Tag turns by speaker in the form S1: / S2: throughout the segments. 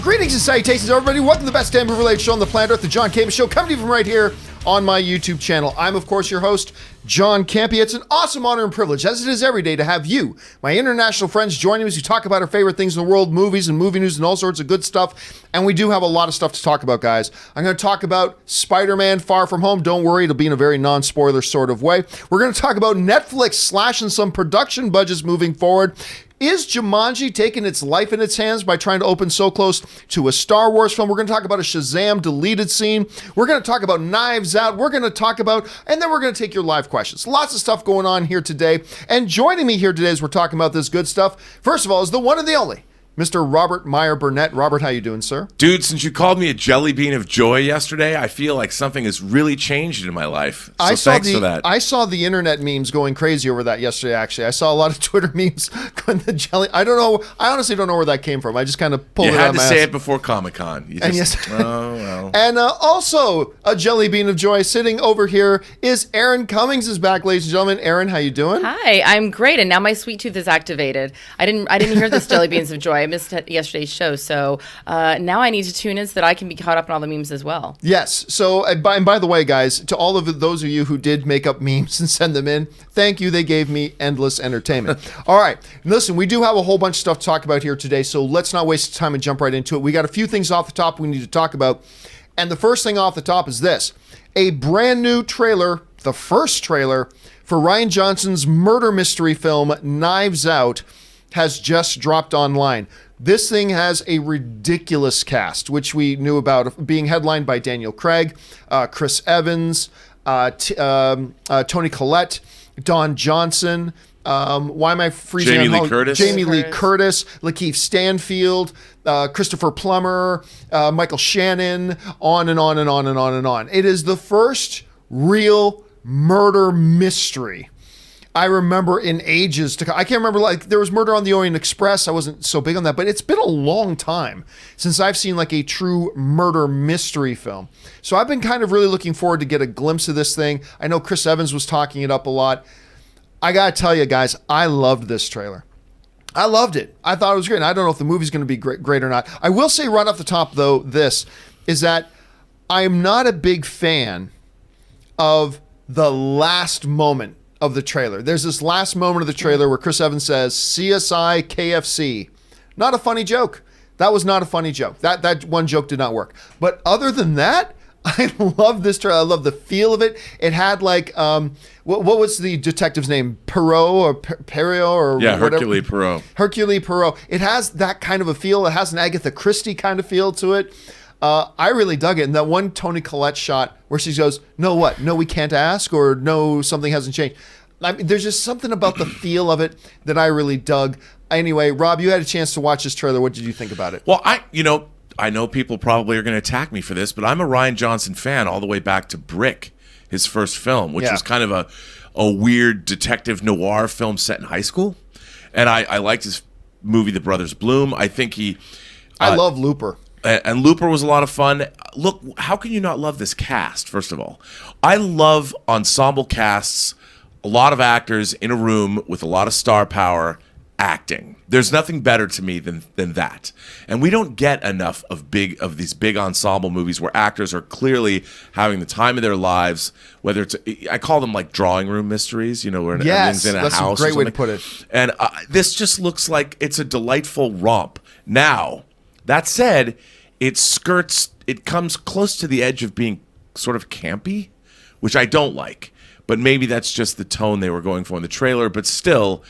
S1: Greetings and salutations, everybody. Welcome to the best damn movie-related show on the planet Earth, the John Campea Show, coming to you from right here on my YouTube channel. I'm, of course, your host, John Campea. It's an awesome honor and privilege, as it is every day, to have you, my international friends, joining me as we talk about our favorite things in the world, movies and movie news and all sorts of good stuff. And we do have a lot of stuff to talk about, guys. I'm going to talk about Spider-Man Far From Home. Don't worry, it'll be in a very non-spoiler sort of way. We're going to talk about Netflix slashing some production budgets moving forward. Is Jumanji taking its life in its hands by trying to open so close to a Star Wars film? We're going to talk about a Shazam deleted scene. We're going to talk about Knives Out. We're going to talk about, and then we're going to take your live questions. Lots of stuff going on here today. And joining me here today as we're talking about this good stuff, first of all, is the one and the only Mr. Robert Meyer Burnett. Robert, how you doing, sir?
S2: Dude, since you called me a jelly bean of joy yesterday, I feel like something has really changed in my life. So thanks for that.
S1: I saw the internet memes going crazy over that yesterday, actually. I saw a lot of Twitter memes going the jelly. I don't know. I honestly don't know where that came from. I just kind of pulled it out of my ass.
S2: You had to say it before Comic-Con. Oh, well.
S1: And also a jelly bean of joy sitting over here is Erin Cummings is back, ladies and gentlemen. Erin, how you doing?
S3: Hi, I'm great. And now my sweet tooth is activated. I didn't hear this jelly beans of joy. I missed yesterday's show, so now I need to tune in so that I can be caught up on all the memes as well.
S1: Yes. So, and by the way, guys, to all of those of you who did make up memes and send them in, thank you. They gave me endless entertainment. All right. Listen, we do have a whole bunch of stuff to talk about here today, so let's not waste time and jump right into it. We got a few things off the top we need to talk about, and the first thing off the top is this. A brand new trailer, the first trailer for Rian Johnson's murder mystery film, Knives Out, has just dropped online. This thing has a ridiculous cast, which we knew about, being headlined by Daniel Craig, Chris Evans, Toni Collette, Don Johnson. Why am I freezing?
S2: Jamie Lee Curtis.
S1: Jamie Lee Curtis, Lakeith Stanfield, Christopher Plummer, Michael Shannon, on and on and on and on and on. It is the first real murder mystery I remember in ages to come. I can't remember, like, there was Murder on the Orient Express. I wasn't so big on that, but it's been a long time since I've seen like a true murder mystery film. So I've been kind of really looking forward to get a glimpse of this thing. I know Chris Evans was talking it up a lot. I gotta tell you guys, I loved this trailer. I loved it. I thought it was great. And I don't know if the movie's going to be great or not. I will say right off the top, though, this is that I'm not a big fan of the last moment of the trailer. There's this last moment of the trailer where Chris Evans says, CSI KFC. Not a funny joke. That was not a funny joke. That one joke did not work. But other than that, I love this trailer. I love the feel of it. It had like, what was the detective's name? Perot or Perriot or whatever?
S2: Hercule Poirot.
S1: Hercule Poirot. It has that kind of a feel. It has an Agatha Christie kind of feel to it. I really dug it. And that one Toni Collette shot where she goes, no, what? No, we can't ask, or no, something hasn't changed. I mean, there's just something about the feel of it that I really dug. Anyway, Rob, you had a chance to watch this trailer. What did you think about it?
S2: Well, I know people probably are going to attack me for this, but I'm a Rian Johnson fan all the way back to Brick, his first film, which was kind of a weird detective noir film set in high school. And I liked his movie, The Brothers Bloom. I think
S1: I love Looper.
S2: And Looper was a lot of fun. Look, how can you not love this cast, first of all? I love ensemble casts, a lot of actors in a room with a lot of star power acting. There's nothing better to me than that. And we don't get enough of these big ensemble movies where actors are clearly having the time of their lives, whether it's, I call them like drawing room mysteries, where everything's in a house.
S1: That's a great way to put it.
S2: And this just looks like it's a delightful romp. Now, that said, it comes close to the edge of being sort of campy, which I don't like. But maybe that's just the tone they were going for in the trailer. But still,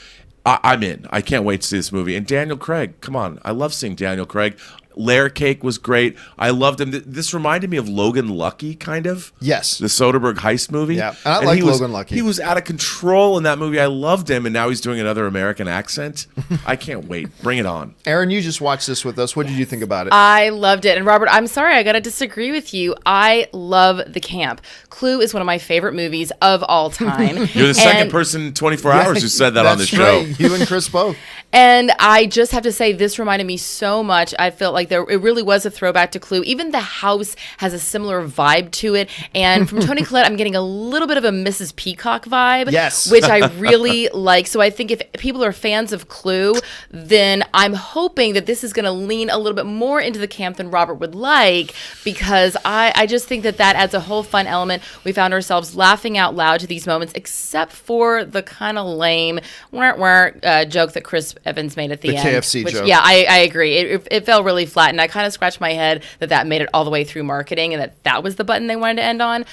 S2: I'm in. I can't wait to see this movie. And Daniel Craig, come on. I love seeing Daniel Craig. Layer Cake was great. I loved him. This reminded me of Logan Lucky, kind of.
S1: Yes.
S2: The Soderbergh heist movie.
S1: Yeah, and I like Logan Lucky.
S2: He was out of control in that movie. I loved him, and now he's doing another American accent. I can't wait. Bring it on.
S1: Erin, you just watched this with us. What did you think about it?
S3: I loved it. And Robert, I'm sorry, I got to disagree with you. I love the camp. Clue is one of my favorite movies of all time.
S2: You're the second person in 24 hours who said that on the show.
S1: Right. You and Chris both.
S3: And I just have to say, this reminded me so much. I felt like like it really was a throwback to Clue. Even the house has a similar vibe to it. And from Toni Collette, I'm getting a little bit of a Mrs. Peacock vibe,
S1: yes,
S3: which I really like. So I think if people are fans of Clue, then I'm hoping that this is going to lean a little bit more into the camp than Robert would like, because I just think that adds a whole fun element. We found ourselves laughing out loud to these moments, except for the kind of lame joke that Chris Evans made at the end.
S1: KFC joke.
S3: Yeah, I agree. It fell really flat, and I kind of scratched my head that made it all the way through marketing, and that was the button they wanted to end on.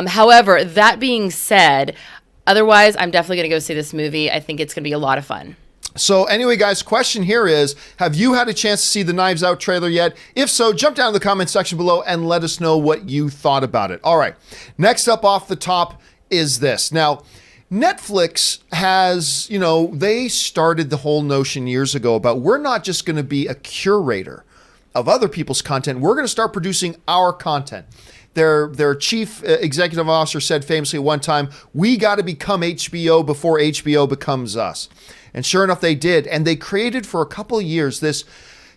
S3: However, that being said, otherwise, I'm definitely going to go see this movie. I think it's going to be a lot of fun.
S1: So anyway, guys, question here is, have you had a chance to see the Knives Out trailer yet? If so, jump down in the comment section below and let us know what you thought about it. All right, next up off the top is this. Now, Netflix has, they started the whole notion years ago about we're not just going to be a curator of other people's content. We're going to start producing our content. Their chief executive officer said famously one time, we got to become HBO before HBO becomes us. And sure enough, they did. And they created for a couple of years this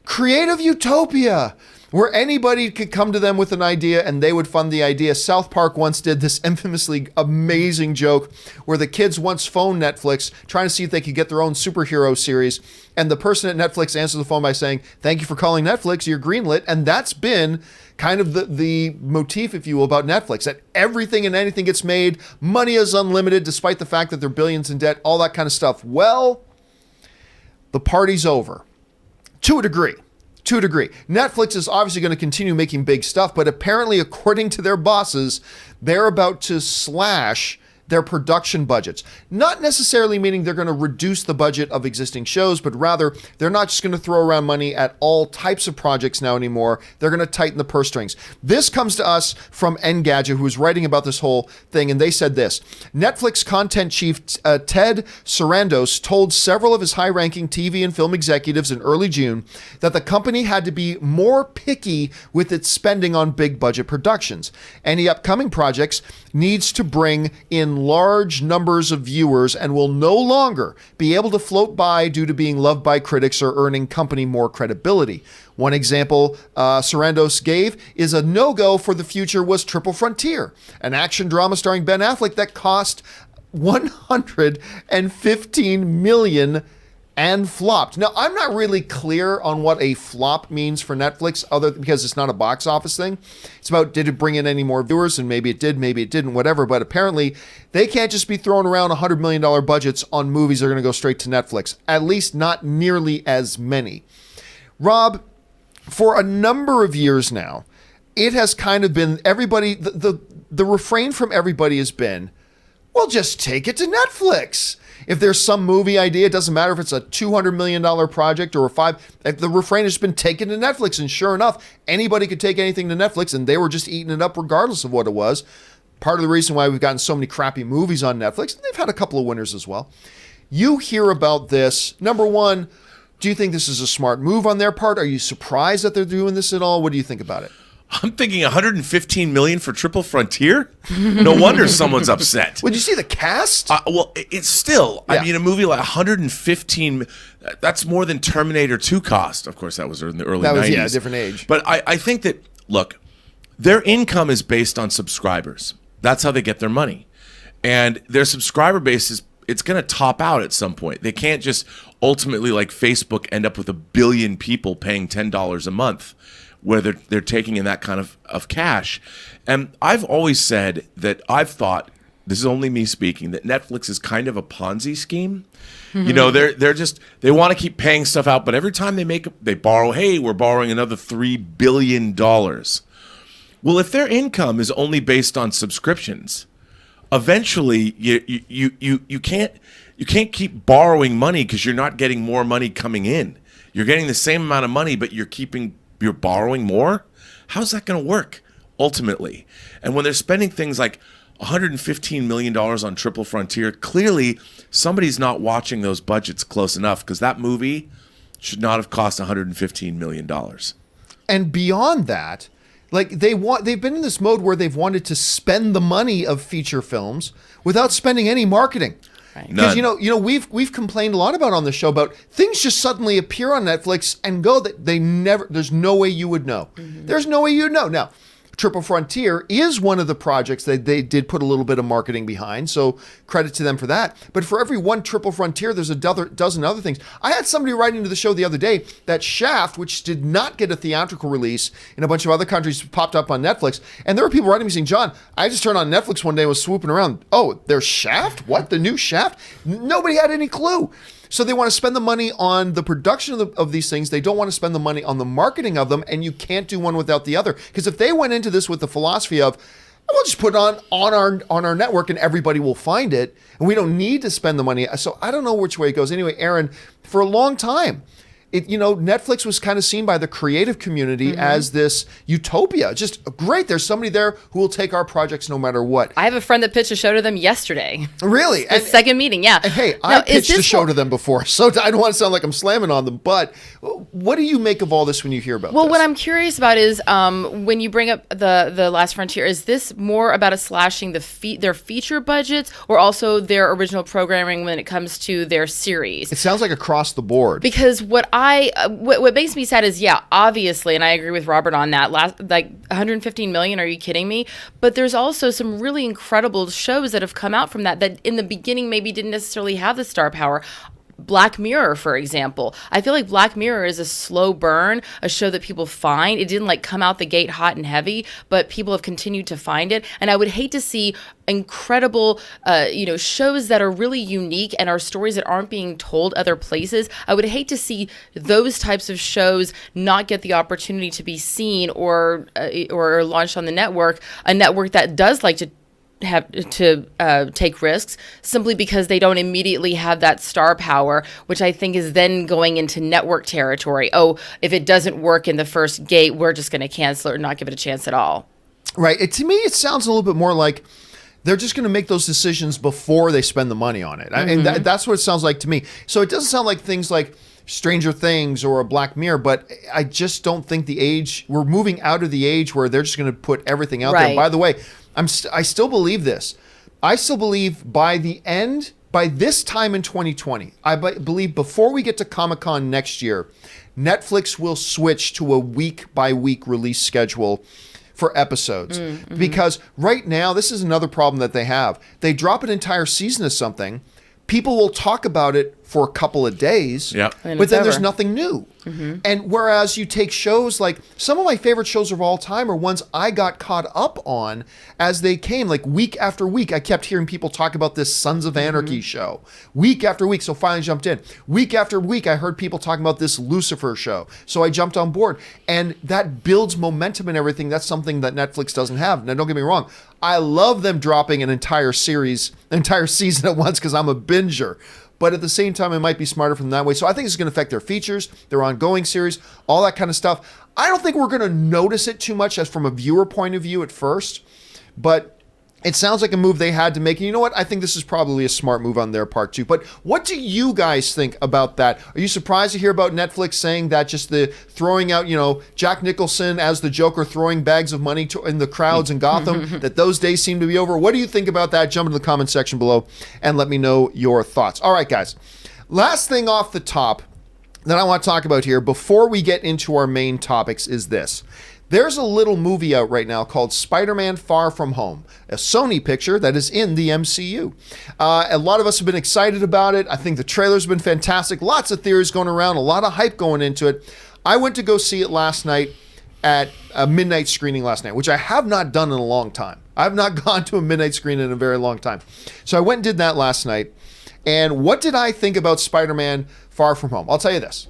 S1: creative utopia where anybody could come to them with an idea and they would fund the idea. South Park once did this infamously amazing joke where the kids once phoned Netflix trying to see if they could get their own superhero series. And the person at Netflix answered the phone by saying, thank you for calling Netflix, you're greenlit. And that's been kind of the motif, if you will, about Netflix, that everything and anything gets made. Money is unlimited, despite the fact that they're billions in debt, all that kind of stuff. Well, the party's over. To a degree. Netflix is obviously going to continue making big stuff, but apparently, according to their bosses, they're about to slash their production budgets. Not necessarily meaning they're going to reduce the budget of existing shows, but rather they're not just going to throw around money at all types of projects now anymore. They're going to tighten the purse strings. This comes to us from Engadget, who was writing about this whole thing, and they said this. Netflix content chief Ted Sarandos told several of his high-ranking TV and film executives in early June that the company had to be more picky with its spending on big budget productions. Any upcoming projects needs to bring in large numbers of viewers and will no longer be able to float by due to being loved by critics or earning company more credibility. One example Sarandos gave is a no-go for the future was Triple Frontier, an action drama starring Ben Affleck that cost $115 million and flopped. Now, I'm not really clear on what a flop means for Netflix, because it's not a box office thing. It's about, did it bring in any more viewers? And maybe it did, maybe it didn't, whatever. But apparently, they can't just be throwing around $100 million budgets on movies that are going to go straight to Netflix. At least not nearly as many. Rob, for a number of years now, it has kind of been everybody, the refrain from everybody has been, well, just take it to Netflix. If there's some movie idea, it doesn't matter if it's a $200 million project or the refrain has been taken to Netflix. And sure enough, anybody could take anything to Netflix and they were just eating it up regardless of what it was. Part of the reason why we've gotten so many crappy movies on Netflix, and they've had a couple of winners as well. You hear about this. Number one, do you think this is a smart move on their part? Are you surprised that they're doing this at all? What do you think about it?
S2: I'm thinking 115 million for Triple Frontier. No wonder someone's upset.
S1: Would you see the cast?
S2: Well, it's still.
S1: Yeah.
S2: I mean, a movie like 115. That's more than Terminator 2 cost. Of course, that was in the early 90s.
S1: That was a different age.
S2: But I think that look, their income is based on subscribers. That's how they get their money, and their subscriber base is. It's going to top out at some point. They can't just ultimately, like Facebook, end up with 1 billion people paying $10 a month, where they're taking in that kind of cash. And I've always said that I've thought, this is only me speaking, that Netflix is kind of a Ponzi scheme. Mm-hmm. You know, they want to keep paying stuff out, but every time they borrow, hey, we're borrowing another $3 billion. Well, if their income is only based on subscriptions, eventually you can't keep borrowing money because you're not getting more money coming in. You're getting the same amount of money, but you're borrowing more? How's that going to work ultimately? And when they're spending things like $115 million on Triple Frontier, clearly somebody's not watching those budgets close enough, because that movie should not have cost $115 million.
S1: And beyond that, like they've been in this mode where they've wanted to spend the money of feature films without spending any marketing. Because
S2: None.
S1: we've complained a lot about on the show about things just suddenly appear on Netflix and go that they never. There's no way you would know. There's no way you'd know. Now, Triple Frontier is one of the projects that they did put a little bit of marketing behind, so credit to them for that. But for every one Triple Frontier, there's a dozen other things. I had somebody writing to the show the other day that Shaft, which did not get a theatrical release in a bunch of other countries, popped up on Netflix. And there were people writing me saying, John, I just turned on Netflix one day and was swooping around. Oh, there's Shaft? What? The new Shaft? Nobody had any clue. So they want to spend the money on the production of these things. They don't want to spend the money on the marketing of them, and you can't do one without the other. Because if they went into this with the philosophy of, we'll just put it on our network and everybody will find it, and we don't need to spend the money. So I don't know which way it goes. Anyway, Erin, for a long time, Netflix was kind of seen by the creative community as this utopia. Just great. There's somebody there who will take our projects no matter what.
S3: I have a friend that pitched a show to them yesterday.
S1: Really?
S3: The second meeting, yeah.
S1: And hey, I pitched a show to them before, so I don't want to sound like I'm slamming on them, but what do you make of all this when you hear about this?
S3: Well, what I'm curious about is when you bring up the Last Frontier, is this more about us slashing their feature budgets or also their original programming when it comes to their series?
S1: It sounds like across the board.
S3: Because what makes me sad is, obviously, and I agree with Robert on that, 115 million, are you kidding me? But there's also some really incredible shows that have come out from that in the beginning maybe didn't necessarily have the star power. Black Mirror, for example. I feel like Black Mirror is a slow burn, a show that people find. It didn't come out the gate hot and heavy, but people have continued to find it. And I would hate to see incredible, shows that are really unique and are stories that aren't being told other places. I would hate to see those types of shows not get the opportunity to be seen or launched on the network, a network that does like to have to take risks simply because they don't immediately have that star power, which I think is then going into network territory. Oh, if it doesn't work in the first gate, we're just going to cancel it or not give it a chance at all.
S1: Right. To me, it sounds a little bit more like they're just going to make those decisions before they spend the money on it. I mean, that's what it sounds like to me. So it doesn't sound like things like Stranger Things or a Black Mirror, but I just don't think we're moving out of the age where they're just going to put everything out there. By the way, I still believe this. I still believe by this time in 2020, I believe before we get to Comic-Con next year, Netflix will switch to a week-by-week release schedule for episodes. Because right now, this is another problem that they have. They drop an entire season of something, people will talk about it for a couple of days, but then there's nothing new. And whereas you take shows like, some of my favorite shows of all time are ones I got caught up on as they came, like week after week. I kept hearing people talk about this Sons of Anarchy show week after week, so finally jumped in. Week after week, I heard people talking about this Lucifer show, so I jumped on board. And that builds momentum and everything. That's something that Netflix doesn't have. Now, don't get me wrong. I love them dropping an entire season at once because I'm a binger. But at the same time, it might be smarter from that way. So I think it's going to affect their features, their ongoing series, all that kind of stuff. I don't think we're going to notice it too much as from a viewer point of view at first. But it sounds like a move they had to make. And you know what? I think this is probably a smart move on their part too. But what do you guys think about that? Are you surprised to hear about Netflix saying that just the throwing out, Jack Nicholson as the Joker throwing bags of money in the crowds in Gotham, that those days seem to be over? What do you think about that? Jump into the comment section below and let me know your thoughts. All right, guys. Last thing off the top that I want to talk about here before we get into our main topics is this. There's a little movie out right now called Spider-Man Far From Home, a Sony picture that is in the MCU. A lot of us have been excited about it. I think the trailer's been fantastic. Lots of theories going around, a lot of hype going into it. I went to go see it last night at a midnight screening last night, which I have not done in a long time. I've not gone to a midnight screening in a very long time. So I went and did that last night. And what did I think about Spider-Man Far From Home? I'll tell you this.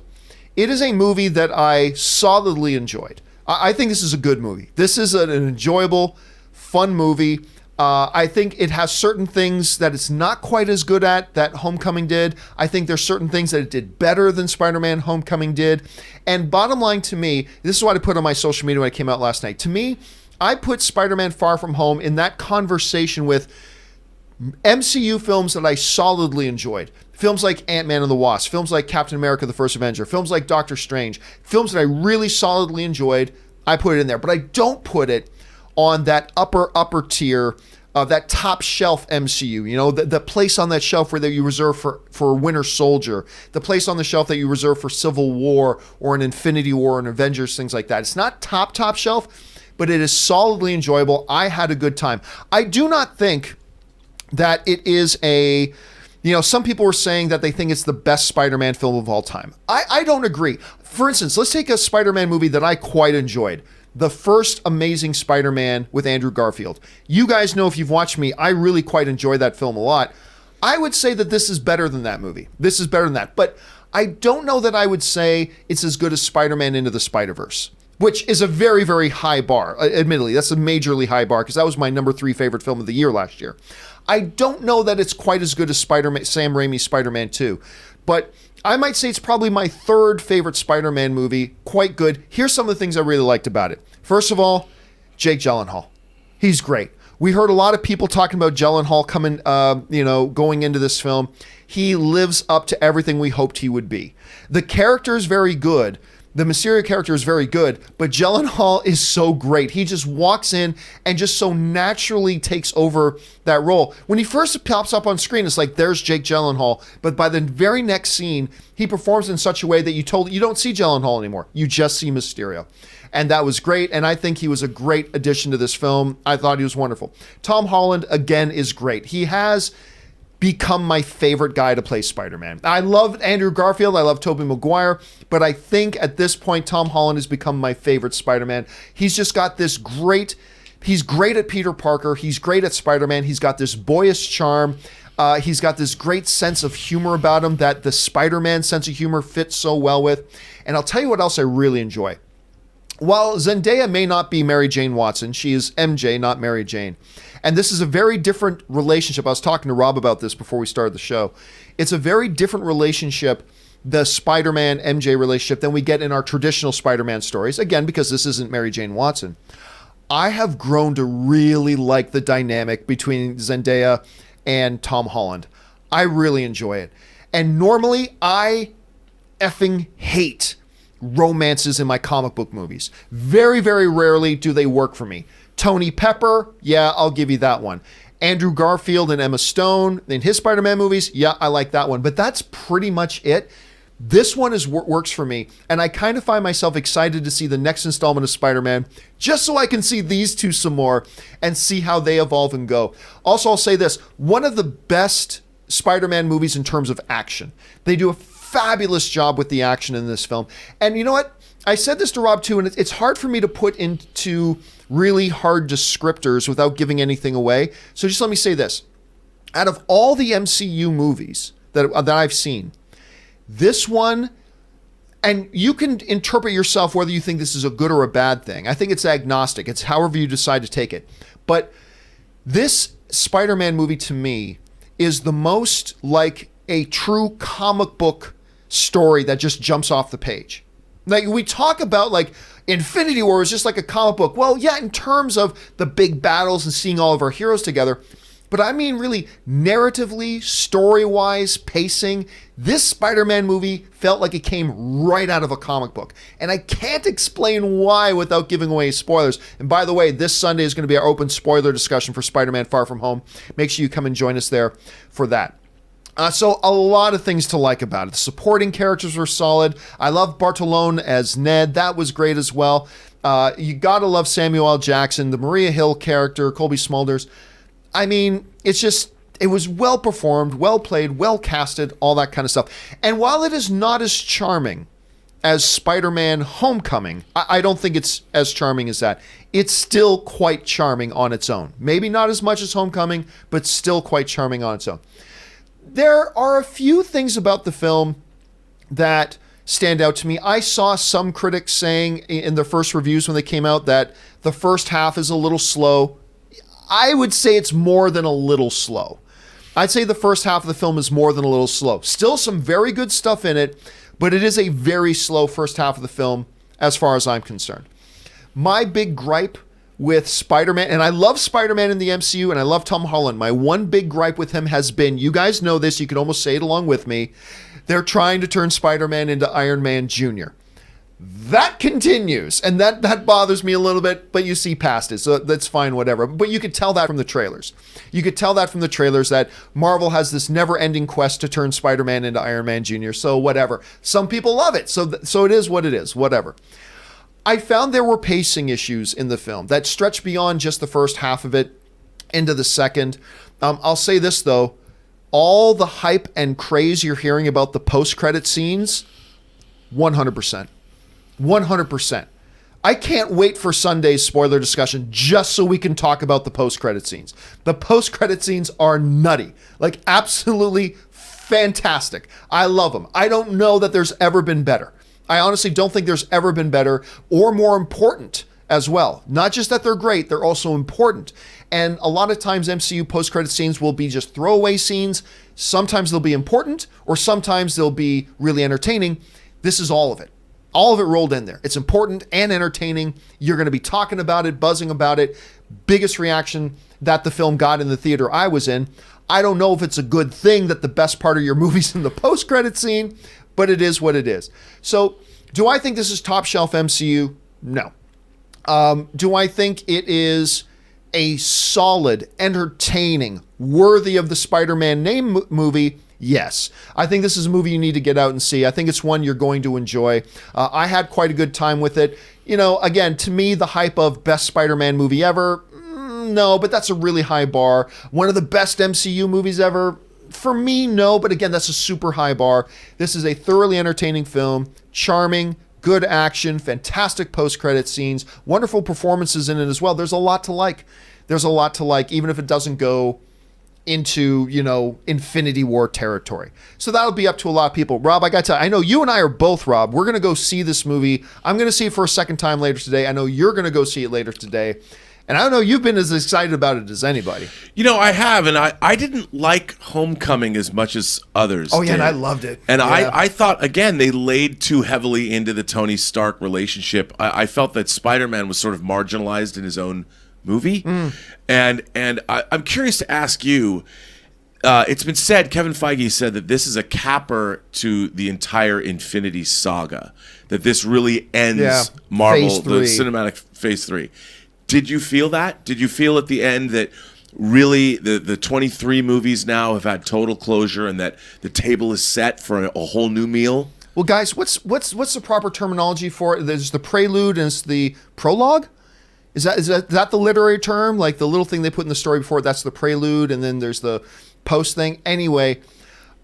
S1: It is a movie that I solidly enjoyed. I think this is a good movie. This is an enjoyable, fun movie. I think it has certain things that it's not quite as good at that Homecoming did. I think there's certain things that it did better than Spider-Man Homecoming did. And bottom line to me, this is what I put on my social media when I came out last night. To me, I put Spider-Man Far From Home in that conversation with MCU films that I solidly enjoyed. Films like Ant-Man and the Wasp, films like Captain America, the First Avenger, films like Doctor Strange, films that I really solidly enjoyed, I put it in there. But I don't put it on that upper tier that top shelf MCU, you know, the place on that shelf where that you reserve for Winter Soldier, the place on the shelf that you reserve for Civil War or an Infinity War and Avengers, things like that. It's not top shelf, but it is solidly enjoyable. I had a good time. I do not think that it is a, you know, some people were saying that they think it's the best Spider-Man film of all time. I don't agree. For instance, let's take a Spider-Man movie that I quite enjoyed. The first Amazing Spider-Man with Andrew Garfield. You guys know, if you've watched me, I really quite enjoy that film a lot. I would say that this is better than that movie. This is better than that. But I don't know that I would say it's as good as Spider-Man Into the Spider-Verse, which is a very, very high bar. Admittedly, that's a majorly high bar because that was my number 3 favorite film of the year last year. I don't know that it's quite as good as Sam Raimi's Spider-Man 2, but I might say it's probably my 3rd favorite Spider-Man movie. Quite good. Here's some of the things I really liked about it. First of all, Jake Gyllenhaal. He's great. We heard a lot of people talking about Gyllenhaal coming, going into this film. He lives up to everything we hoped he would be. The character is very good. The Mysterio character is very good, but Gyllenhaal is so great. He just walks in and just so naturally takes over that role. When he first pops up on screen, it's like, there's Jake Gyllenhaal. But by the very next scene, he performs in such a way that you don't see Gyllenhaal anymore. You just see Mysterio. And that was great. And I think he was a great addition to this film. I thought he was wonderful. Tom Holland, again, is great. He has become my favorite guy to play Spider-Man. I love Andrew Garfield. I love Tobey Maguire. But I think at this point, Tom Holland has become my favorite Spider-Man. He's just got this great... He's great at Peter Parker. He's great at Spider-Man. He's got this boyish charm. He's got this great sense of humor about him that the Spider-Man sense of humor fits so well with. And I'll tell you what else I really enjoy. While Zendaya may not be Mary Jane Watson, she is MJ, not Mary Jane. And this is a very different relationship. I was talking to Rob about this before we started the show. It's a very different relationship, the Spider-Man MJ relationship, than we get in our traditional Spider-Man stories. Again, because this isn't Mary Jane Watson. I have grown to really like the dynamic between Zendaya and Tom Holland. I really enjoy it. And normally I effing hate romances in my comic book movies. Very, very rarely do they work for me. Tony Pepper, yeah, I'll give you that one. Andrew Garfield and Emma Stone in his Spider-Man movies, yeah, I like that one. But that's pretty much it. This one works for me, and I kind of find myself excited to see the next installment of Spider-Man, just so I can see these two some more and see how they evolve and go. Also, I'll say this, one of the best Spider-Man movies in terms of action. They do a fabulous job with the action in this film. And you know what? I said this to Rob too, and it's hard for me to put into really hard descriptors without giving anything away. So just let me say this. Out of all the MCU movies that I've seen, this one, and you can interpret yourself whether you think this is a good or a bad thing. I think it's agnostic. It's however you decide to take it. But this Spider-Man movie to me is the most like a true comic book story that just jumps off the page. Like we talk about like Infinity War is just like a comic book. Well, yeah, in terms of the big battles and seeing all of our heroes together. But I mean really narratively, story-wise, pacing, this Spider-Man movie felt like it came right out of a comic book. And I can't explain why without giving away spoilers. And by the way, this Sunday is going to be our open spoiler discussion for Spider-Man Far From Home. Make sure you come and join us there for that. So a lot of things to like about it. The supporting characters were solid. I love Bartolone as Ned. That was great as well. You gotta love Samuel L. Jackson, the Maria Hill character, Colby Smulders. I mean, it was well performed, well played, well casted, all that kind of stuff. And while it is not as charming as Spider-Man Homecoming, I don't think it's as charming as that. It's still quite charming on its own. Maybe not as much as Homecoming, but still quite charming on its own. There are a few things about the film that stand out to me. I saw some critics saying in their first reviews when they came out that the first half is a little slow. I would say it's more than a little slow. I'd say the first half of the film is more than a little slow. Still some very good stuff in it, but it is a very slow first half of the film as far as I'm concerned. My big gripe with Spider-Man, and I love Spider-Man in the MCU, and I love Tom Holland. My one big gripe with him has been, you guys know this, you can almost say it along with me, they're trying to turn Spider-Man into Iron Man Jr. That continues, and that bothers me a little bit, but you see past it, so that's fine, whatever. But you could tell that from the trailers. You could tell that from the trailers that Marvel has this never-ending quest to turn Spider-Man into Iron Man Jr., so whatever. Some people love it, so it is what it is, whatever. I found there were pacing issues in the film that stretched beyond just the first half of it into the second. I'll say this, though. All the hype and craze you're hearing about the post-credit scenes, 100%. 100%. I can't wait for Sunday's spoiler discussion just so we can talk about the post-credit scenes. The post-credit scenes are nutty. Like, absolutely fantastic. I love them. I don't know that there's ever been better. I honestly don't think there's ever been better or more important as well. Not just that they're great, they're also important. And a lot of times MCU post-credit scenes will be just throwaway scenes. Sometimes they'll be important, or sometimes they'll be really entertaining. This is all of it. All of it rolled in there. It's important and entertaining. You're going to be talking about it, buzzing about it. Biggest reaction that the film got in the theater I was in. I don't know if it's a good thing that the best part of your movie's in the post-credit scene, but it is what it is. So, do I think this is top shelf MCU? No. Do I think it is a solid, entertaining, worthy of the Spider-Man name movie? Yes. I think this is a movie you need to get out and see. I think it's one you're going to enjoy. I had quite a good time with it. You know, again, to me, the hype of best Spider-Man movie ever, no, but that's a really high bar. One of the best MCU movies ever, for me, no, but again, that's a super high bar. This is a thoroughly entertaining film, charming, good action, fantastic post-credit scenes, wonderful performances in it as well. There's a lot to like. There's a lot to like, even if it doesn't go into, you know, Infinity War territory. So that'll be up to a lot of people. Rob, I got to, I know you and I are both, Rob, we're going to go see this movie. I'm going to see it for a second time later today. I know you're going to go see it later today. And I don't know, you've been as excited about it as anybody.
S2: You know, I have, and I didn't like Homecoming as much as others
S1: Oh, yeah,
S2: did.
S1: and I loved it.
S2: And
S1: yeah.
S2: I thought, again, they laid too heavily into the Tony Stark relationship. I felt that Spider-Man was sort of marginalized in his own movie. And I'm curious to ask you, it's been said, Kevin Feige said that this is a capper to the entire Infinity Saga, that this really ends Marvel, the cinematic Phase 3. Did you feel that? Did you feel at the end that really the 23 movies now have had total closure and that the table is set for a whole new meal?
S1: Well, guys, what's the proper terminology for it? There's the prelude and it's the prologue? Is that the literary term? Like the little thing they put in the story before, that's the prelude, and then there's the post thing. Anyway,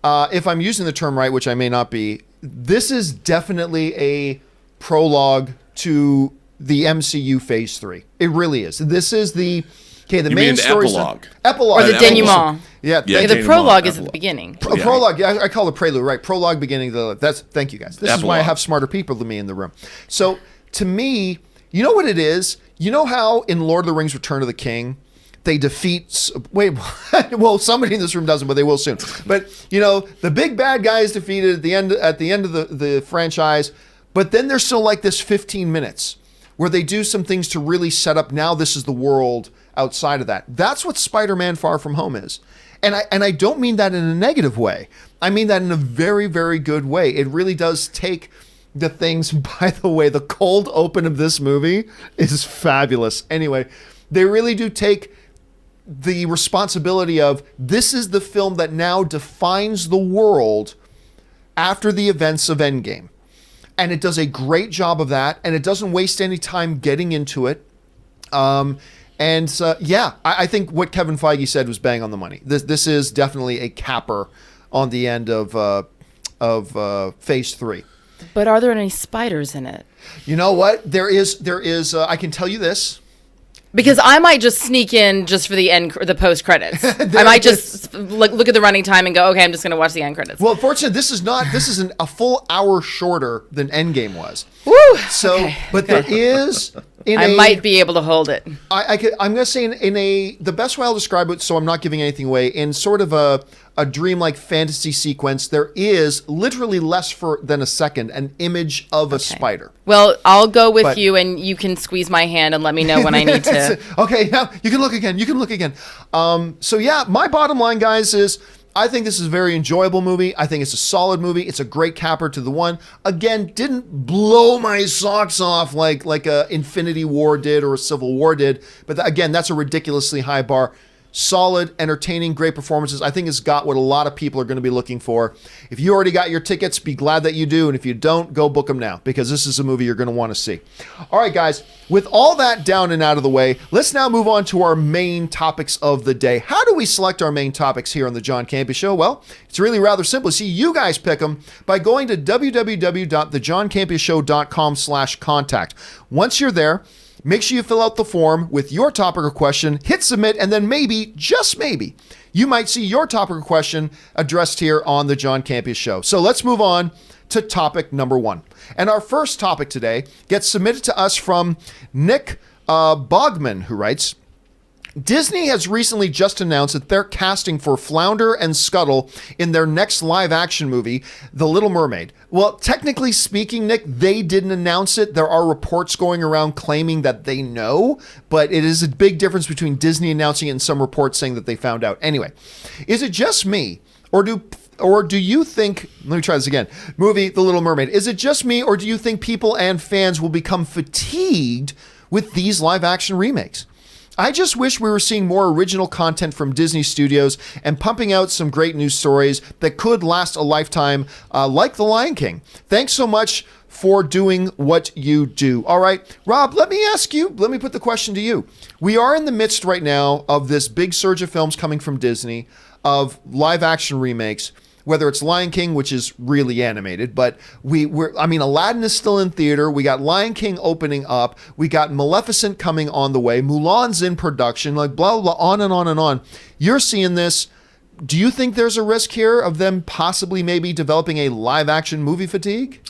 S1: if I'm using the term right, which I may not be, this is definitely a prologue to the MCU Phase 3. It really is. This is the main story. Epilogue.
S3: Or the denouement.
S1: Yeah,
S3: the prologue is at the beginning.
S1: Prologue, yeah, I call it prelude, right? Prologue, beginning. Thank you guys. This is why I have smarter people than me in the room. So to me, you know what it is? You know how in Lord of the Rings: Return of the King, they defeat. Wait, well, somebody in this room doesn't, but they will soon. But you know, the big bad guy is defeated at the end of the franchise. But then there's still like this 15 minutes where they do some things to really set up. Now this is the world outside of that. That's what Spider-Man: Far From Home is. And I don't mean that in a negative way. I mean that in a very, very good way. It really does take the things. By the way, the cold open of this movie is fabulous. Anyway, they really do take the responsibility of this is the film that now defines the world after the events of Endgame. And it does a great job of that, and it doesn't waste any time getting into it. I think what Kevin Feige said was bang on the money. This is definitely a capper on the end of Phase 3.
S3: But are there any spiders in it?
S1: You know what? There is. I can tell you this.
S3: Because I might just sneak in just for the post credits. I might just look at the running time and go, okay, I'm just going to watch the end credits.
S1: Well, fortunately, this is a full hour shorter than Endgame was.
S3: Woo!
S1: So,
S3: okay.
S1: But there is.
S3: I might be able to hold it.
S1: I'm going to say the best way I'll describe it, so I'm not giving anything away, in sort of a dreamlike fantasy sequence, there is literally less than a second an image of a spider.
S3: Well, I'll go with you, and you can squeeze my hand and let me know when I need to.
S1: Okay, now you can look again. So yeah, my bottom line, guys, is I think this is a very enjoyable movie. I think it's a solid movie. It's a great capper to the one. Again, didn't blow my socks off like a Infinity War did or a Civil War did. But again, that's a ridiculously high bar. Solid, entertaining, great performances. I think it's got what a lot of people are going to be looking for. If you already got your tickets, be glad that you do. And if you don't, go book them now, because this is a movie you're going to want to see. All right, guys, with all that down and out of the way, let's now move on to our main topics of the day. How do we select our main topics here on the John Campea Show? Well, it's really rather simple. See, you guys pick them by going to www.thejohncampeashow.com/contact. Once you're there, make sure you fill out the form with your topic or question, hit submit, and then maybe, just maybe, you might see your topic or question addressed here on the John Campea Show. So let's move on to topic number 1. And our first topic today gets submitted to us from Nick Bogman, who writes, Disney has recently just announced that they're casting for Flounder and Scuttle in their next live-action movie, The Little Mermaid. Well, technically speaking, Nick, they didn't announce it. There are reports going around claiming that they know, but it is a big difference between Disney announcing it and some reports saying that they found out. Anyway, is it just me, or do you think, let me try this again, movie The Little Mermaid, is it just me, or do you think people and fans will become fatigued with these live-action remakes? I just wish we were seeing more original content from Disney Studios and pumping out some great news stories that could last a lifetime, like The Lion King. Thanks so much for doing what you do. All right, Rob, let me put the question to you. We are in the midst right now of this big surge of films coming from Disney, of live action remakes, whether it's Lion King, which is really animated, but Aladdin is still in theater. We got Lion King opening up. We got Maleficent coming on the way. Mulan's in production, like blah, blah, blah, on and on and on. You're seeing this. Do you think there's a risk here of them possibly maybe developing a live action movie fatigue?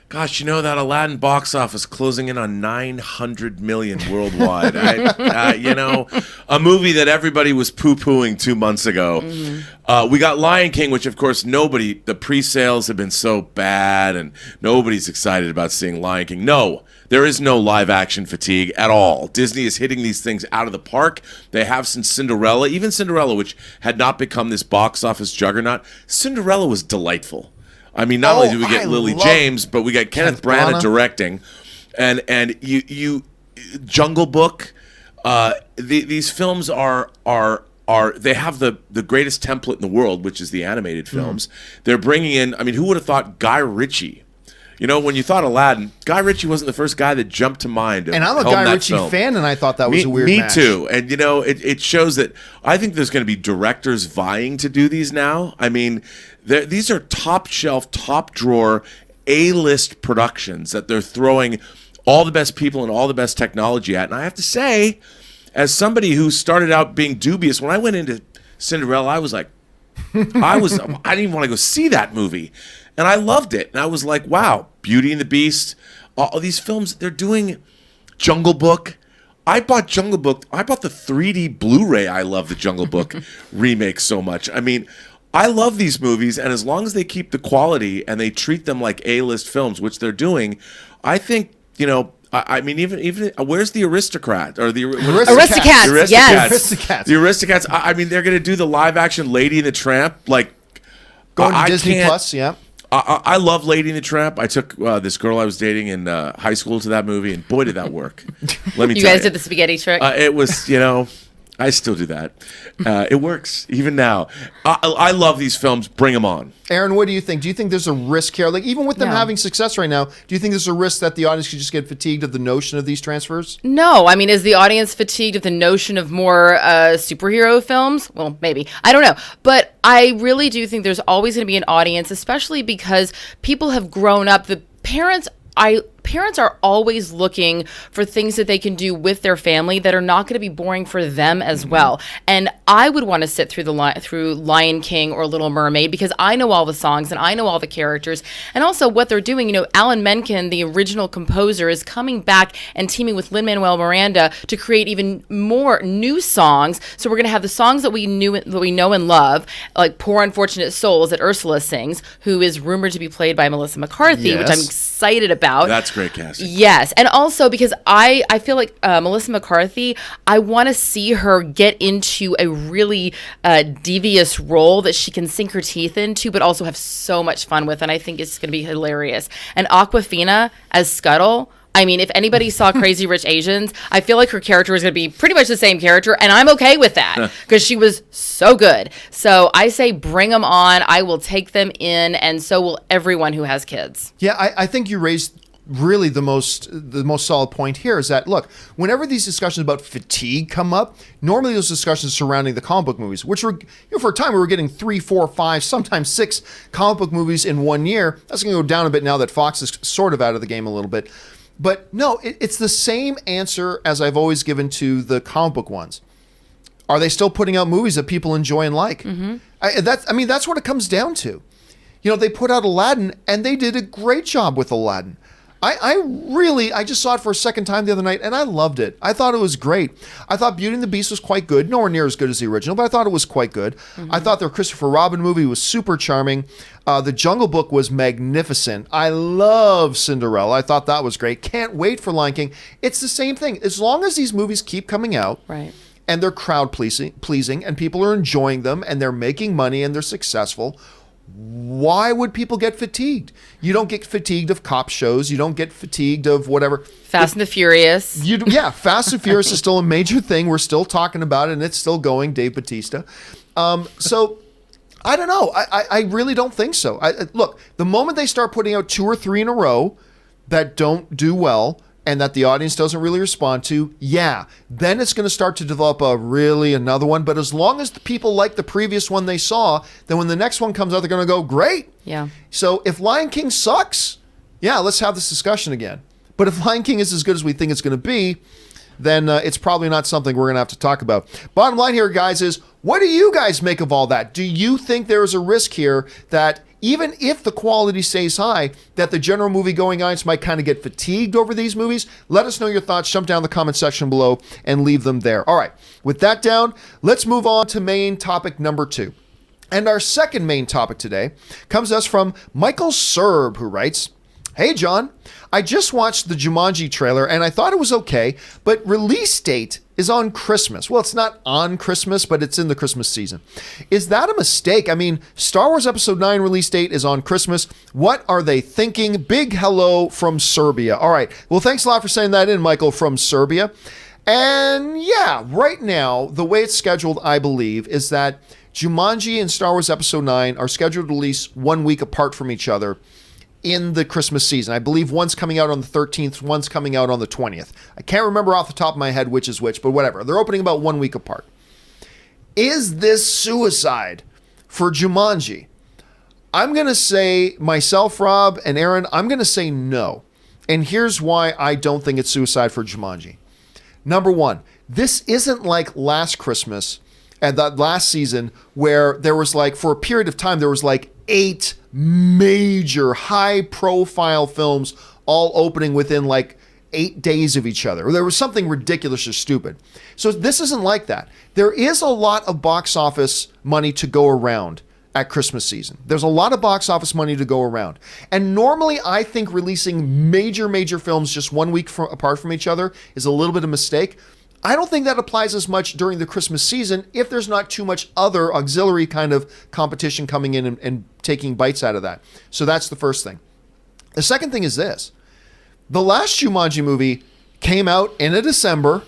S2: Gosh, that Aladdin box office closing in on 900 million worldwide. A movie that everybody was poo-pooing 2 months ago. Mm-hmm. We got Lion King, which of course the pre-sales have been so bad and nobody's excited about seeing Lion King. No, there is no live action fatigue at all. Disney is hitting these things out of the park. They have since Cinderella, even Cinderella, which had not become this box office juggernaut. Cinderella was delightful. I mean, not only do we get Lily James, but we got Kenneth Branagh directing, and you Jungle Book. These films are they have the greatest template in the world, which is the animated films. Mm. They're bringing in. I mean, who would have thought Guy Ritchie? When you thought Aladdin, Guy Ritchie wasn't the first guy that jumped to mind.
S1: And I'm a Guy Ritchie fan, and I thought that was a weird match.
S2: Me too. And, it shows that I think there's going to be directors vying to do these now. I mean, these are top shelf, top drawer, A-list productions that they're throwing all the best people and all the best technology at. And I have to say, as somebody who started out being dubious, when I went into Cinderella, I was like, I didn't even want to go see that movie. And I loved it. And I was like, wow, Beauty and the Beast, all these films, they're doing Jungle Book. I bought Jungle Book. I bought the 3D Blu-ray. I love the Jungle Book remake so much. I mean, I love these movies. And as long as they keep the quality and they treat them like A-list films, which they're doing, I think, I mean, even where's the Aristocrat or the
S3: Aristocats? Yes,
S2: the Aristocats. I mean, they're going to do the live-action Lady and the Tramp, like
S1: going to Disney Plus. Yeah,
S2: I love Lady and the Tramp. I took this girl I was dating in high school to that movie, and boy, did that work. Let me tell you.
S3: You guys did the spaghetti trick?
S2: It was, I still do that. It works, even now. I love these films. Bring them on.
S1: Erin, what do you think? Do you think there's a risk here? Like, even with them having success right now, do you think there's a risk that the audience could just get fatigued of the notion of these transfers?
S3: No. I mean, is the audience fatigued of the notion of more superhero films? Well, maybe. I don't know. But I really do think there's always going to be an audience, especially because people have grown up. The parents are always looking for things that they can do with their family that are not going to be boring for them as well. And I would want to sit through through Lion King or Little Mermaid because I know all the songs and I know all the characters. And also what they're doing, Alan Menken, the original composer, is coming back and teaming with Lin-Manuel Miranda to create even more new songs. So we're going to have the songs that we know and love, like Poor Unfortunate Souls that Ursula sings, who is rumored to be played by Melissa McCarthy, which I'm excited about.
S2: That's great. great casting.
S3: Yes, and also because I feel like Melissa McCarthy, I want to see her get into a really devious role that she can sink her teeth into, but also have so much fun with, and I think it's going to be hilarious. And Awkwafina as Scuttle, I mean, if anybody saw Crazy Rich Asians, I feel like her character is going to be pretty much the same character, and I'm okay with that because she was so good. So I say bring them on. I will take them in, and so will everyone who has kids.
S1: Yeah, I think you raised really the most solid point here is that, look, whenever these discussions about fatigue come up, normally those discussions surrounding the comic book movies, which were, for a time we were getting 3, 4, 5, sometimes 6 comic book movies in one year. That's going to go down a bit now that Fox is sort of out of the game a little bit. But no, it's the same answer as I've always given to the comic book ones. Are they still putting out movies that people enjoy and like? Mm-hmm. That's what it comes down to. You know, they put out Aladdin, and they did a great job with Aladdin. I just saw it for a second time the other night, and I loved it. I thought it was great. I thought Beauty and the Beast was quite good. Nowhere near as good as the original, but I thought it was quite good. Mm-hmm. I thought the Christopher Robin movie was super charming. The Jungle Book was magnificent. I love Cinderella. I thought that was great. Can't wait for Lion King. It's the same thing. As long as these movies keep coming out,
S3: right,
S1: and they're crowd pleasing, and people are enjoying them, and they're making money, and they're successful, why would people get fatigued? You don't get fatigued of cop shows. You don't get fatigued of whatever.
S3: Fast and the Furious.
S1: Fast and Furious is still a major thing. We're still talking about it, and it's still going, Dave Bautista. So I don't know. I really don't think so. Look, the moment they start putting out 2 or 3 in a row that don't do well and that the audience doesn't really respond to, then it's going to start to develop another one. But as long as the people like the previous one they saw, then when the next one comes out, they're going to go, great.
S3: Yeah.
S1: So if Lion King sucks, let's have this discussion again. But if Lion King is as good as we think it's going to be, then it's probably not something we're going to have to talk about. Bottom line here, guys, is what do you guys make of all that? Do you think there is a risk here that even if the quality stays high, that the general movie-going audience might kind of get fatigued over these movies? Let us know your thoughts. Jump down in the comment section below and leave them there. All right, with that down, let's move on to main topic number 2. And our second main topic today comes to us from Michael Serb, who writes, "Hey, John, I just watched the Jumanji trailer and I thought it was okay, but release date is on Christmas. Well, it's not on Christmas, but it's in the Christmas season. Is that a mistake? I mean, Star Wars Episode 9 release date is on Christmas. What are they thinking? Big hello from Serbia." All right. Well, thanks a lot for sending that in, Michael, from Serbia. And right now, the way it's scheduled, I believe, is that Jumanji and Star Wars Episode 9 are scheduled to release 1 week apart from each other in the Christmas season. I believe one's coming out on the 13th, one's coming out on the 20th. I can't remember off the top of my head which is which, but whatever. They're opening about 1 week apart. Is this suicide for Jumanji? I'm going to say, myself, Rob, and Erin, I'm going to say no. And here's why I don't think it's suicide for Jumanji. Number one, this isn't like last Christmas and that last season where there was for a period of time, there was 8 major high-profile films all opening within 8 days of each other. There was something ridiculous or stupid. So this isn't like that. There is a lot of box office money to go around at Christmas season. There's a lot of box office money to go around. And normally I think releasing major films just 1 week apart from each other is a little bit of a mistake. I don't think that applies as much during the Christmas season if there's not too much other auxiliary kind of competition coming in and taking bites out of that. So that's the first thing. The second thing is this. The last Jumanji movie came out in a December,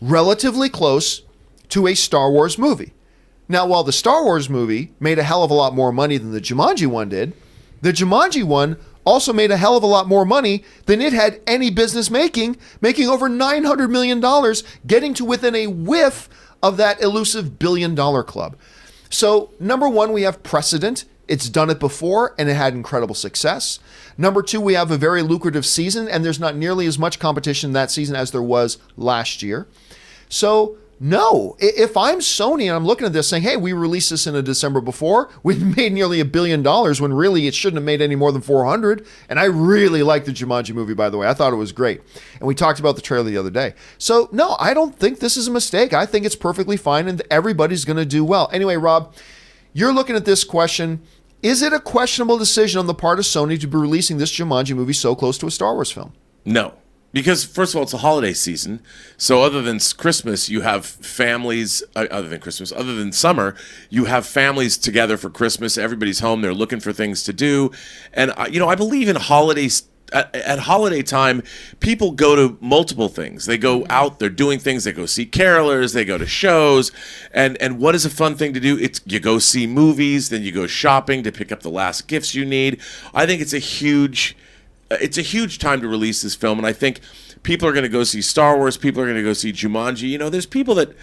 S1: relatively close to a Star Wars movie. Now, while the Star Wars movie made a hell of a lot more money than the Jumanji one did, the Jumanji one also made a hell of a lot more money than it had any business making over $900 million, getting to within a whiff of that elusive $1 billion club. So, number one, we have precedent. It's done it before, and it had incredible success. Number two, we have a very lucrative season, and there's not nearly as much competition that season as there was last year. So, no, if I'm Sony and I'm looking at this saying, hey, we released this in a December before, we made nearly $1 billion when really it shouldn't have made any more than 400. And I really liked the Jumanji movie, by the way. I thought it was great. And we talked about the trailer the other day. So no, I don't think this is a mistake. I think it's perfectly fine and everybody's going to do well. Anyway, Rob, you're looking at this question. Is it a questionable decision on the part of Sony to be releasing this Jumanji movie so close to a Star Wars film?
S2: No. Because, first of all, it's a holiday season. So other than Christmas, you have families, other than summer, you have families together for Christmas. Everybody's home. They're looking for things to do. And, I believe in holidays. At holiday time, people go to multiple things. They go out, they're doing things. They go see carolers, they go to shows. And what is a fun thing to do? It's you go see movies, then you go shopping to pick up the last gifts you need. I think it's a huge time to release this film, and I think people are going to go see Star Wars. People are going to go see Jumanji. There's people that,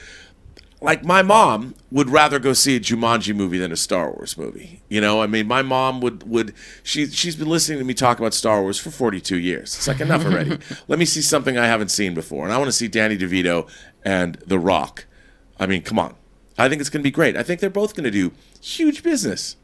S2: like my mom, would rather go see a Jumanji movie than a Star Wars movie. My mom would she's been listening to me talk about Star Wars for 42 years. It's like, enough already. Let me see something I haven't seen before, and I want to see Danny DeVito and The Rock. Come on. I think it's going to be great. I think they're both going to do huge business.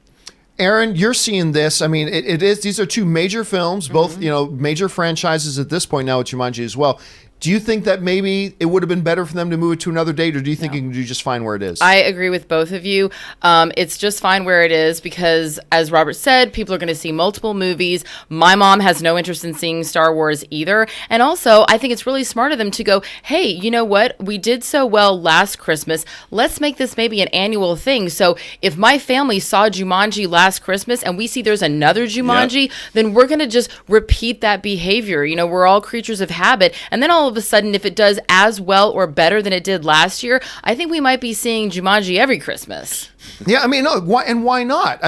S1: Erin, you're seeing this. It is. These are two major films, both major franchises at this point now with Jumanji as well. Do you think that maybe it would have been better for them to move it to another date, or do you think you can do just fine where it is?
S3: I agree with both of you. It's just fine where it is because, as Robert said, people are going to see multiple movies. My mom has no interest in seeing Star Wars either. And also, I think it's really smart of them to go, hey, you know what? We did so well last Christmas. Let's make this maybe an annual thing. So if my family saw Jumanji last Christmas and we see there's another Jumanji, then we're going to just repeat that behavior. We're all creatures of habit. And then all of a sudden, if it does as well or better than it did last year, I think we might be seeing Jumanji every Christmas.
S1: Yeah, no, why not?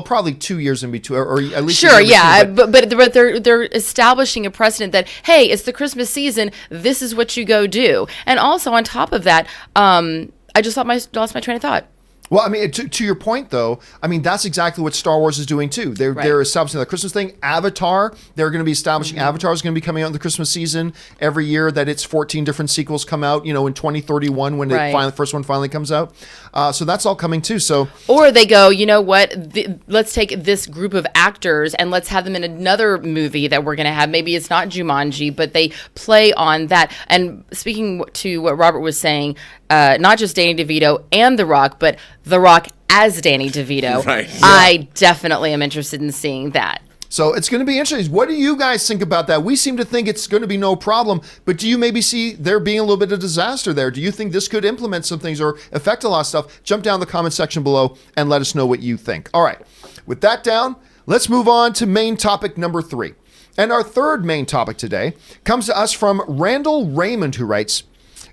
S1: Probably 2 years in between, or at least
S3: sure, yeah, but they're establishing a precedent that, hey, it's the Christmas season. This is what you go do. And also on top of that, I just lost my train of thought.
S1: Well, to your point, though, that's exactly what Star Wars is doing, too. They're establishing the Christmas thing. Avatar, they're going to be establishing Avatar is going to be coming out in the Christmas season every year, that its 14 different sequels come out, in 2031 when the first one finally comes out. So that's all coming, too.
S3: Or they go, you know what, let's take this group of actors and let's have them in another movie that we're going to have. Maybe it's not Jumanji, but they play on that. And speaking to what Robert was saying, not just Danny DeVito and The Rock, but The Rock as Danny DeVito.
S2: Right. Yeah.
S3: I definitely am interested in seeing that.
S1: So it's going to be interesting. What do you guys think about that? We seem to think it's going to be no problem, but do you maybe see there being a little bit of disaster there? Do you think this could implement some things or affect a lot of stuff? Jump down in the comment section below and let us know what you think. All right. With that down, let's move on to main topic number 3. And our third main topic today comes to us from Randall Raymond, who writes,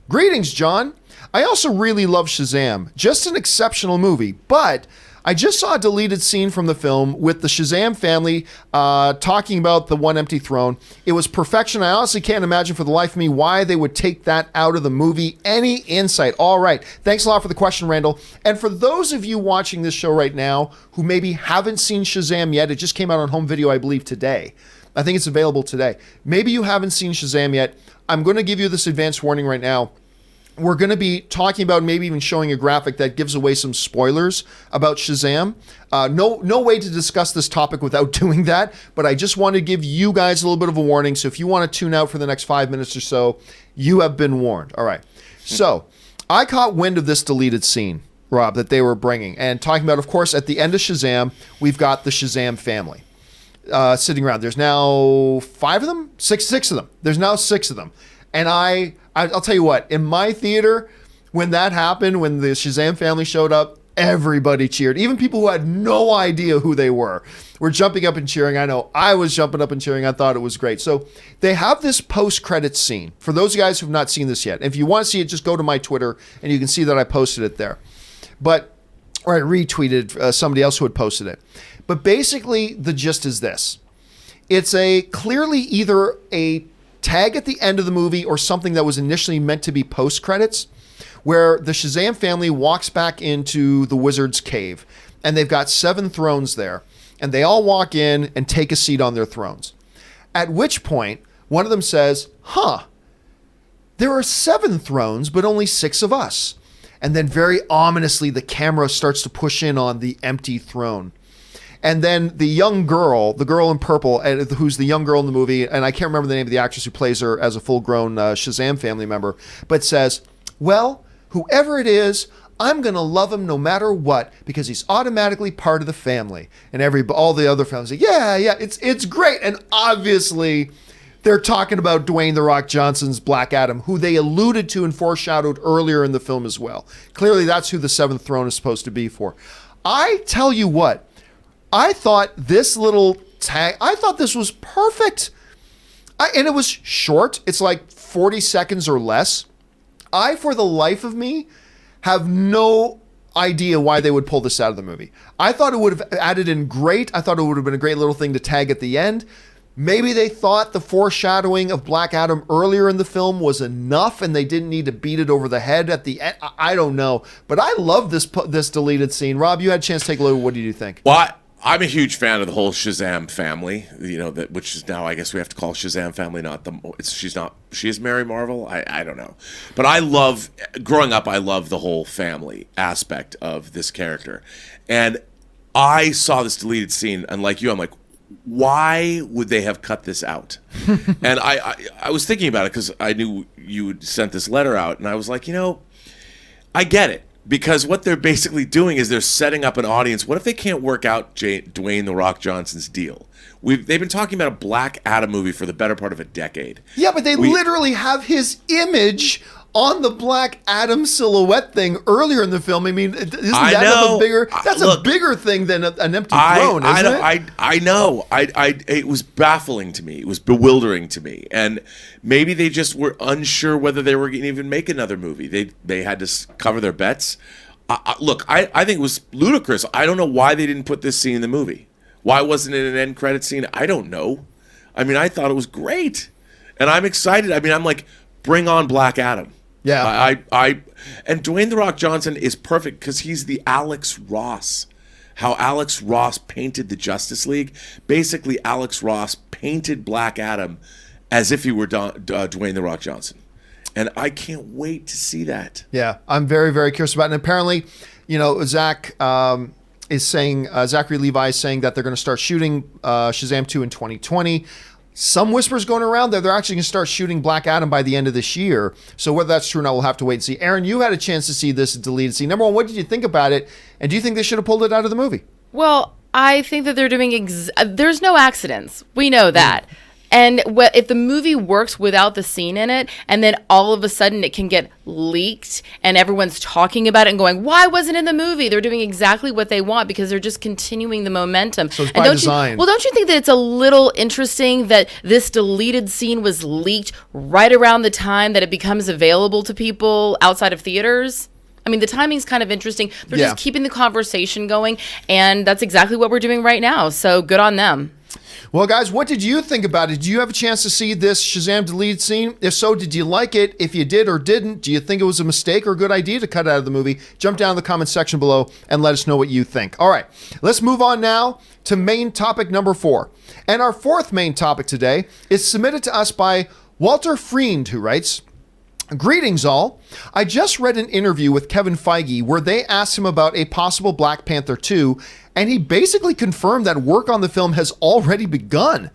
S1: "Greetings, John. I also really love Shazam. Just an exceptional movie, but I just saw a deleted scene from the film with the Shazam family talking about the one empty throne. It was perfection. I honestly can't imagine for the life of me why they would take that out of the movie. Any insight?" All right. Thanks a lot for the question, Randall. And for those of you watching this show right now who maybe haven't seen Shazam yet, it just came out on home video, I believe, today. I think it's available today. Maybe you haven't seen Shazam yet. I'm going to give you this advance warning right now. We're going to be talking about, maybe even showing a graphic that gives away some spoilers about Shazam. No way to discuss this topic without doing that, but I just want to give you guys a little bit of a warning. So if you want to tune out for the next 5 minutes or so, you have been warned. All right. So I caught wind of this deleted scene, Rob, that they were bringing, and talking about, of course, at the end of Shazam, we've got the Shazam family sitting around. There's now 5 of them? Six of them. There's now 6 of them. And I'll tell you what, in my theater, when that happened, when the Shazam family showed up, everybody cheered. Even people who had no idea who they were jumping up and cheering. I know I was jumping up and cheering. I thought it was great. So they have this post-credits scene. For those guys who have not seen this yet, if you want to see it, just go to my Twitter, and you can see that I posted it there. Or I retweeted somebody else who had posted it. But basically, the gist is this. It's clearly either a tag at the end of the movie or something that was initially meant to be post-credits, where the Shazam family walks back into the wizard's cave, and they've got 7 thrones there, and they all walk in and take a seat on their thrones. At which point, one of them says, there are 7 thrones, but only 6 of us. And then very ominously, the camera starts to push in on the empty throne. And then the young girl, the girl in purple, who's the young girl in the movie, and I can't remember the name of the actress who plays her as a full-grown Shazam family member, but says, well, whoever it is, I'm going to love him no matter what, because he's automatically part of the family. And all the other families say, yeah, it's great. And obviously, they're talking about Dwayne "The Rock" Johnson's Black Adam, who they alluded to and foreshadowed earlier in the film as well. Clearly, that's who the Seventh Throne is supposed to be for. I tell you what, I thought this little tag, I thought this was perfect. And it was short. It's like 40 seconds or less. For the life of me, have no idea why they would pull this out of the movie. I thought it would have added in great. I thought it would have been a great little thing to tag at the end. Maybe they thought the foreshadowing of Black Adam earlier in the film was enough and they didn't need to beat it over the head at the end. I don't know. But I love this deleted scene. Rob, you had a chance to take a look. What did you think?
S2: Well, I'm a huge fan of the whole Shazam family, which is now, I guess we have to call Shazam family, she is Mary Marvel? I don't know. But growing up, I love the whole family aspect of this character. And I saw this deleted scene, and like you, I'm like, why would they have cut this out? And I was thinking about it because I knew you had sent this letter out, and I was like, I get it. Because what they're basically doing is they're setting up an audience. What if they can't work out Dwayne "The Rock" Johnson's deal? They've been talking about a Black Adam movie for the better part of a decade.
S1: Yeah, but they literally have his image on the Black Adam silhouette thing earlier in the film. I mean, isn't that a bigger? That's a bigger thing than an empty throne, isn't it?
S2: I know. It was baffling to me. It was bewildering to me, and maybe they just were unsure whether they were going to even make another movie. They had to cover their bets. Look, I think it was ludicrous. I don't know why they didn't put this scene in the movie. Why wasn't it an end credit scene? I don't know. I mean, I thought it was great, and I'm excited. I mean, I'm like, bring on Black Adam.
S1: Yeah,
S2: and Dwayne "The Rock" Johnson is perfect because he's the Alex Ross. How Alex Ross painted the Justice League. Basically, Alex Ross painted Black Adam as if he were Dwayne "The Rock" Johnson. And I can't wait to see that.
S1: Yeah, I'm very, very curious about it. And apparently, Zachary Levi is saying that they're going to start shooting Shazam 2 in 2020. Some whispers going around that they're actually going to start shooting Black Adam by the end of this year. So whether that's true or not, we'll have to wait and see. Erin, you had a chance to see this deleted scene. Number one, what did you think about it? And do you think they should have pulled it out of the movie?
S3: Well, I think that they're doing there's no accidents. We know that. And if the movie works without the scene in it, and then all of a sudden it can get leaked and everyone's talking about it and going, why wasn't it in the movie? They're doing exactly what they want because they're just continuing the momentum.
S1: So it's by design.
S3: Don't you think that it's a little interesting that this deleted scene was leaked right around the time that it becomes available to people outside of theaters? I mean, the timing's kind of interesting. They're just keeping the conversation going, and that's exactly what we're doing right now. So good on them.
S1: Well, guys, what did you think about it? Did you have a chance to see this Shazam deleted scene? If so, did you like it? If you did or didn't, do you think it was a mistake or a good idea to cut it out of the movie? Jump down in the comment section below and let us know what you think. All right, let's move on now to main topic number 4. And our fourth main topic today is submitted to us by Walter Freend, who writes, "Greetings all. I just read an interview with Kevin Feige where they asked him about a possible Black Panther 2, and he basically confirmed that work on the film has already begun.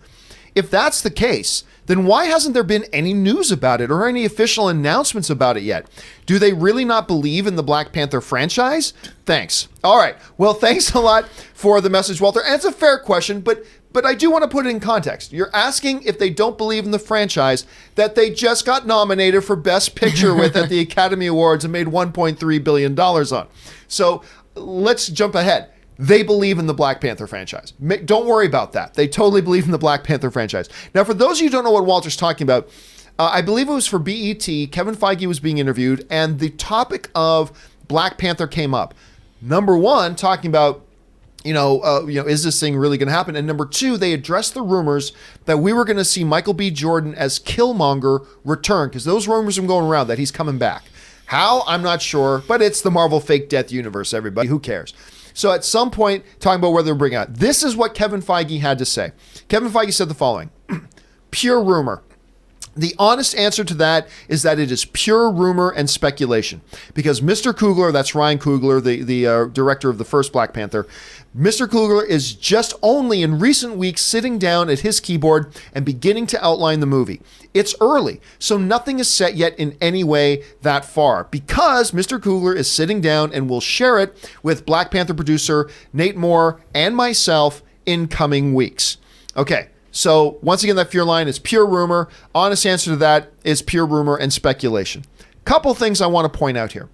S1: If that's the case, then why hasn't there been any news about it or any official announcements about it yet? Do they really not believe in the Black Panther franchise? Thanks." All right. Well, thanks a lot for the message, Walter. And it's a fair question, but I do want to put it in context. You're asking if they don't believe in the franchise that they just got nominated for Best Picture with at the Academy Awards and made $1.3 billion on. So let's jump ahead. They believe in the Black Panther franchise. Don't worry about that. They totally believe in the Black Panther franchise. Now, for those of you who don't know what Walter's talking about, I believe it was for BET. Kevin Feige was being interviewed, and the topic of Black Panther came up. Number one, talking about, is this thing really going to happen? And number two, they addressed the rumors that we were going to see Michael B. Jordan as Killmonger return, because those rumors are going around that he's coming back. How? I'm not sure, but it's the Marvel fake death universe, everybody. Who cares? So at some point, talking about whether they're bringing out, this is what Kevin Feige had to say. Kevin Feige said the following: pure rumor. The honest answer to that is that it is pure rumor and speculation. Because Mr. Coogler, that's Ryan Coogler, the director of the first Black Panther, Mr. Coogler is just only in recent weeks sitting down at his keyboard and beginning to outline the movie. It's early, so nothing is set yet in any way that far, because Mr. Coogler is sitting down and will share it with Black Panther producer Nate Moore and myself in coming weeks. Okay, So once again, that fear line is pure rumor. Honest answer to that is pure rumor and speculation. Couple things I want to point out here.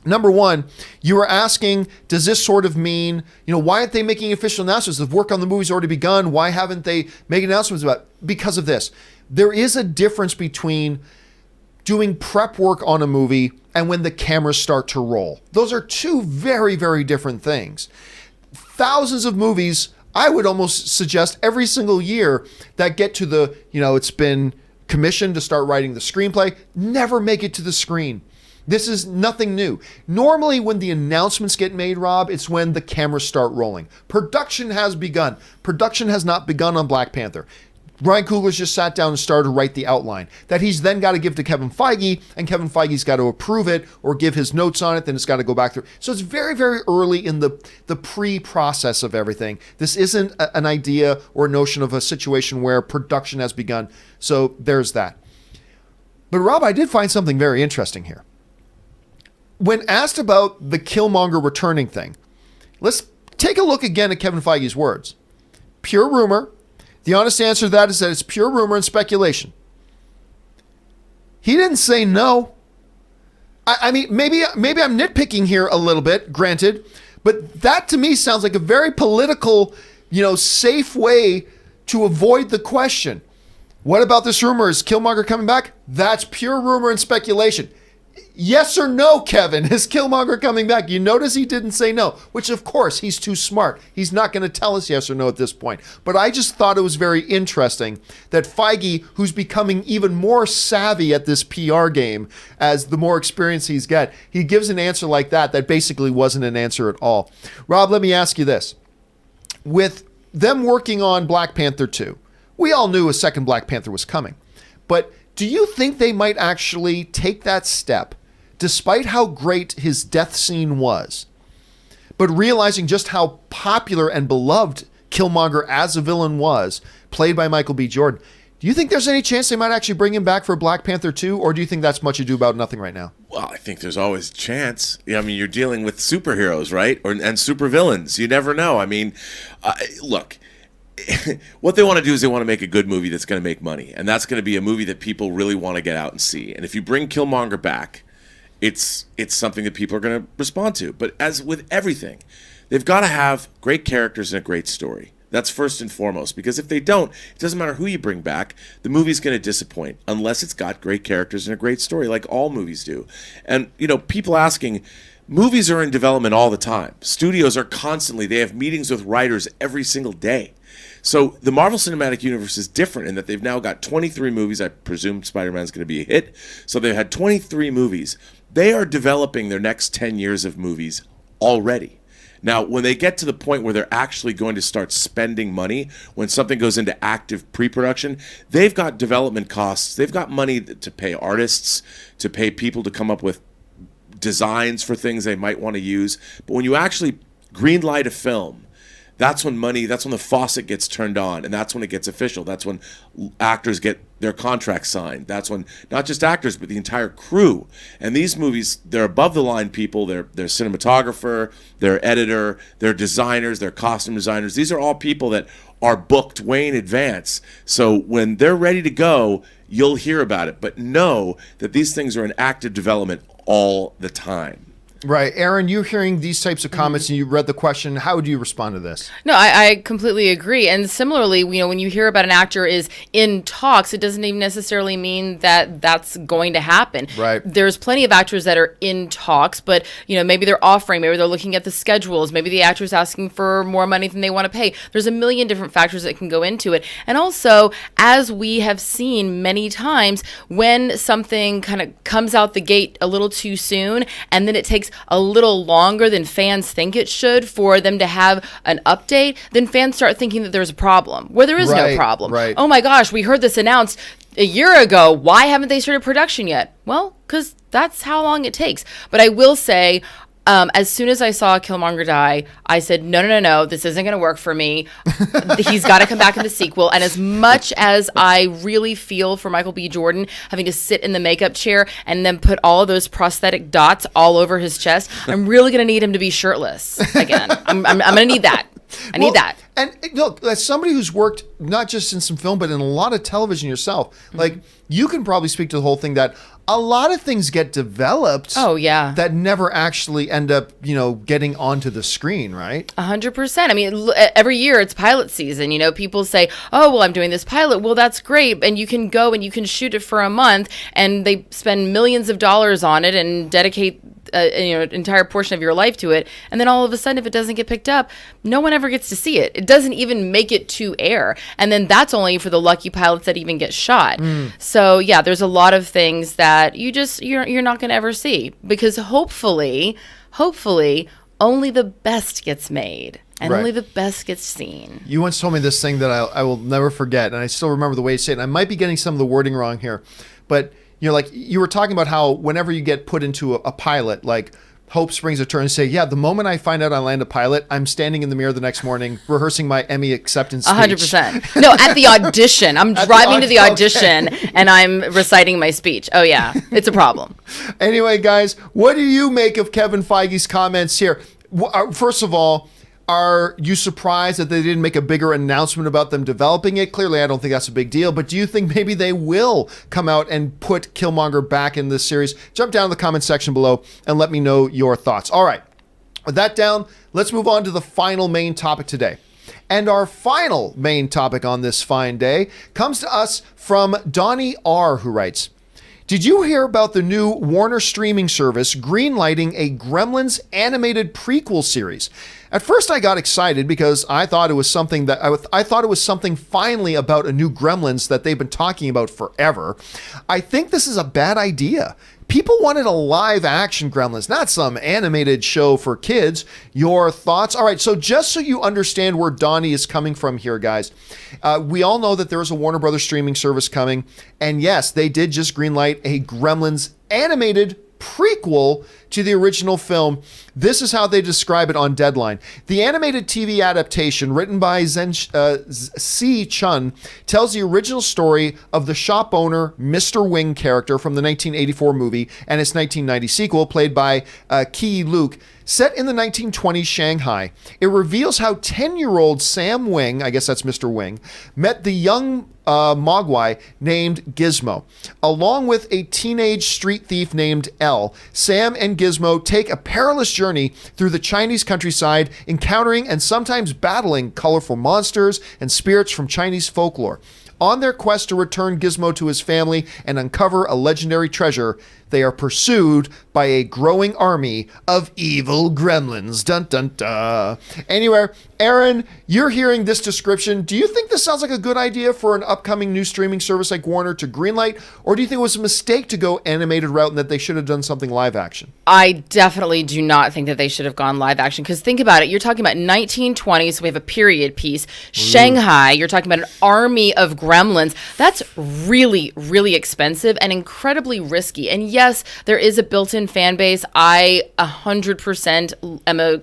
S1: Number one, you were asking, does this sort of mean, why aren't they making official announcements? If work on the movie's already begun, why haven't they made announcements about it? Because of this. There is a difference between doing prep work on a movie and when the cameras start to roll. Those are two very, very different things. Thousands of movies, I would almost suggest every single year, that get to the, it's been commissioned to start writing the screenplay, never make it to the screen. This is nothing new. Normally when the announcements get made, Rob, it's when the cameras start rolling. Production has begun. Production has not begun on Black Panther. Ryan Coogler's just sat down and started to write the outline that he's then got to give to Kevin Feige, and Kevin Feige's got to approve it or give his notes on it, then it's got to go back through. So it's very, very early in the pre-process of everything. This isn't an idea or a notion of a situation where production has begun. So there's that. But Rob, I did find something very interesting here. When asked about the Killmonger returning thing, let's take a look again at Kevin Feige's words. Pure rumor. The honest answer to that is that it's pure rumor and speculation. He didn't say no. I mean, maybe I'm nitpicking here a little bit, granted, but that to me sounds like a very political, safe way to avoid the question. What about this rumor? Is Killmonger coming back? That's pure rumor and speculation. Yes or no, Kevin? Is Killmonger coming back? You notice he didn't say no, which of course he's too smart. He's not going to tell us yes or no at this point. But I just thought it was very interesting that Feige, who's becoming even more savvy at this PR game as the more experience he's got, he gives an answer like that basically wasn't an answer at all. Rob, let me ask you this. With them working on Black Panther 2, we all knew a second Black Panther was coming. But do you think they might actually take that step, despite how great his death scene was, but realizing just how popular and beloved Killmonger as a villain was, played by Michael B. Jordan, do you think there's any chance they might actually bring him back for Black Panther 2, or do you think that's much ado about nothing right now?
S2: Well, I think there's always a chance. I mean, you're dealing with superheroes, right? And supervillains. You never know. I mean, look, what they want to do is they want to make a good movie that's going to make money, and that's going to be a movie that people really want to get out and see. And if you bring Killmonger back, it's something that people are going to respond to. But as with everything, they've got to have great characters and a great story. That's first and foremost, because if they don't, it doesn't matter who you bring back, the movie's going to disappoint unless it's got great characters and a great story, like all movies do. And, people asking, movies are in development all the time. Studios are constantly, they have meetings with writers every single day. So the Marvel Cinematic Universe is different in that they've now got 23 movies. I presume Spider-Man's going to be a hit. So they've had 23 movies. They are developing their next 10 years of movies already. Now, when they get to the point where they're actually going to start spending money, when something goes into active pre-production, they've got development costs. They've got money to pay artists, to pay people to come up with designs for things they might want to use. But when you actually greenlight a film, that's when the faucet gets turned on, and that's when it gets official. That's when actors get their contracts signed. That's when not just actors, but the entire crew. And these movies, they're above the line people. They're cinematographer, their editor, their designers, their costume designers. These are all people that are booked way in advance. So when they're ready to go, you'll hear about it. But know that these things are in active development all the time.
S1: Right. Erin, you're hearing these types of comments and you read the question. How would you respond to this?
S3: No, I completely agree. And similarly, when you hear about an actor is in talks, it doesn't even necessarily mean that that's going to happen.
S1: Right.
S3: There's plenty of actors that are in talks, but maybe they're offering, maybe they're looking at the schedules, maybe the actor's asking for more money than they want to pay. There's a million different factors that can go into it. And also, as we have seen many times, when something kind of comes out the gate a little too soon, and then it takes a little longer than fans think it should for them to have an update, then fans start thinking that there's a problem where there is no problem.
S1: Right.
S3: Oh my gosh, we heard this announced a year ago. Why haven't they started production yet? Well, because that's how long it takes. But I will say, as soon as I saw Killmonger die, I said, no, this isn't going to work for me. He's got to come back in the sequel. And as much as I really feel for Michael B. Jordan having to sit in the makeup chair and then put all of those prosthetic dots all over his chest, I'm really going to need him to be shirtless again. I'm going to need that. I need that.
S1: And look, as somebody who's worked not just in some film, but in a lot of television yourself, like you can probably speak to the whole thing that a lot of things get developed.
S3: Oh, yeah.
S1: That never actually end up, getting onto the screen, right?
S3: 100%. I mean, every year it's pilot season. People say, oh, well, I'm doing this pilot. Well, that's great. And you can go and you can shoot it for a month and they spend millions of dollars on it and dedicate an entire portion of your life to it. And then all of a sudden, if it doesn't get picked up, no one ever gets to see it. It doesn't even make it to air. And then that's only for the lucky pilots that even get shot. So yeah, there's a lot of things that you're not going to ever see, because hopefully only the best gets made. And
S1: Right.
S3: only the best gets seen.
S1: You once told me this thing that I will never forget, and I still remember the way you say it. And I might be getting some of the wording wrong here, but like you were talking about how whenever you get put into a pilot, like hope springs eternal, and say, yeah, the moment I find out I land a pilot, I'm standing in the mirror the next morning rehearsing my Emmy acceptance speech.
S3: 100%. No, at the audition. I'm driving to the audition and I'm reciting my speech. Oh yeah, it's a problem.
S1: Anyway, guys, what do you make of Kevin Feige's comments here? First of all, are you surprised that they didn't make a bigger announcement about them developing it? Clearly, I don't think that's a big deal, but do you think maybe they will come out and put Killmonger back in this series? Jump down in the comment section below and let me know your thoughts. All right, with that down, let's move on to the final main topic today. And our final main topic on this fine day comes to us from Donnie R., who writes, did you hear about the new Warner streaming service greenlighting a Gremlins animated prequel series? At first, I got excited because I thought it was something finally about a new Gremlins that they've been talking about forever. I think this is a bad idea. People wanted a live action Gremlins, not some animated show for kids. Your thoughts? All right, so just so you understand where Donnie is coming from here, guys, we all know that there is a Warner Brothers streaming service coming. And yes, they did just greenlight a Gremlins animated prequel to the original film. This is how they describe it on Deadline. The animated TV adaptation, written by Si Chun, tells the original story of the shop owner Mr. Wing character from the 1984 movie and its 1990 sequel, played by Ki Luke. Set in the 1920s Shanghai, it reveals how 10-year-old Sam Wing, I guess that's Mr. Wing, met the young Mogwai named Gizmo. Along with a teenage street thief named L, Sam and Gizmo take a perilous journey through the Chinese countryside, encountering and sometimes battling colorful monsters and spirits from Chinese folklore. On their quest to return Gizmo to his family and uncover a legendary treasure, they are pursued by a growing army of evil gremlins. Dun dun dun. Anyway, Erin, you're hearing this description. Do you think this sounds like a good idea for an upcoming new streaming service like Warner to greenlight? Or do you think it was a mistake to go animated route and that they should have done something live action?
S3: I definitely do not think that they should have gone live action, because think about it. You're talking about 1920s, so we have a period piece. Shanghai, you're talking about an army of gremlins. That's really, really expensive and incredibly risky. And yes, there is a built-in fan base. I 100% am a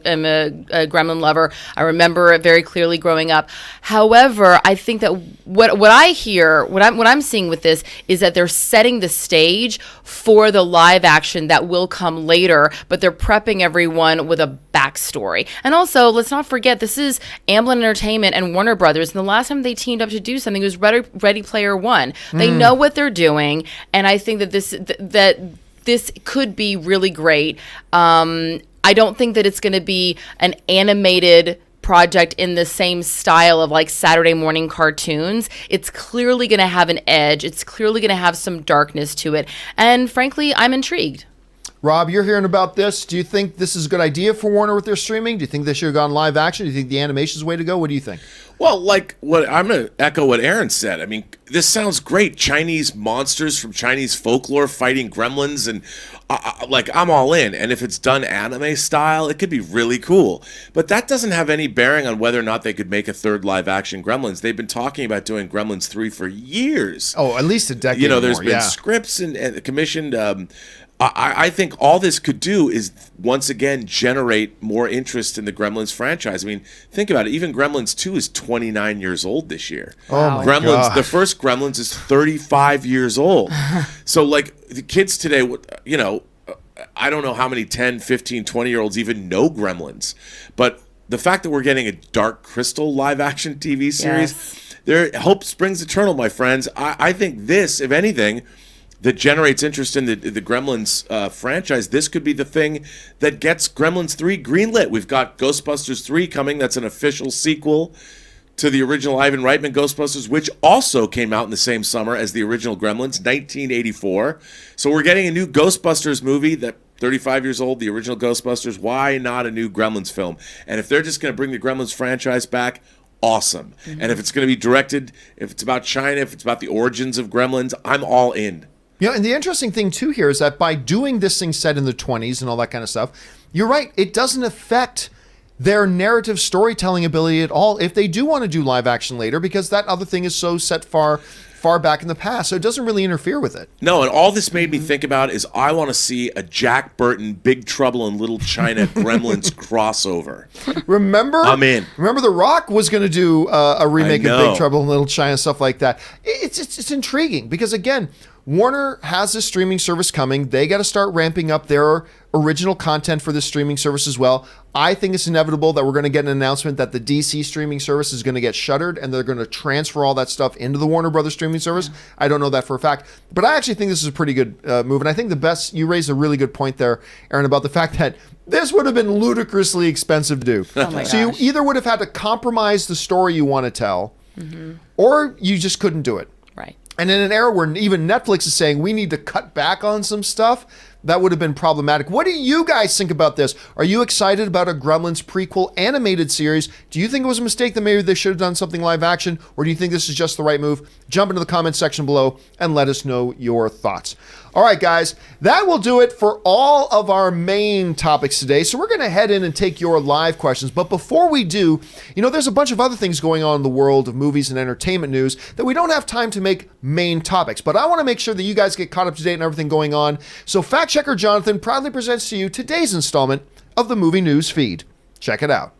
S3: gremlin lover. I remember it very clearly growing up. However, I think that what I hear, what I'm seeing with this is that they're setting the stage for the live action that will come later, but they're prepping everyone with a backstory. And also, let's not forget, this is Amblin Entertainment and Warner Brothers, and the last time they teamed up to do something was Ready Player One. They know what they're doing, and I think that this could be really great. I don't think that it's going to be an animated project in the same style of like Saturday morning cartoons. It's clearly going to have an edge. It's clearly going to have some darkness to it. And frankly, I'm intrigued.
S1: Rob, you're hearing about this. Do you think this is a good idea for Warner with their streaming? Do you think they should have gone live action? Do you think the animation's the way to go? What do you think?
S2: Well, like what I'm going to echo what Erin said. I mean, this sounds great. Chinese monsters from Chinese folklore fighting gremlins, and like I'm all in. And if it's done anime style, it could be really cool. But that doesn't have any bearing on whether or not they could make a third live action Gremlins. They've been talking about doing Gremlins 3 for years.
S1: Oh, at least a decade.
S2: There's been scripts and commissioned. I think all this could do is once again generate more interest in the Gremlins franchise. I mean, think about it. Even Gremlins 2 is 29 years old this year.
S1: Oh my
S2: Gremlins,
S1: God.
S2: the first Gremlins is 35 years old. So like the kids today, I don't know how many 10, 15, 20-year-olds even know Gremlins. But the fact that we're getting a Dark Crystal live-action TV series,
S3: Yes.
S2: there hope springs eternal, my friends. I think this, if anything, that generates interest in the Gremlins franchise, this could be the thing that gets Gremlins 3 greenlit. We've got Ghostbusters 3 coming. That's an official sequel to the original Ivan Reitman Ghostbusters, which also came out in the same summer as the original Gremlins, 1984. So we're getting a new Ghostbusters movie that 35 years old, the original Ghostbusters. Why not a new Gremlins film? And if they're just going to bring the Gremlins franchise back, awesome. And if it's going to be directed, if it's about China, if it's about the origins of Gremlins, I'm all in.
S1: You know, and the interesting thing too here is that by doing this thing set in the 20s and all that kind of stuff, you're right, it doesn't affect their narrative storytelling ability at all if they do want to do live action later, because that other thing is so set far back in the past, so it doesn't really interfere with it.
S2: No, and all this made me think about is I want to see a Jack Burton Big Trouble in Little China Gremlins crossover.
S1: Remember?
S2: I'm in.
S1: Remember The Rock was going to do a remake of
S2: know.
S1: Big Trouble in Little China, stuff like that. It's intriguing because, again, Warner has this streaming service coming. They got to start ramping up their original content for this streaming service as well. I think it's inevitable that we're going to get an announcement that the DC streaming service is going to get shuttered and they're going to transfer all that stuff into the Warner Brothers streaming service. I don't know that for a fact, but I actually think this is a pretty good move. And I think you raised a really good point there, Erin, about the fact that this would have been ludicrously expensive to do.
S3: Oh my
S1: So you
S3: gosh.
S1: either would have had to compromise the story you want to tell, or you just couldn't do it.
S3: Right.
S1: And in an era where even Netflix is saying we need to cut back on some stuff, that would have been problematic. What do you guys think about this? Are you excited about a Gremlins prequel animated series? Do you think it was a mistake that maybe they should have done something live action? Or do you think this is just the right move? Jump into the comments section below and let us know your thoughts. All right, guys, that will do it for all of our main topics today. So we're going to head in and take your live questions. But before we do, there's a bunch of other things going on in the world of movies and entertainment news that we don't have time to make main topics. But I want to make sure that you guys get caught up to date on everything going on. So Fact Checker Jonathan proudly presents to you today's installment of the Movie News Feed. Check it out.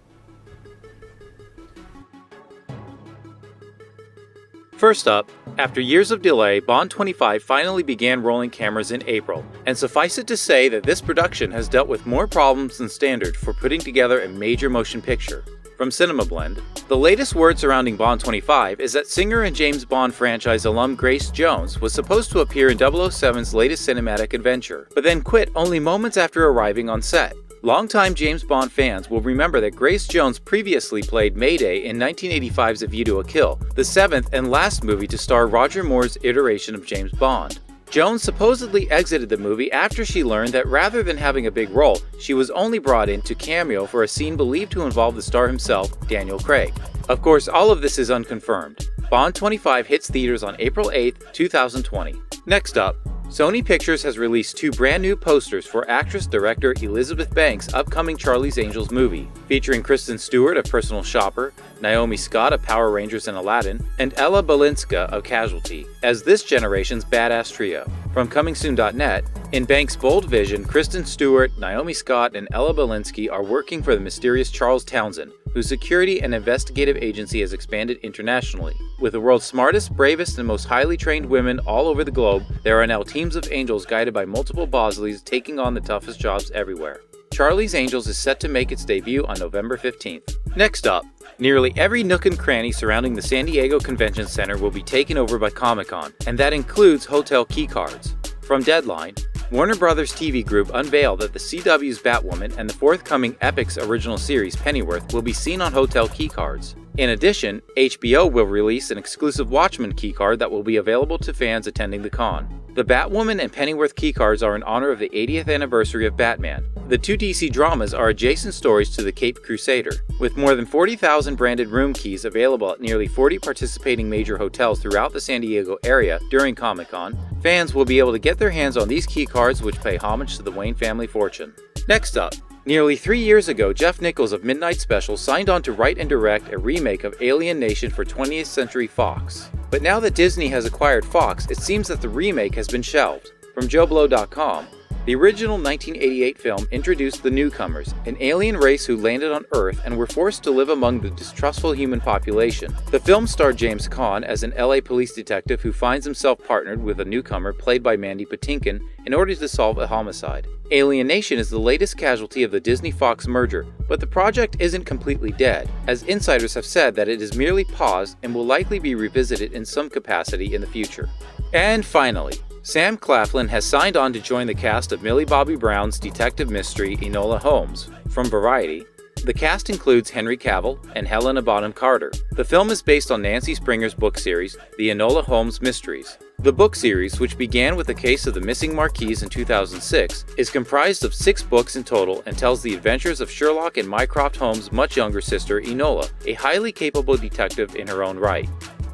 S4: First up, after years of delay, Bond 25 finally began rolling cameras in April, and suffice it to say that this production has dealt with more problems than standard for putting together a major motion picture. From Cinema Blend, the latest word surrounding Bond 25 is that singer and James Bond franchise alum Grace Jones was supposed to appear in 007's latest cinematic adventure, but then quit only moments after arriving on set. Longtime James Bond fans will remember that Grace Jones previously played Mayday in 1985's A View to a Kill, the seventh and last movie to star Roger Moore's iteration of James Bond. Jones supposedly exited the movie after she learned that rather than having a big role, she was only brought in to cameo for a scene believed to involve the star himself, Daniel Craig. Of course, all of this is unconfirmed. Bond 25 hits theaters on April 8, 2020. Next up, Sony Pictures has released two brand new posters for actress-director Elizabeth Banks' upcoming Charlie's Angels movie, featuring Kristen Stewart of Personal Shopper, Naomi Scott of Power Rangers and Aladdin, and Ella Balinska of Casualty, as this generation's badass trio. From ComingSoon.net, in Banks' bold vision, Kristen Stewart, Naomi Scott, and Ella Balinska are working for the mysterious Charles Townsend, whose security and investigative agency has expanded internationally. With the world's smartest, bravest, and most highly trained women all over the globe, there are now teams of angels guided by multiple Bosleys taking on the toughest jobs everywhere. Charlie's Angels is set to make its debut on November 15th. Next up, nearly every nook and cranny surrounding the San Diego Convention Center will be taken over by Comic-Con, and that includes hotel keycards. From Deadline, Warner Brothers TV Group unveiled that the CW's Batwoman and the forthcoming Epix original series Pennyworth will be seen on hotel keycards. In addition, HBO will release an exclusive Watchmen keycard that will be available to fans attending the con. The Batwoman and Pennyworth keycards are in honor of the 80th anniversary of Batman. The two DC dramas are adjacent stories to the Caped Crusader. With more than 40,000 branded room keys available at nearly 40 participating major hotels throughout the San Diego area during Comic-Con, fans will be able to get their hands on these keycards which pay homage to the Wayne family fortune. Next up, nearly 3 years ago, Jeff Nichols of Midnight Special signed on to write and direct a remake of Alien Nation for 20th Century Fox. But now that Disney has acquired Fox, it seems that the remake has been shelved. From JoBlo.com, The original 1988 film introduced the Newcomers, an alien race who landed on Earth and were forced to live among the distrustful human population. The film starred James Caan as an LA police detective who finds himself partnered with a newcomer played by Mandy Patinkin in order to solve a homicide. Alien Nation is the latest casualty of the Disney-Fox merger, but the project isn't completely dead, as insiders have said that it is merely paused and will likely be revisited in some capacity in the future. And finally, Sam Claflin has signed on to join the cast of Millie Bobby Brown's detective mystery Enola Holmes. From Variety, the cast includes Henry Cavill and Helena Bonham Carter. The film is based on Nancy Springer's book series, The Enola Holmes Mysteries. The book series, which began with the case of the missing Marquise in 2006, is comprised of 6 books in total and tells the adventures of Sherlock and Mycroft Holmes' much younger sister Enola, a highly capable detective in her own right.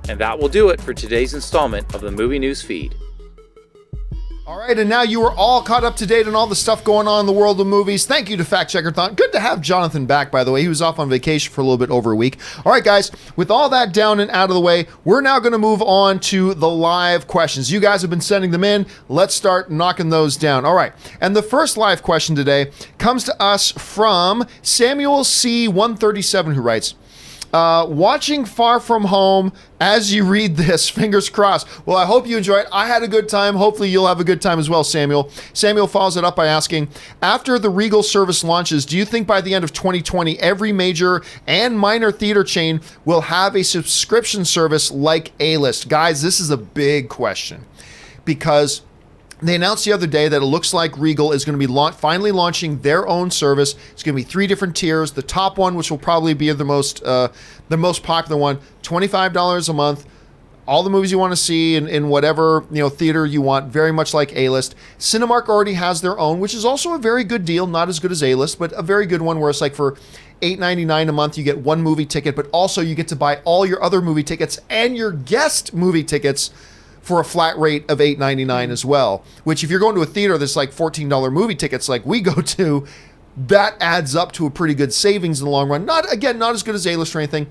S4: And that will do it for today's installment of the Movie News Feed.
S1: All right, and now you are all caught up to date on all the stuff going on in the world of movies. Thank you to Fact Checkerthon. Good to have Jonathan back, by the way. He was off on vacation for a little bit over a week. All right, guys, with all that down and out of the way, we're now going to move on to the live questions. You guys have been sending them in. Let's start knocking those down. All right, and the first live question today comes to us from Samuel C.137, who writes, watching Far From Home as you read this, fingers crossed. Well, I hope you enjoy it. I had a good time. Hopefully you'll have a good time as well, Samuel. Samuel follows it up by asking, after the Regal service launches, do you think by the end of 2020, every major and minor theater chain will have a subscription service like A-List? Guys, this is a big question because they announced the other day that it looks like Regal is going to be finally launching their own service. It's going to be 3 different tiers. The top one, which will probably be the most popular one, $25 a month. All the movies you want to see in whatever theater you want, very much like A-List. Cinemark already has their own, which is also a very good deal. Not as good as A-List, but a very good one where it's like for $8.99 a month, you get 1 movie ticket, but also you get to buy all your other movie tickets and your guest movie tickets for a flat rate of $8.99 as well, which if you're going to a theater that's like $14 movie tickets like we go to, that adds up to a pretty good savings in the long run. Not as good as A-List or anything.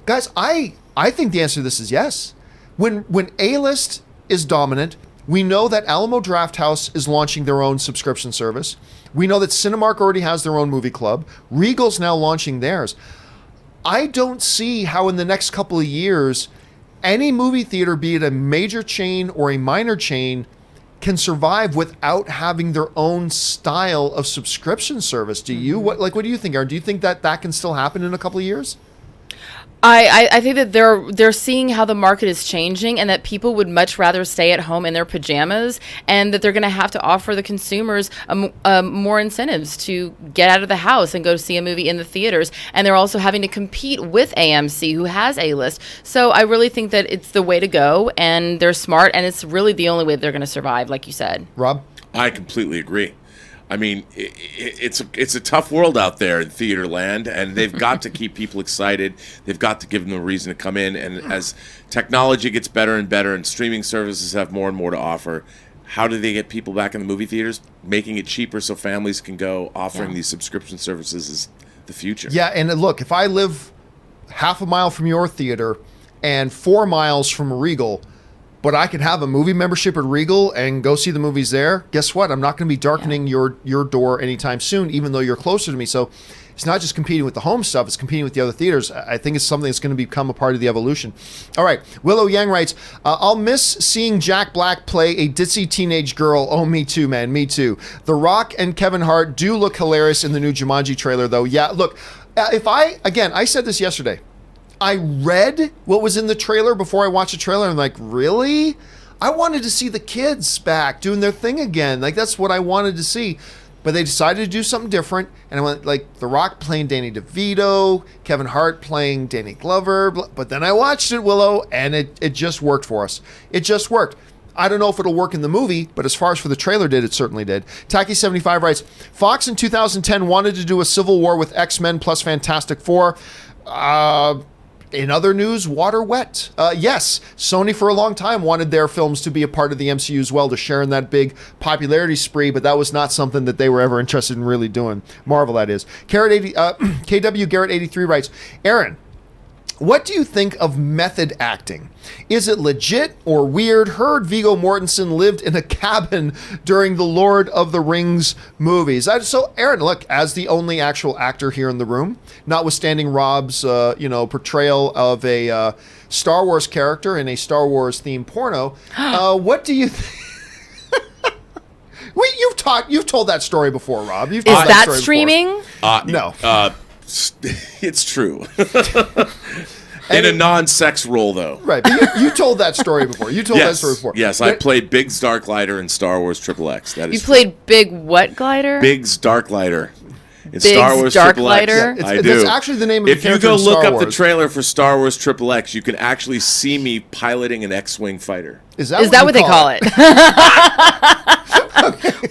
S1: Guys, I think the answer to this is yes. When A-List is dominant, we know that Alamo Drafthouse is launching their own subscription service. We know that Cinemark already has their own movie club. Regal's now launching theirs. I don't see how in the next couple of years any movie theater, be it a major chain or a minor chain, can survive without having their own style of subscription service. Do you? What do you think, Erin? Do you think that can still happen in a couple of years?
S3: I think that they're seeing how the market is changing and that people would much rather stay at home in their pajamas, and that they're going to have to offer the consumers more incentives to get out of the house and go see a movie in the theaters. And they're also having to compete with AMC, who has A-List. So I really think that it's the way to go, and they're smart, and it's really the only way they're going to survive, like you said.
S1: Rob?
S2: I completely agree. I mean, it's a tough world out there in theater land, and they've got to keep people excited. They've got to give them a reason to come in. And as technology gets better and better and streaming services have more and more to offer, how do they get people back in the movie theaters? Making it cheaper so families can go. Offering these subscription services is the future.
S1: Yeah, and look, if I live half a mile from your theater and 4 miles from Regal, but I could have a movie membership at Regal and go see the movies there, guess what? I'm not going to be darkening your door anytime soon, even though you're closer to me. So it's not just competing with the home stuff, it's competing with the other theaters. I think it's something that's going to become a part of the evolution. All right, Willow Yang writes, I'll miss seeing Jack Black play a ditzy teenage girl. Oh, me too, man, me too. The Rock and Kevin Hart do look hilarious in the new Jumanji trailer, though. Yeah, look, I said this yesterday. I read what was in the trailer before I watched the trailer. I'm like, really? I wanted to see the kids back doing their thing again. Like, that's what I wanted to see. But they decided to do something different. And I went, like, The Rock playing Danny DeVito, Kevin Hart playing Danny Glover. But then I watched it, Willow, and it just worked for us. It just worked. I don't know if it'll work in the movie, but as far as for the trailer did, it certainly did. Taki75 writes, Fox in 2010 wanted to do a Civil War with X-Men plus Fantastic Four. In other news, water wet. Yes, Sony for a long time wanted their films to be a part of the MCU as well, to share in that big popularity spree, but that was not something that they were ever interested in really doing. Marvel, that is. KW Garrett 83 writes, Erin, What do you think of method acting? Is it legit or weird? Heard Viggo Mortensen lived in a cabin during the Lord of the Rings movies. So, Erin, look, as the only actual actor here in the room, notwithstanding Rob's, portrayal of a Star Wars character in a Star Wars themed porno, what do you think? You've told that story before, Rob. Is
S3: that streaming?
S1: No.
S2: It's true. In a non-sex role, though.
S1: Right, but you told that story before. That story before.
S2: Yes, I played Biggs Darklighter in Star Wars XXX. That is
S3: You played Big what glider?
S2: Biggs Darklighter in
S3: Biggs
S2: Star Wars
S3: Darklighter?
S2: XXX. I do.
S1: That's actually the name of the
S2: If you
S1: character
S2: go
S1: in Star
S2: look up the
S1: Wars.
S2: trailer for Star Wars XXX, you can actually see me piloting an X-wing fighter.
S1: Is that
S3: what they call it?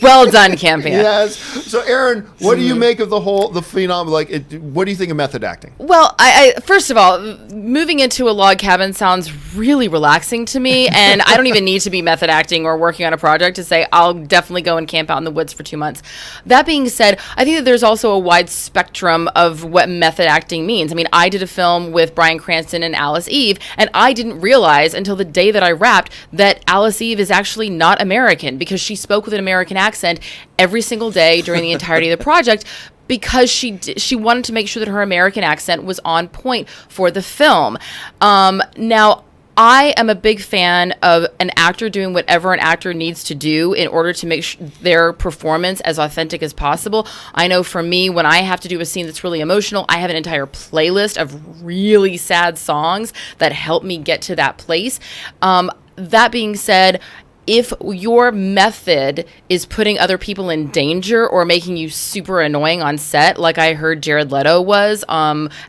S3: Well done, Campea.
S1: Yes. So, Erin, what do you make of the phenomenon? What do you think of method acting?
S3: Well, I first of all, moving into a log cabin sounds really relaxing to me, and I don't even need to be method acting or working on a project to say I'll definitely go and camp out in the woods for 2 months. That being said, I think that there's also a wide spectrum of what method acting means. I mean, I did a film with Bryan Cranston and Alice Eve, and I didn't realize until the day that I wrapped that Alice Eve is actually not American, because she spoke with an American accent every single day during the entirety of the project, because she wanted to make sure that her American accent was on point for the film. Now, I am a big fan of an actor doing whatever an actor needs to do in order to make their performance as authentic as possible. I know for me, when I have to do a scene that's really emotional, I have an entire playlist of really sad songs that help me get to that place. That being said, if your method is putting other people in danger or making you super annoying on set, like I heard Jared Leto was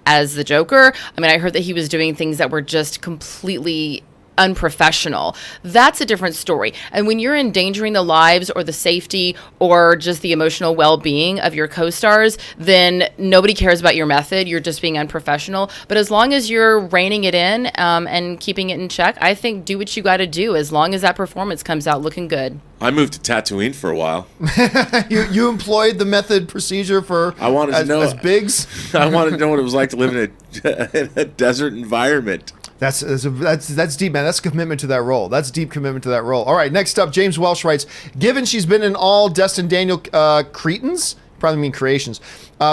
S3: as the Joker, I mean, I heard that he was doing things that were just completely unprofessional. That's a different story. And when you're endangering the lives or the safety or just the emotional well-being of your co-stars, then nobody cares about your method. You're just being unprofessional. But as long as you're reining it in and keeping it in check, I think do what you got to do as long as that performance comes out looking good.
S2: I moved to Tatooine for a while.
S1: You employed the method procedure for as Biggs?
S2: I wanted to know what it was like to live in a desert environment.
S1: That's deep, man. That's a commitment to that role. That's deep commitment to that role. All right, next up, James Welsh writes, given she's been in all Destin Daniel Cretans, probably mean creations,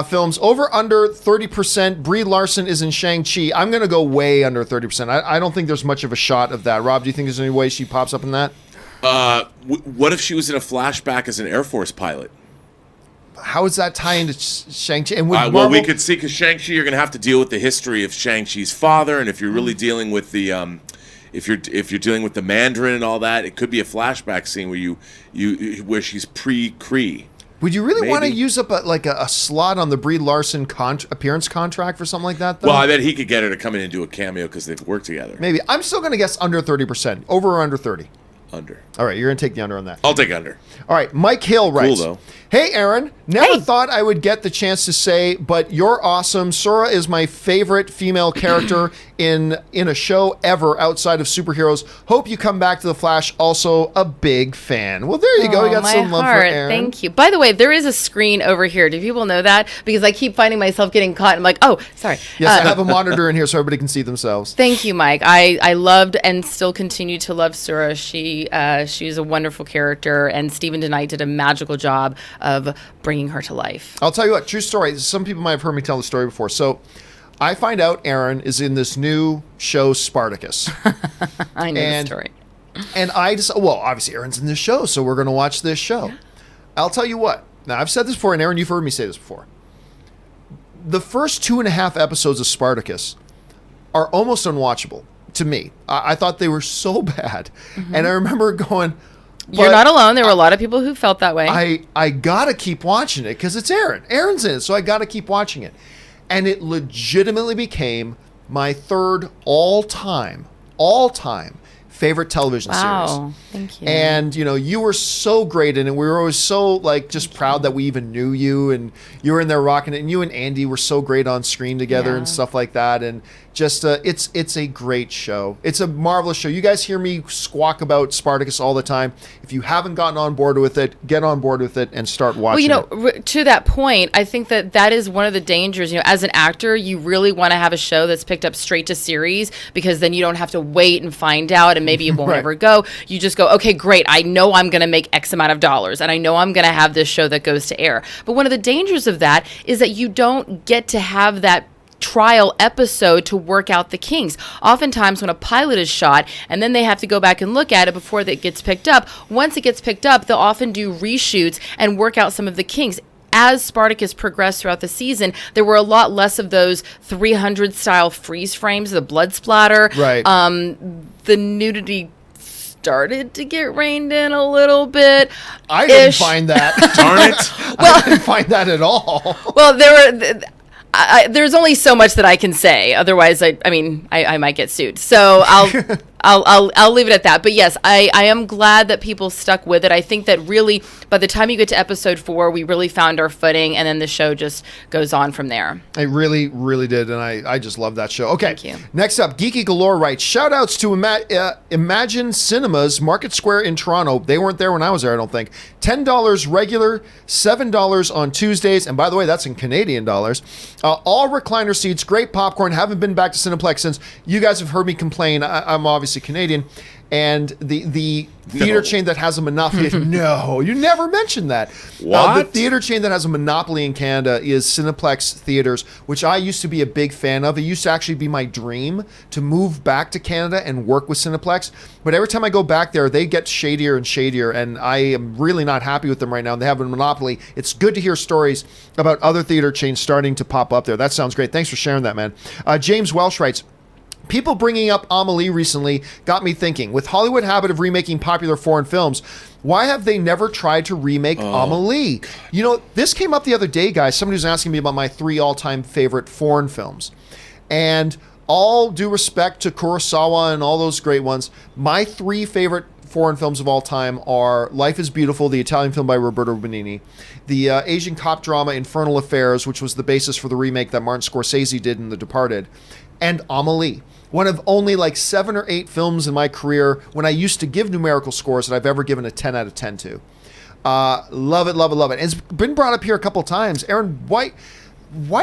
S1: films, over under 30%, Brie Larson is in Shang-Chi. I'm going to go way under 30%. I don't think there's much of a shot of that. Rob, do you think there's any way she pops up in that?
S2: What if she was in a flashback as an Air Force pilot?
S1: How does that tie into Shang-Chi? And
S2: well, we could see, because Shang-Chi, you're going to have to deal with the history of Shang-Chi's father, and if you're really dealing with the, if you're dealing with the Mandarin and all that, it could be a flashback scene where she's pre-Kree.
S1: Would you really want to use up a slot on the Brie Larson appearance contract for something like that, though?
S2: Well, I bet he could get her to come in and do a cameo because they've worked together.
S1: Maybe. I'm still going to guess under 30%. Over or under 30?
S2: Under.
S1: All right, you're going to take the under on that.
S2: I'll take under.
S1: All right, Mike Hill writes,
S2: Cool, though.
S1: Hey, Erin, never thought I would get the chance to say, but you're awesome. Sora is my favorite female character in a show ever outside of superheroes. Hope you come back to The Flash. Also a big fan. Well, there you go. You got some love for Erin.
S3: Thank you. By the way, there is a screen over here. Do people know that? Because I keep finding myself getting caught. I'm like, oh, sorry.
S1: Yes, I have a monitor in here so everybody can see themselves.
S3: Thank you, Mike. I loved and still continue to love Sora. She's a wonderful character, and Stephen DeKnight did a magical job of bringing her to life.
S1: I'll tell you what, true story. Some people might have heard me tell the story before. So I find out Erin is in this new show, Spartacus.
S3: I know the story.
S1: And I just, well, obviously Erin's in this show, so we're going to watch this show. Yeah. I'll tell you what. Now, I've said this before, and Erin, you've heard me say this before. The first 2.5 episodes of Spartacus are almost unwatchable to me. I thought they were so bad. Mm-hmm. And I remember going...
S3: You're not alone. There were a lot of people who felt that way.
S1: I got to keep watching it because it's Erin. Erin's in it, so I got to keep watching it. And it legitimately became my third all-time favorite television series.
S3: Wow, thank you.
S1: And, you were so great in it. We were always so, just proud that we even knew you. And you were in there rocking it. And you and Andy were so great on screen together and stuff like that. And Just it's a great show. It's a marvelous show. You guys hear me squawk about Spartacus all the time. If you haven't gotten on board with it, get on board with it and start watching it.
S3: To that point, I think that is one of the dangers. As an actor, you really want to have a show that's picked up straight to series, because then you don't have to wait and find out, and maybe it won't ever go. You just go, okay, great. I know I'm going to make X amount of dollars, and I know I'm going to have this show that goes to air. But one of the dangers of that is that you don't get to have that trial episode to work out the kinks. Oftentimes when a pilot is shot and then they have to go back and look at it before that gets picked up, once it gets picked up, they'll often do reshoots and work out some of the kinks. As Spartacus progressed throughout the season, there were a lot less of those 300 style freeze frames, the blood splatter.
S1: Right.
S3: The nudity started to get reined in a little bit.
S1: I didn't find that.
S2: Darn it.
S1: I didn't find that at all.
S3: Well, there's only so much that I can say. Otherwise, I might get sued. So I'll leave it at that. But yes, I am glad that people stuck with it. I think that really, by the time you get to episode 4, we really found our footing, and then the show just goes on from there.
S1: It really, really did, and I just love that show. Okay,
S3: Thank you.
S1: Next up, Geeky Galore writes, shout-outs to Imagine Cinemas, Market Square in Toronto. They weren't there when I was there, I don't think. $10 regular, $7 on Tuesdays, and by the way, that's in Canadian dollars. All recliner seats, great popcorn. Haven't been back to Cineplex since. You guys have heard me complain. I'm obviously Canadian, and the theater chain that has a monopoly. No, you never mentioned that.
S2: What?
S1: The theater chain that has a monopoly in Canada is Cineplex Theaters, which I used to be a big fan of. It used to actually be my dream to move back to Canada and work with Cineplex. But every time I go back there, they get shadier and shadier, and I am really not happy with them right now. They have a monopoly. It's good to hear stories about other theater chains starting to pop up there. That sounds great. Thanks for sharing that, man. James Welsh writes, people bringing up Amelie recently got me thinking. With Hollywood's habit of remaking popular foreign films, why have they never tried to remake Amelie? This came up the other day, guys. Somebody was asking me about my 3 all-time favorite foreign films. And all due respect to Kurosawa and all those great ones, my 3 favorite foreign films of all time are Life is Beautiful, the Italian film by Roberto Benigni, the Asian cop drama Infernal Affairs, which was the basis for the remake that Martin Scorsese did in The Departed, and Amelie. One of only like 7 or 8 films in my career when I used to give numerical scores that I've ever given a 10 out of 10 to. Love it, love it, love it. And it's been brought up here a couple of times. Erin, why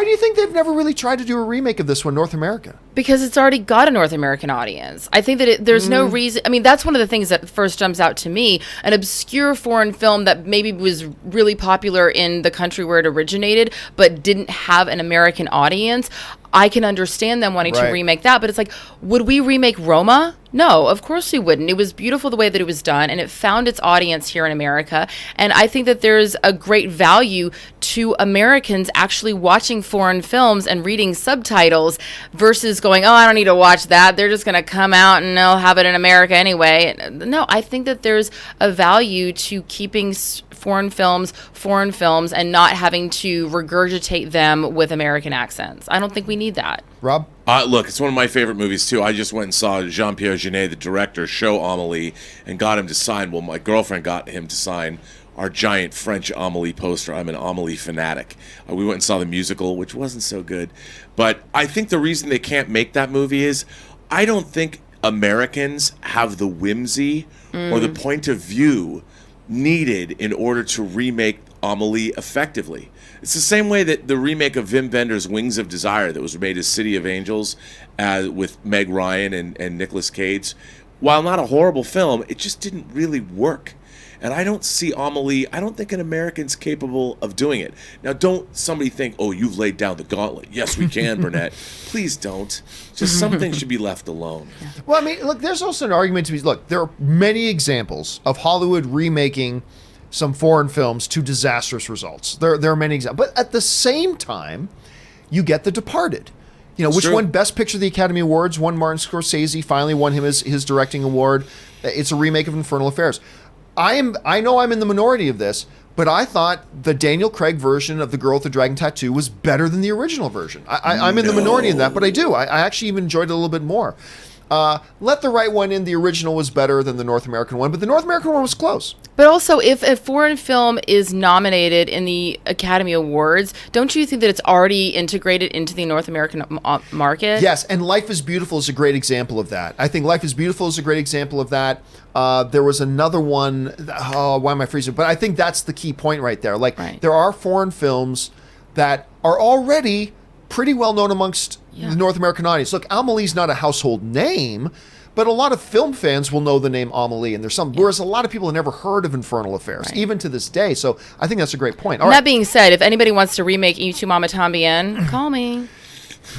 S1: do you think they've never really tried to do a remake of this one, North America?
S3: Because it's already got a North American audience. I think that there's no reason. I mean, that's one of the things that first jumps out to me. An obscure foreign film that maybe was really popular in the country where it originated, but didn't have an American audience. I can understand them wanting to remake that, but it's like, would we remake Roma? No, of course we wouldn't. It was beautiful the way that it was done, and it found its audience here in America. And I think that there's a great value to Americans actually watching foreign films and reading subtitles versus going, oh, I don't need to watch that. They're just going to come out and they'll have it in America anyway. No, I think that there's a value to keeping foreign films, and not having to regurgitate them with American accents. I don't think we need that.
S1: Rob?
S2: Look, it's one of my favorite movies, too. I just went and saw Jean-Pierre Jeunet, the director, show Amélie and got him to sign. Well, my girlfriend got him to sign our giant French Amélie poster. I'm an Amélie fanatic. We went and saw the musical, which wasn't so good. But I think the reason they can't make that movie is I don't think Americans have the whimsy or the point of view needed in order to remake Amélie effectively. It's the same way that the remake of Wim Wenders' Wings of Desire that was made as City of Angels with Meg Ryan and Nicolas Cage, while not a horrible film, it just didn't really work. And I don't see Amélie, I don't think an American's capable of doing it. Now, don't somebody think, oh, you've laid down the gauntlet. Yes, we can, Burnett. Please don't. Just some things should be left alone.
S1: Well, I mean, look, there's also an argument to be, look, there are many examples of Hollywood remaking some foreign films to disastrous results. There are many examples. But at the same time, you get The Departed. Which won Best Picture of the Academy Awards, won Martin Scorsese, finally won him his directing award. It's a remake of Infernal Affairs. I know I'm in the minority of this, but I thought the Daniel Craig version of The Girl with the Dragon Tattoo was better than the original version. I'm in the minority in that, but I do. I actually even enjoyed it a little bit more. Let the Right One In, the original was better than the North American one, but the North American one was close.
S3: But also, if a foreign film is nominated in the Academy Awards, don't you think that it's already integrated into the North American market?
S1: Yes, and Life is Beautiful is a great example of that. I think Life is Beautiful is a great example of that. There was another one, why am I freezing? But I think that's the key point right there. There are foreign films that are already pretty well known amongst the North American audience. Look, Amelie's not a household name, but a lot of film fans will know the name Amelie, and whereas a lot of people have never heard of Infernal Affairs, even to this day. So I think that's a great point.
S3: That being said, if anybody wants to remake Y Tu Mama Tambien, call me.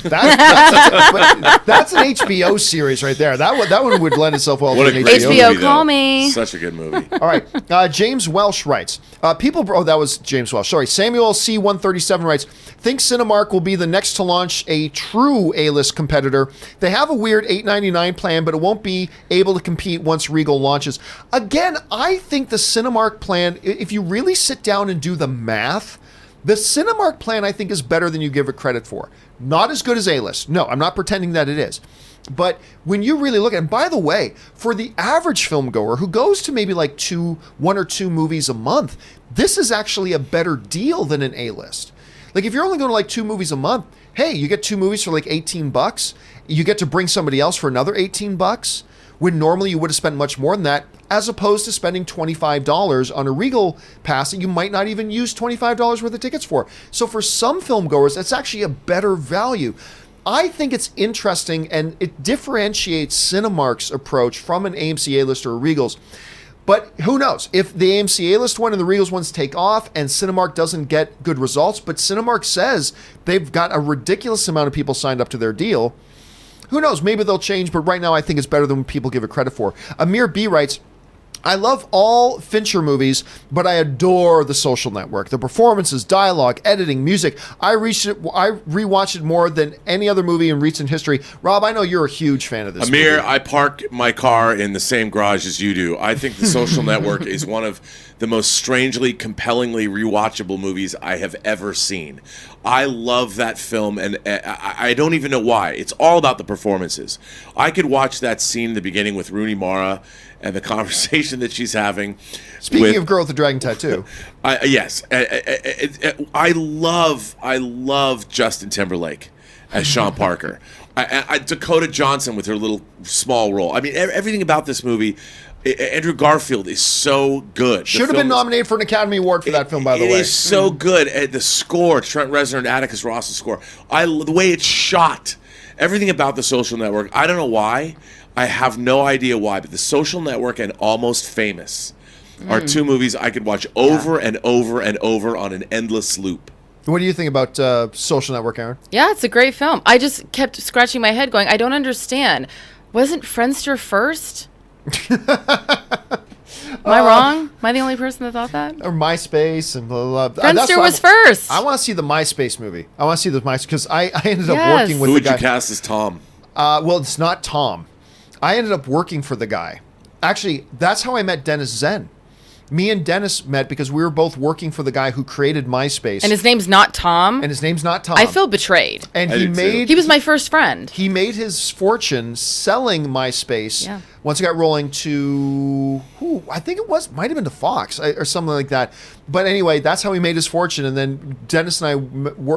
S1: That's an HBO series right there. That one would lend itself well to an
S3: HBO
S2: movie,
S3: call me.
S2: Such a good movie.
S1: All right. James Welsh writes, that was James Welsh. Sorry. Samuel C137 writes, think Cinemark will be the next to launch a true A-list competitor. They have a weird $8.99 plan, but it won't be able to compete once Regal launches. Again, I think the Cinemark plan, if you really sit down and do the math, the Cinemark plan, I think, is better than you give it credit for. Not as good as A-list. No, I'm not pretending that it is. But when you really look at it, and by the way, for the average film goer who goes to maybe like one or two movies a month, this is actually a better deal than an A-list. Like if you're only going to like 2 movies a month, hey, you get 2 movies for like $18. You get to bring somebody else for another $18. When normally you would have spent much more than that, as opposed to spending $25 on a Regal pass that you might not even use $25 worth of tickets for. So for some film goers, it's actually a better value. I think it's interesting, and it differentiates Cinemark's approach from an AMC A-list or a Regal's. But who knows? If the AMC A-list one and the Regals ones take off and Cinemark doesn't get good results, but Cinemark says they've got a ridiculous amount of people signed up to their deal, who knows? Maybe they'll change, but right now I think it's better than people give it credit for. Amir B writes, I love all Fincher movies, but I adore The Social Network. The performances, dialogue, editing, music. I rewatched it more than any other movie in recent history. Rob, I know you're a huge fan of this
S2: Amir,
S1: movie.
S2: I park my car in the same garage as you do. I think The Social Network is one of the most strangely, compellingly rewatchable movies I have ever seen. I love that film, and I don't even know why. It's all about the performances. I could watch that scene in the beginning with Rooney Mara and the conversation that she's having.
S1: Speaking of Girl with the Dragon Tattoo.
S2: Yes. I love Justin Timberlake as Sean Parker. Dakota Johnson with her little small role. I mean, everything about this movie. Andrew Garfield is so good.
S1: Should have been nominated for an Academy Award for that film, by the way.
S2: It is so good. The score, Trent Reznor and Atticus Ross's score. The way it's shot. Everything about The Social Network. I don't know why. I have no idea why, but The Social Network and Almost Famous are 2 movies I could watch over and over and over on an endless loop.
S1: What do you think about Social Network, Erin?
S3: Yeah, it's a great film. I just kept scratching my head going, I don't understand. Wasn't Friendster first? Am I wrong? Am I the only person that thought that?
S1: Or MySpace and blah, blah, blah.
S3: Friendster was first.
S1: I want to see the MySpace movie. I want to see the MySpace, because I ended up working with
S2: Who
S1: the
S2: would
S1: guy.
S2: you cast as Tom?
S1: Well, it's not Tom. I ended up working for the guy. Actually, that's how I met Dennis Zen. Me and Dennis met because we were both working for the guy who created MySpace.
S3: And his name's not Tom?
S1: And his name's not Tom.
S3: I feel betrayed.
S1: And
S3: he was my first friend.
S1: He made his fortune selling MySpace.
S3: Yeah.
S1: Once it got rolling to, I think it might have been to Fox or something like that. But anyway, that's how he made his fortune. And then Dennis and I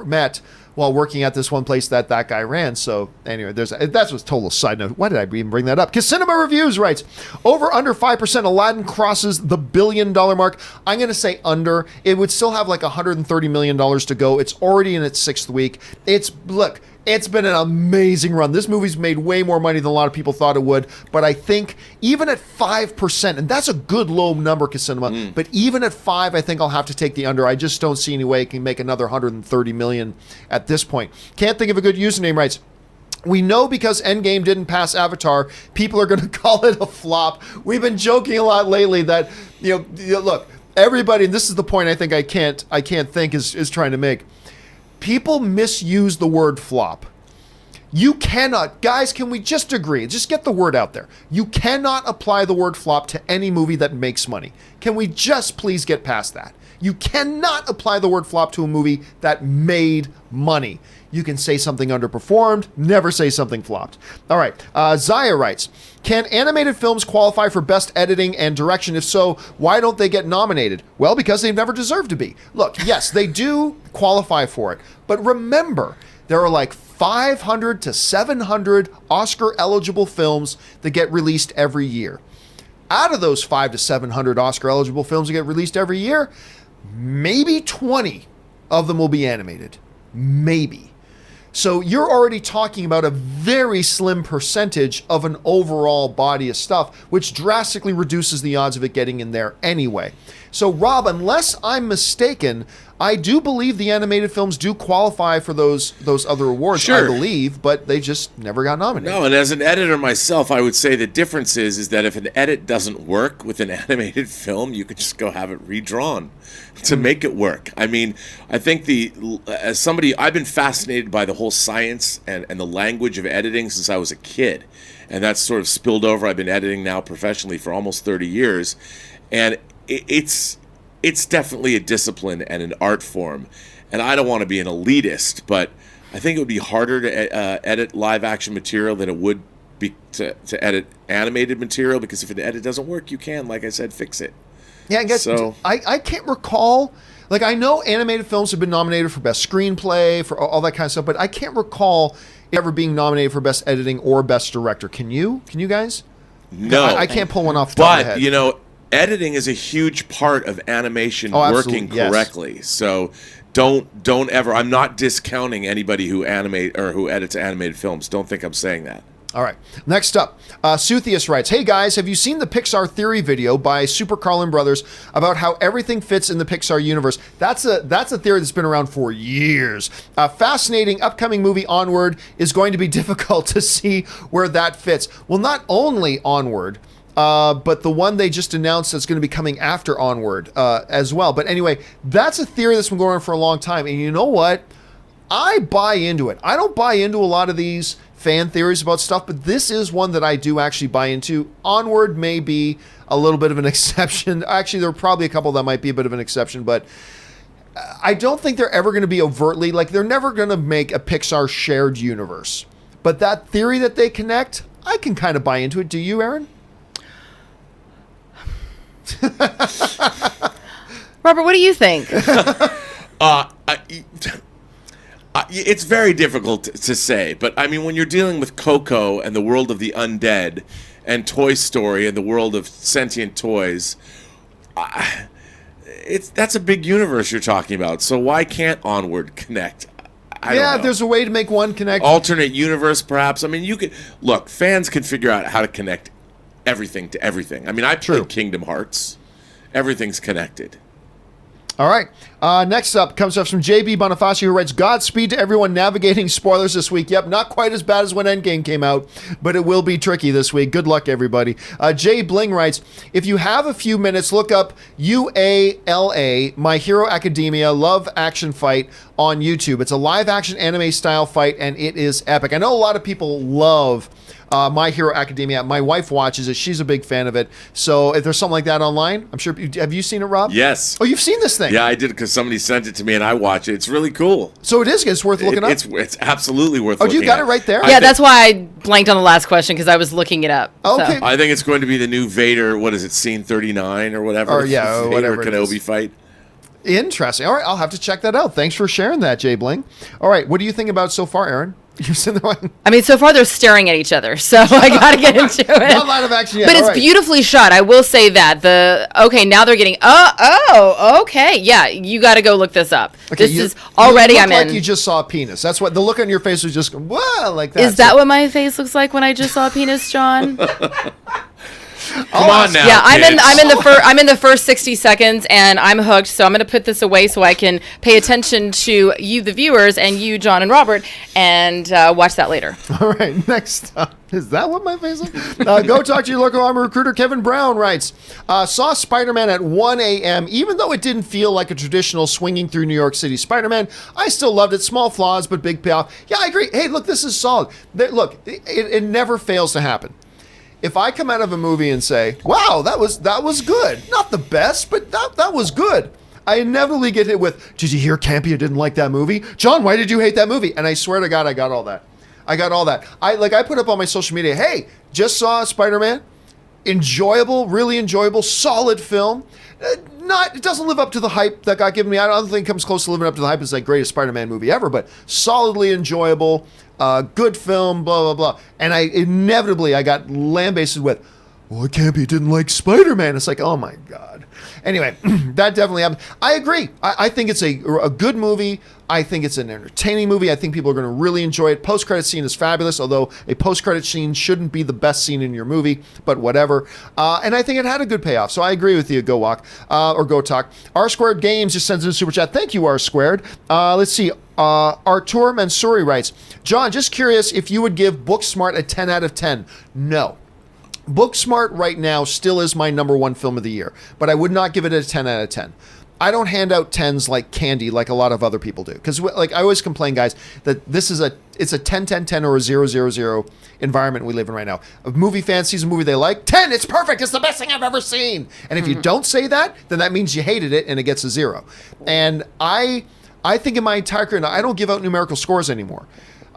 S1: met while working at this one place that guy ran. So anyway, that's a total side note. Why did I even bring that up? Because Cinema Reviews writes, over under 5% Aladdin crosses the $1 billion mark. I'm going to say under. It would still have like $130 million to go. It's already in its 6th week. It's been an amazing run. This movie's made way more money than a lot of people thought it would. But I think even at 5%, and that's a good low number, Cinema, but even at 5, I think I'll have to take the under. I just don't see any way it can make another 130 million at this point. Can't think of a good username writes, we know because Endgame didn't pass Avatar, people are going to call it a flop. We've been joking a lot lately that, look, everybody, and this is the point I think I can't think is trying to make. People misuse the word flop. You cannot, guys, can we just agree? Just get the word out there. You cannot apply the word flop to any movie that makes money. Can we just please get past that? You cannot apply the word flop to a movie that made money. You can say something underperformed, never say something flopped. All right, Zaya writes, can animated films qualify for best editing and direction? If so, why don't they get nominated? Well, because they've never deserved to be. Look, yes, they do qualify for it, but remember, there are like 500 to 700 Oscar-eligible films that get released every year. Out of those 500 to 700 Oscar-eligible films that get released every year, maybe 20 of them will be animated. Maybe. So you're already talking about a very slim percentage of an overall body of stuff, which drastically reduces the odds of it getting in there anyway. So Rob, unless I'm mistaken, I do believe the animated films do qualify for those other awards,
S2: Sure.
S1: I believe, but they just never got nominated.
S2: No, and as an editor myself, I would say the difference is that if an edit doesn't work with an animated film, you could just go have it redrawn to make it work. I mean, I think as somebody, I've been fascinated by the whole science and the language of editing since I was a kid. And that's sort of spilled over. I've been editing now professionally for almost 30 years. And it's definitely a discipline and an art form. And I don't want to be an elitist, but I think it would be harder to edit live action material than it would be to edit animated material, because if an edit doesn't work, you can, like I said, fix it.
S1: Yeah, I guess I can't recall. Like, I know animated films have been nominated for best screenplay, for all that kind of stuff, but I can't recall it ever being nominated for best editing or best director. Can you? Can you guys?
S2: No.
S1: I can't pull one off the top of my head.
S2: But, you know, editing is a huge part of animation working correctly. Yes. So don't ever, I'm not discounting anybody who edits animated films. Don't think I'm saying that.
S1: All right. Next up, Suthius writes, hey guys, have you seen the Pixar Theory video by Super Carlin Brothers about how everything fits in the Pixar universe? That's a theory that's been around for years. A fascinating upcoming movie, Onward, is going to be difficult to see where that fits. Well, not only Onward, but the one they just announced that's going to be coming after Onward as well. But anyway, that's a theory that's been going on for a long time. And you know what? I buy into it. I don't buy into a lot of these fan theories about stuff, but this is one that I do actually buy into. Onward may be a little bit of an exception. Actually, there are probably a couple that might be a bit of an exception, but I don't think they're ever going to be overtly, like, they're never going to make a Pixar shared universe. But that theory that they connect, I can kind of buy into it. Do you, Erin?
S3: Robert, what do you think?
S2: It's very difficult to say, but I mean, when you're dealing with Coco and the world of the undead, and Toy Story and the world of sentient toys, that's a big universe you're talking about. So why can't Onward connect? I don't know.
S1: There's a way to make one connect.
S2: Alternate universe, perhaps. I mean, you could look. Fans can figure out how to connect everything to everything. I mean, I played Kingdom Hearts. Everything's connected.
S1: All right. Next up comes up from JB Bonifacio, who writes, Godspeed to everyone navigating spoilers this week. Yep, not quite as bad as when Endgame came out, but it will be tricky this week. Good luck, everybody. Jay Bling writes, if you have a few minutes, look up UALA, My Hero Academia Love Action Fight on YouTube. It's a live action anime style fight, and it is epic. I know a lot of people love My Hero Academia. My wife watches it. She's a big fan of it. So if there's something like that online, I'm sure. Have you seen it, Rob?
S2: Yes.
S1: Oh, you've seen this thing?
S2: Yeah, I did, because somebody sent it to me and I watch it. It's really cool.
S1: So it is. It's worth looking up.
S2: It's absolutely worth looking at.
S1: Oh, you got it right there?
S3: Yeah, that's why I blanked on the last question, because I was looking it up.
S1: Okay.
S3: So.
S2: I think it's going to be the new Vader, what is it, Scene 39 or whatever?
S1: Or, yeah, or whatever
S2: Vader Kenobi fight.
S1: Interesting. All right, I'll have to check that out. Thanks for sharing that, Jay Bling. All right, what do you think about it so far, Erin? You're sitting there like,
S3: I mean, so far they're staring at each other, so I got to get into it.
S1: not a lot of action yet.
S3: But it's
S1: All right.
S3: beautifully shot. I will say that. Now they're getting. Okay, yeah. You got to go look this up.
S1: Okay,
S3: This is already.
S1: You look
S3: I'm
S1: like
S3: in.
S1: you just saw a penis. That's what the look on your face was just. Whoa, like that.
S3: Is that what my face looks like when I just saw a penis, John?
S2: Come on now.
S3: Yeah,
S2: kids.
S3: I'm in the first 60 seconds, and I'm hooked. So I'm going to put this away so I can pay attention to you, the viewers, and you, John and Robert, and watch that later.
S1: All right, next up. Is that what my face is? Go talk to your local armor recruiter. Kevin Brown writes, saw Spider-Man at 1 a.m. Even though it didn't feel like a traditional swinging through New York City Spider-Man, I still loved it. Small flaws, but big payoff. Yeah, I agree. Hey, look, this is solid. Look, it never fails to happen. If I come out of a movie and say, wow, that was good. Not the best, but that was good. I inevitably get hit with, did you hear Campea didn't like that movie? John, why did you hate that movie? And I swear to God, I got all that. I put up on my social media, hey, just saw Spider-Man. Enjoyable, really enjoyable, solid film. It doesn't live up to the hype that got given me. I don't think it comes close to living up to the hype. It's like greatest Spider-Man movie ever, but solidly enjoyable, good film, blah, blah, blah. And I got lambasted with, well, Campea didn't like Spider-Man. It's like, oh my God. Anyway, that definitely happened. I agree. I think it's a good movie. I think it's an entertaining movie. I think people are going to really enjoy it. Post-credit scene is fabulous, although a post-credit scene shouldn't be the best scene in your movie, but whatever. And I think it had a good payoff. So I agree with you, Go Walk, or Go Talk. R Squared Games just sends in a super chat. Thank you, R Squared. Let's see. Artur Mansouri writes, John, just curious if you would give Booksmart a 10 out of 10. No. Booksmart right now still is my number one film of the year, but I would not give it a 10 out of 10. I don't hand out 10s like candy like a lot of other people do. Because like I always complain, guys, that it's a 10, 10, 10 or a 0, 0, 0 environment we live in right now. A movie fan sees a movie they like, 10, it's perfect, it's the best thing I've ever seen. And if you don't say that, then that means you hated it and it gets a 0. And I think in my entire career, now I don't give out numerical scores anymore.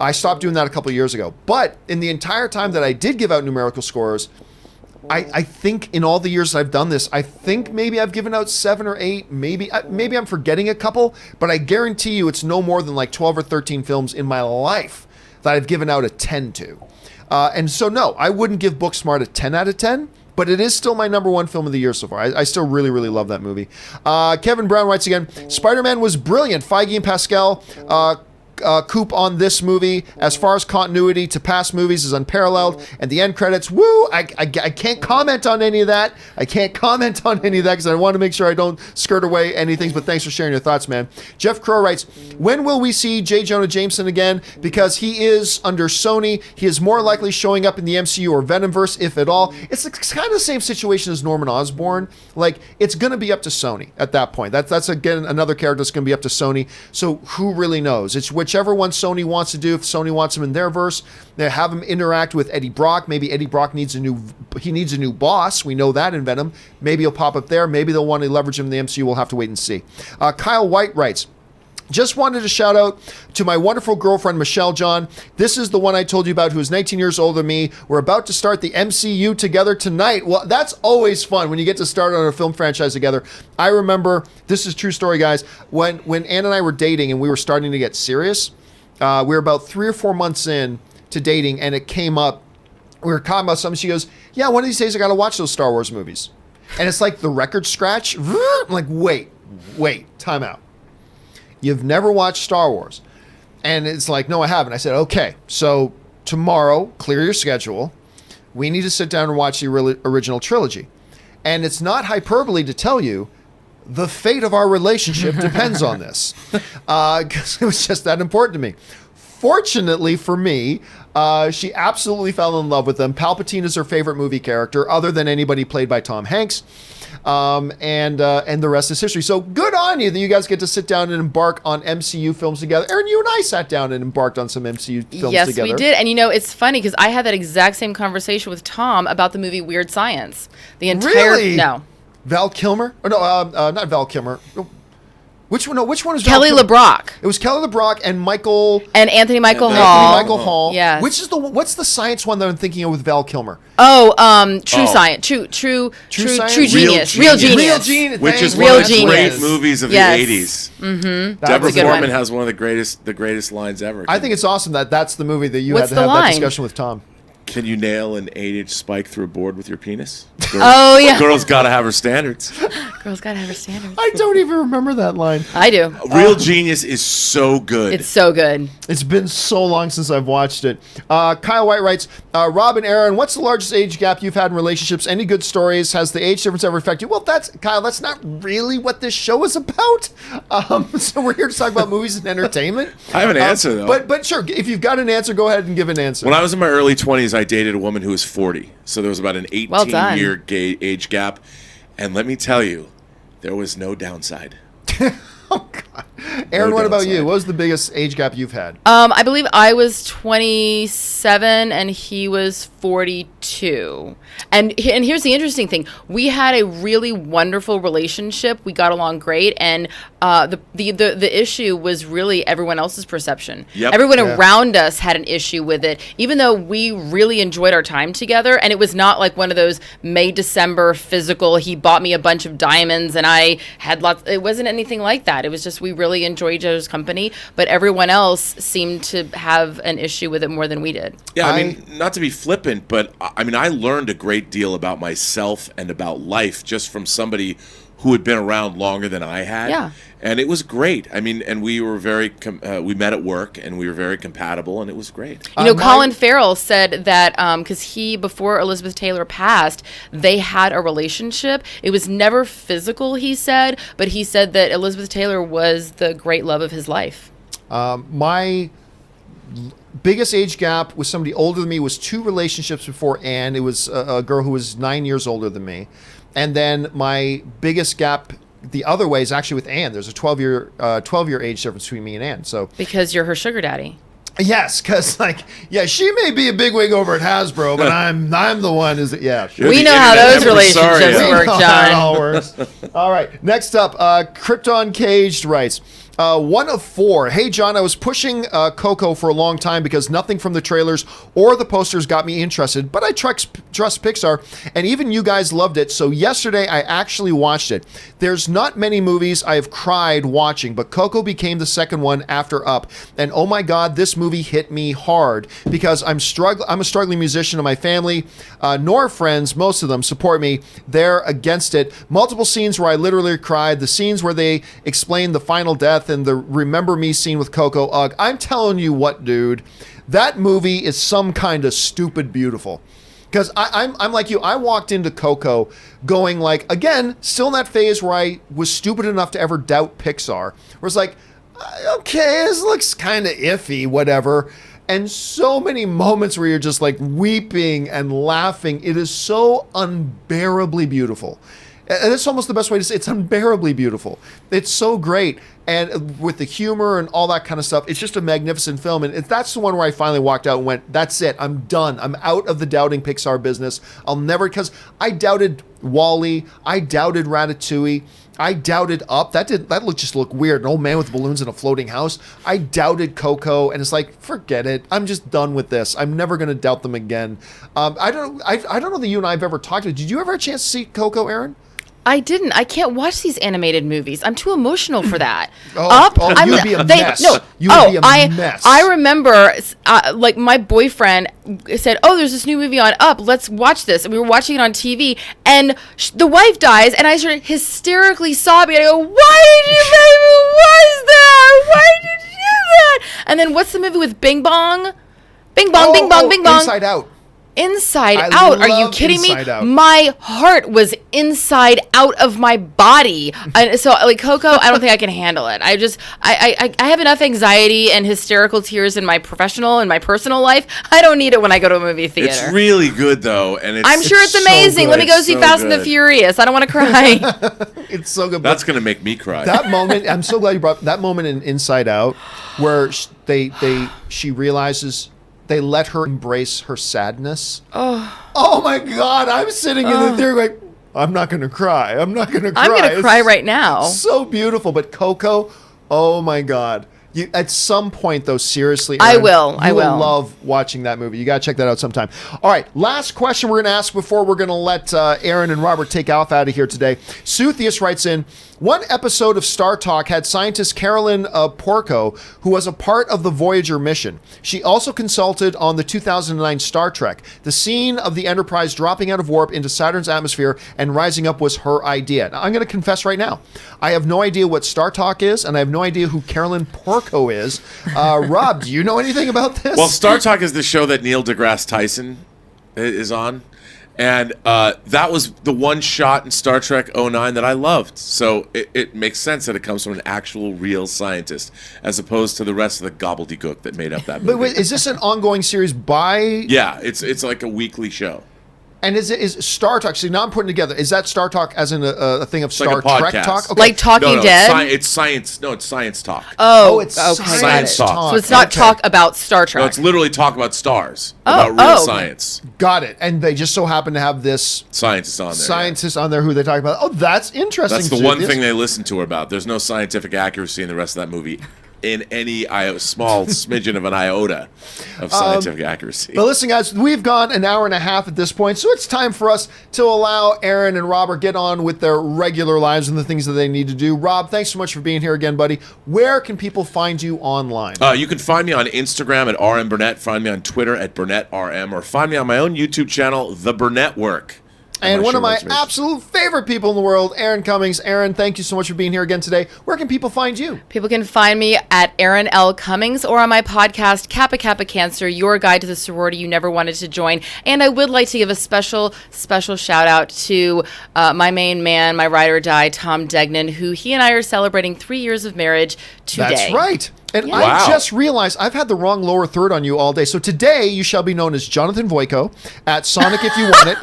S1: I stopped doing that a couple of years ago. But in the entire time that I did give out numerical scores, I think in all the years I've done this, I think maybe I've given out 7 or 8. Maybe I'm forgetting a couple, but I guarantee you it's no more than like 12 or 13 films in my life that I've given out a 10 to. And so, no, I wouldn't give Booksmart a 10 out of 10. But it is still my number one film of the year so far. I still really, really love that movie. Kevin Brown writes again, Spider-Man was brilliant. Feige and Pascal Coop on this movie as far as continuity to past movies is unparalleled, and the end credits, woo, I can't comment on any of that. I can't comment on any of that because I want to make sure I don't skirt away anything, but thanks for sharing your thoughts, man. Jeff Crow writes, when will we see J. Jonah Jameson again? Because he is under Sony, he is more likely showing up in the MCU or Venomverse, if at all. It's kind of the same situation as Norman Osborn. Like, it's going to be up to Sony at that point. That's again, another character that's going to be up to Sony. So who really knows? It's whichever one Sony wants to do. If Sony wants him in their verse, they have him interact with Eddie Brock. Maybe Eddie Brock needs a new boss. We know that in Venom. Maybe he'll pop up there. Maybe they'll want to leverage him in the MCU. We'll have to wait and see. Kyle White writes, just wanted to shout out to my wonderful girlfriend, Michelle John. This is the one I told you about who is 19 years older than me. We're about to start the MCU together tonight. Well, that's always fun when you get to start on a film franchise together. I remember, this is a true story, guys, when Ann and I were dating and we were starting to get serious, we were about 3 or 4 months in to dating and it came up. We were talking about something. She goes, yeah, one of these days I got to watch those Star Wars movies. And it's like the record scratch. I'm like, wait, time out. You've never watched Star Wars. And it's like, no, I haven't. I said, okay, so tomorrow, clear your schedule. We need to sit down and watch the original trilogy. And it's not hyperbole to tell you the fate of our relationship depends on this. Because it was just that important to me. Fortunately for me, she absolutely fell in love with them. Palpatine is her favorite movie character, other than anybody played by Tom Hanks. And the rest is history. So good on you that you guys get to sit down and embark on MCU films together. Erin, you and I sat down and embarked on some MCU films
S3: yes,
S1: together.
S3: Yes, we did. And you know, it's funny because I had that exact same conversation with Tom about the movie Weird Science. The entire
S1: really?
S3: No.
S1: Val Kilmer? Oh, no, not Val Kilmer. Which one? No, which one is
S3: Kelly
S1: Val
S3: LeBrock?
S1: It was Kelly LeBrock and Michael
S3: and Anthony Michael
S1: Anthony
S3: Hall.
S1: Michael Hall.
S3: Yes.
S1: Which is what's the science one that I'm thinking of with Val Kilmer?
S3: True Science. True
S1: Science?
S3: Genius.
S2: Real
S3: Real Genius.
S1: Real Genius.
S2: Which is
S3: Real
S2: one of the
S3: Genius.
S2: great movies of
S3: Yes.
S2: the 80s.
S3: Mm-hmm.
S2: Deborah
S3: a good
S2: Foreman
S3: one.
S2: has one of the greatest lines ever.
S1: I think it's awesome that that's the movie that you
S3: What's
S1: had to
S3: the
S1: have that
S3: line?
S1: discussion with Tom.
S2: Can you nail an 8-inch spike through a board with your penis?
S3: Oh, yeah.
S2: Girl's got to have her standards.
S3: Girls gotta have her standards.
S1: I don't even remember that line.
S3: I do.
S2: Real Genius is so good.
S3: It's so good.
S1: It's been so long since I've watched it. Kyle White writes, Rob and Erin, what's the largest age gap you've had in relationships? Any good stories? Has the age difference ever affected you? Well, Kyle, that's not really what this show is about. So we're here to talk about movies and entertainment.
S2: I have an answer, though.
S1: But sure, if you've got an answer, go ahead and give an answer.
S2: When I was in my early 20s, I dated a woman who was 40. So there was about an 18-year age gap. And let me tell you, there was no downside.
S1: Oh, God. Erin,
S2: No
S1: what about you?
S2: downside.
S1: What was the biggest age gap you've had?
S3: I believe I was 27 and he was 42. And here's the interesting thing. We had a really wonderful relationship. We got along great. And the issue was really everyone else's perception.
S2: Yep.
S3: Everyone
S1: Yeah.
S3: around us had an issue with it, even though we really enjoyed our time together. And it was not like one of those May, December physical, he bought me a bunch of diamonds and I had lots. It wasn't anything like that. It was just we really enjoyed each other's company. But everyone else seemed to have an issue with it more than we did.
S2: Yeah, I mean, not to be flippant, but I mean, I learned a great deal about myself and about life just from somebody who had been around longer than I had.
S3: Yeah.
S2: And it was great. I mean, and we were we met at work and we were very compatible and it was great.
S3: You know, Colin Farrell said that because before Elizabeth Taylor passed, they had a relationship. It was never physical, he said, but he said that Elizabeth Taylor was the great love of his life.
S1: My biggest age gap with somebody older than me was 2 relationships before Anne. It was a girl who was 9 years older than me. And then my biggest gap the other way is actually with Anne. There's a 12-year age difference between me and Anne. So
S3: Because you're her sugar daddy.
S1: yes, because she may be a bigwig over at Hasbro, but I'm the one
S2: You're
S3: We
S2: the
S3: know how
S2: internet
S3: those relationships
S2: impresario.
S3: work,
S1: know how it all
S3: John.
S1: works. All right, next up, Krypton Caged writes, 1 of 4. Hey, John, I was pushing Coco for a long time because nothing from the trailers or the posters got me interested, but I trust Pixar, and even you guys loved it, so yesterday I actually watched it. There's not many movies I have cried watching, but Coco became the second one after Up, and oh my God, this movie hit me hard because I'm a struggling musician and my family, nor friends, most of them support me. They're against it. Multiple scenes where I literally cried. The scenes where they explain the final death and the Remember Me scene with Coco. Ugh, I'm telling you what, dude, that movie is some kind of stupid beautiful. Because I'm like you. I walked into Coco going again, still in that phase where I was stupid enough to ever doubt Pixar. Where it's like, okay, this looks kind of iffy, whatever. And so many moments where you're just weeping and laughing. It is so unbearably beautiful. And it's almost the best way to say it. It's unbearably beautiful. It's so great. And with the humor and all that kind of stuff, it's just a magnificent film. And that's the one where I finally walked out and went, that's it. I'm done. I'm out of the doubting Pixar business. I'll never, because I doubted WALL-E. I doubted Ratatouille. I doubted Up. That just looked weird. An old man with balloons in a floating house. I doubted Coco, and it's forget it. I'm just done with this. I'm never going to doubt them again. I don't know that you and I have ever talked to. Did you ever have a chance to see Coco, Erin?
S3: I didn't. I can't watch these animated movies. I'm too emotional for that.
S1: You'd be a mess. You would be a mess.
S3: I remember, my boyfriend said, "Oh, there's this new movie on Up. Let's watch this." And we were watching it on TV, and the wife dies, and I started hysterically sobbing. I go, "Why did you make me watch that? Why did you do that?" And then what's the movie with Bing Bong? Bing Bong, Bing Bong, Bing Bong.
S1: Inside Out.
S3: Inside
S1: I
S3: Out. Are you
S1: love
S3: kidding me?
S1: Inside Out.
S3: My heart was inside out of my body. And so Coco, I don't think I can handle it. I have enough anxiety and hysterical tears in my professional and my personal life. I don't need it when I go to a movie theater.
S2: It's really good though, and
S3: I'm sure it's amazing.
S2: So
S3: Let me go
S2: good.
S3: see
S2: So
S3: Fast and the
S2: good.
S3: Furious. I don't want to cry.
S1: It's so good.
S2: That's gonna make me cry.
S1: That moment, I'm so glad you brought that moment in Inside Out, where she realizes they let her embrace her sadness. Oh my God! I'm sitting in the theater going, I'm not going to cry. I'm not going to cry.
S3: I'm going to cry
S1: It's
S3: right now.
S1: So beautiful, but Coco, oh my God! You at some point though, seriously,
S3: I
S1: Erin,
S3: will.
S1: You
S3: I will
S1: love watching that movie. You got to check that out sometime. All right, last question we're going to ask before we're going to let Erin and Robert take off out of here today. Suthius writes in. One episode of Star Talk had scientist Carolyn Porco, who was a part of the Voyager mission. She also consulted on the 2009 Star Trek. The scene of the Enterprise dropping out of warp into Saturn's atmosphere and rising up was her idea. Now, I'm going to confess right now, I have no idea what Star Talk is, and I have no idea who Carolyn Porco is. Rob, do you know anything about this?
S2: Well, Star Talk is the show that Neil deGrasse Tyson is on. And that was the one shot in Star Trek 09 that I loved. So it makes sense that it comes from an actual real scientist as opposed to the rest of the gobbledygook that made up that movie.
S1: But wait, is this an ongoing series by...
S2: Yeah, it's like a weekly show.
S1: And is Star Talk? See, now I'm putting together. Is that Star Talk as in a thing of Star
S2: like a
S1: Trek
S2: podcast.
S1: talk?
S3: Like Talking Dead?
S2: It's science. No, it's science talk.
S3: Oh,
S1: it's
S3: okay.
S1: science
S2: Got it.
S1: talk.
S3: So it's not
S1: Okay.
S3: talk about Star Trek.
S2: No, it's literally talk about stars. About real science.
S1: Got it. And they just so happen to have this
S2: Scientists on there.
S1: scientist on there who they talk about. Oh, that's interesting.
S2: That's the
S1: too.
S2: one
S1: This-
S2: thing they listen to her about. There's no scientific accuracy in the rest of that movie in any small smidgen of an iota of scientific accuracy.
S1: But listen, guys, we've gone an hour and a half at this point, so it's time for us to allow Erin and Robert get on with their regular lives and the things that they need to do. Rob, thanks so much for being here again, buddy. Where can people find you online?
S2: You can find me on Instagram at RM Burnett, find me on Twitter at BurnettRM, or find me on my own YouTube channel, The Burnett Work.
S1: And one of my absolute favorite people in the world, Erin Cummings. Erin, thank you so much for being here again today. Where can people find you?
S3: People can find me at Erin L. Cummings or on my podcast, Kappa Kappa Cancer, your guide to the sorority you never wanted to join. And I would like to give a special shout out to my main man, my ride or die, Tom Degnan, who he and I are celebrating 3 years of marriage today.
S1: That's right. And
S3: Yeah.
S1: I
S2: Wow.
S1: just realized I've had the wrong lower third on you all day. So today you shall be known as Jonathan Voico at Sonic if you want it.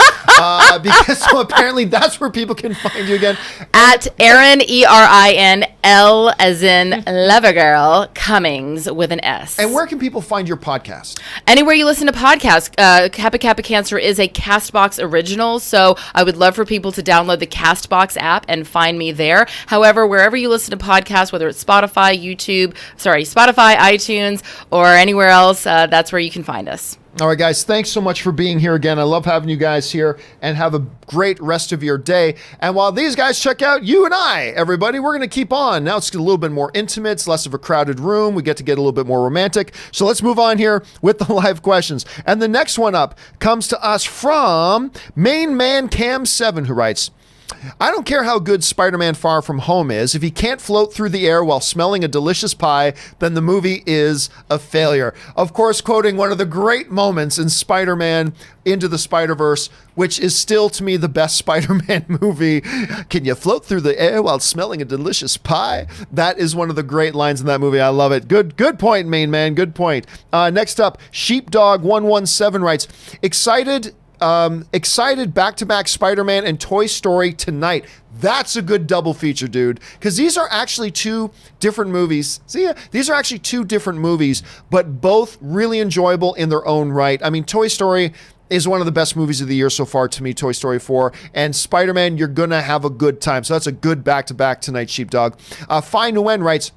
S1: Because so apparently that's where people can find you again.
S3: At Erin, ERINL, as in Lover Girl, Cummings with an S.
S1: And where can people find your podcast?
S3: Anywhere you listen to podcasts, Kappa Kappa Cancer is a Castbox original, so I would love for people to download the Castbox app and find me there. However, wherever you listen to podcasts, whether it's Spotify, iTunes, or anywhere else, that's where you can find us.
S1: All right, guys, thanks so much for being here again. I love having you guys here, and have a great rest of your day. And while these guys check out you and I, everybody, we're going to keep on. Now it's a little bit more intimate. It's less of a crowded room. We get to get a little bit more romantic. So let's move on here with the live questions. And the next one up comes to us from Main Man Cam 7, who writes, I don't care how good Spider-Man Far From Home is. If he can't float through the air while smelling a delicious pie, then the movie is a failure. Of course, quoting one of the great moments in Spider-Man Into the Spider-Verse, which is still to me the best Spider-Man movie. Can you float through the air while smelling a delicious pie? That is one of the great lines in that movie. I love it. Good point, main man. Good point. Next up, Sheepdog117 writes, excited back-to-back Spider-Man and Toy Story tonight. That's a good double feature, dude, because these are actually two different movies. These are actually two different movies, but both really enjoyable in their own right. I mean, Toy Story is one of the best movies of the year so far to me, Toy Story 4, and Spider-Man, you're gonna have a good time. So that's a good back-to-back tonight, Sheepdog. Phi Nguyen writes,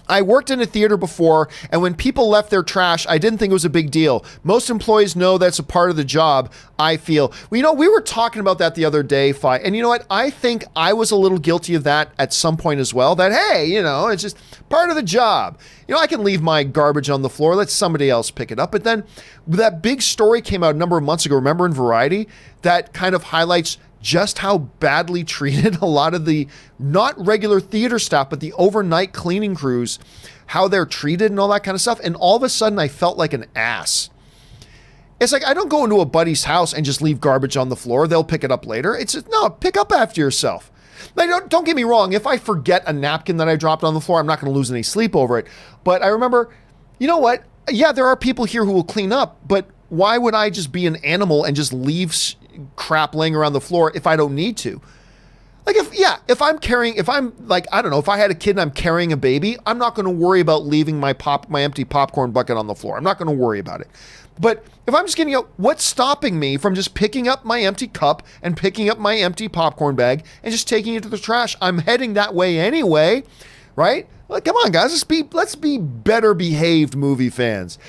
S1: I worked in a theater before, and when people left their trash, I didn't think it was a big deal. Most employees know that's a part of the job, I feel. Well, we were talking about that the other day, Phi, and you know what? I think I was a little guilty of that at some point as well, that, hey, it's just part of the job. I can leave my garbage on the floor, let somebody else pick it up. But then that big story came out a number of months ago, remember, in Variety, that kind of highlights just how badly treated a lot of the not regular theater staff, but the overnight cleaning crews, how they're treated and all that kind of stuff. And all of a sudden I felt like an ass. It's like, I don't go into a buddy's house and just leave garbage on the floor. They'll pick it up later. It's just, no, pick up after yourself. Like, don't get me wrong. If I forget a napkin that I dropped on the floor, I'm not going to lose any sleep over it. But I remember, you know what? Yeah, there are people here who will clean up, but why would I just be an animal and just leave crap laying around the floor if I don't need to? Like, if I'm like, I don't know, if I had a kid and I'm carrying a baby, I'm not going to worry about leaving my empty popcorn bucket on the floor. I'm not going to worry about it. But if I'm just getting out, what's stopping me from just picking up my empty cup and picking up my empty popcorn bag and just taking it to the trash? I'm heading that way anyway, right? Well, come on, guys, let's be better behaved movie fans.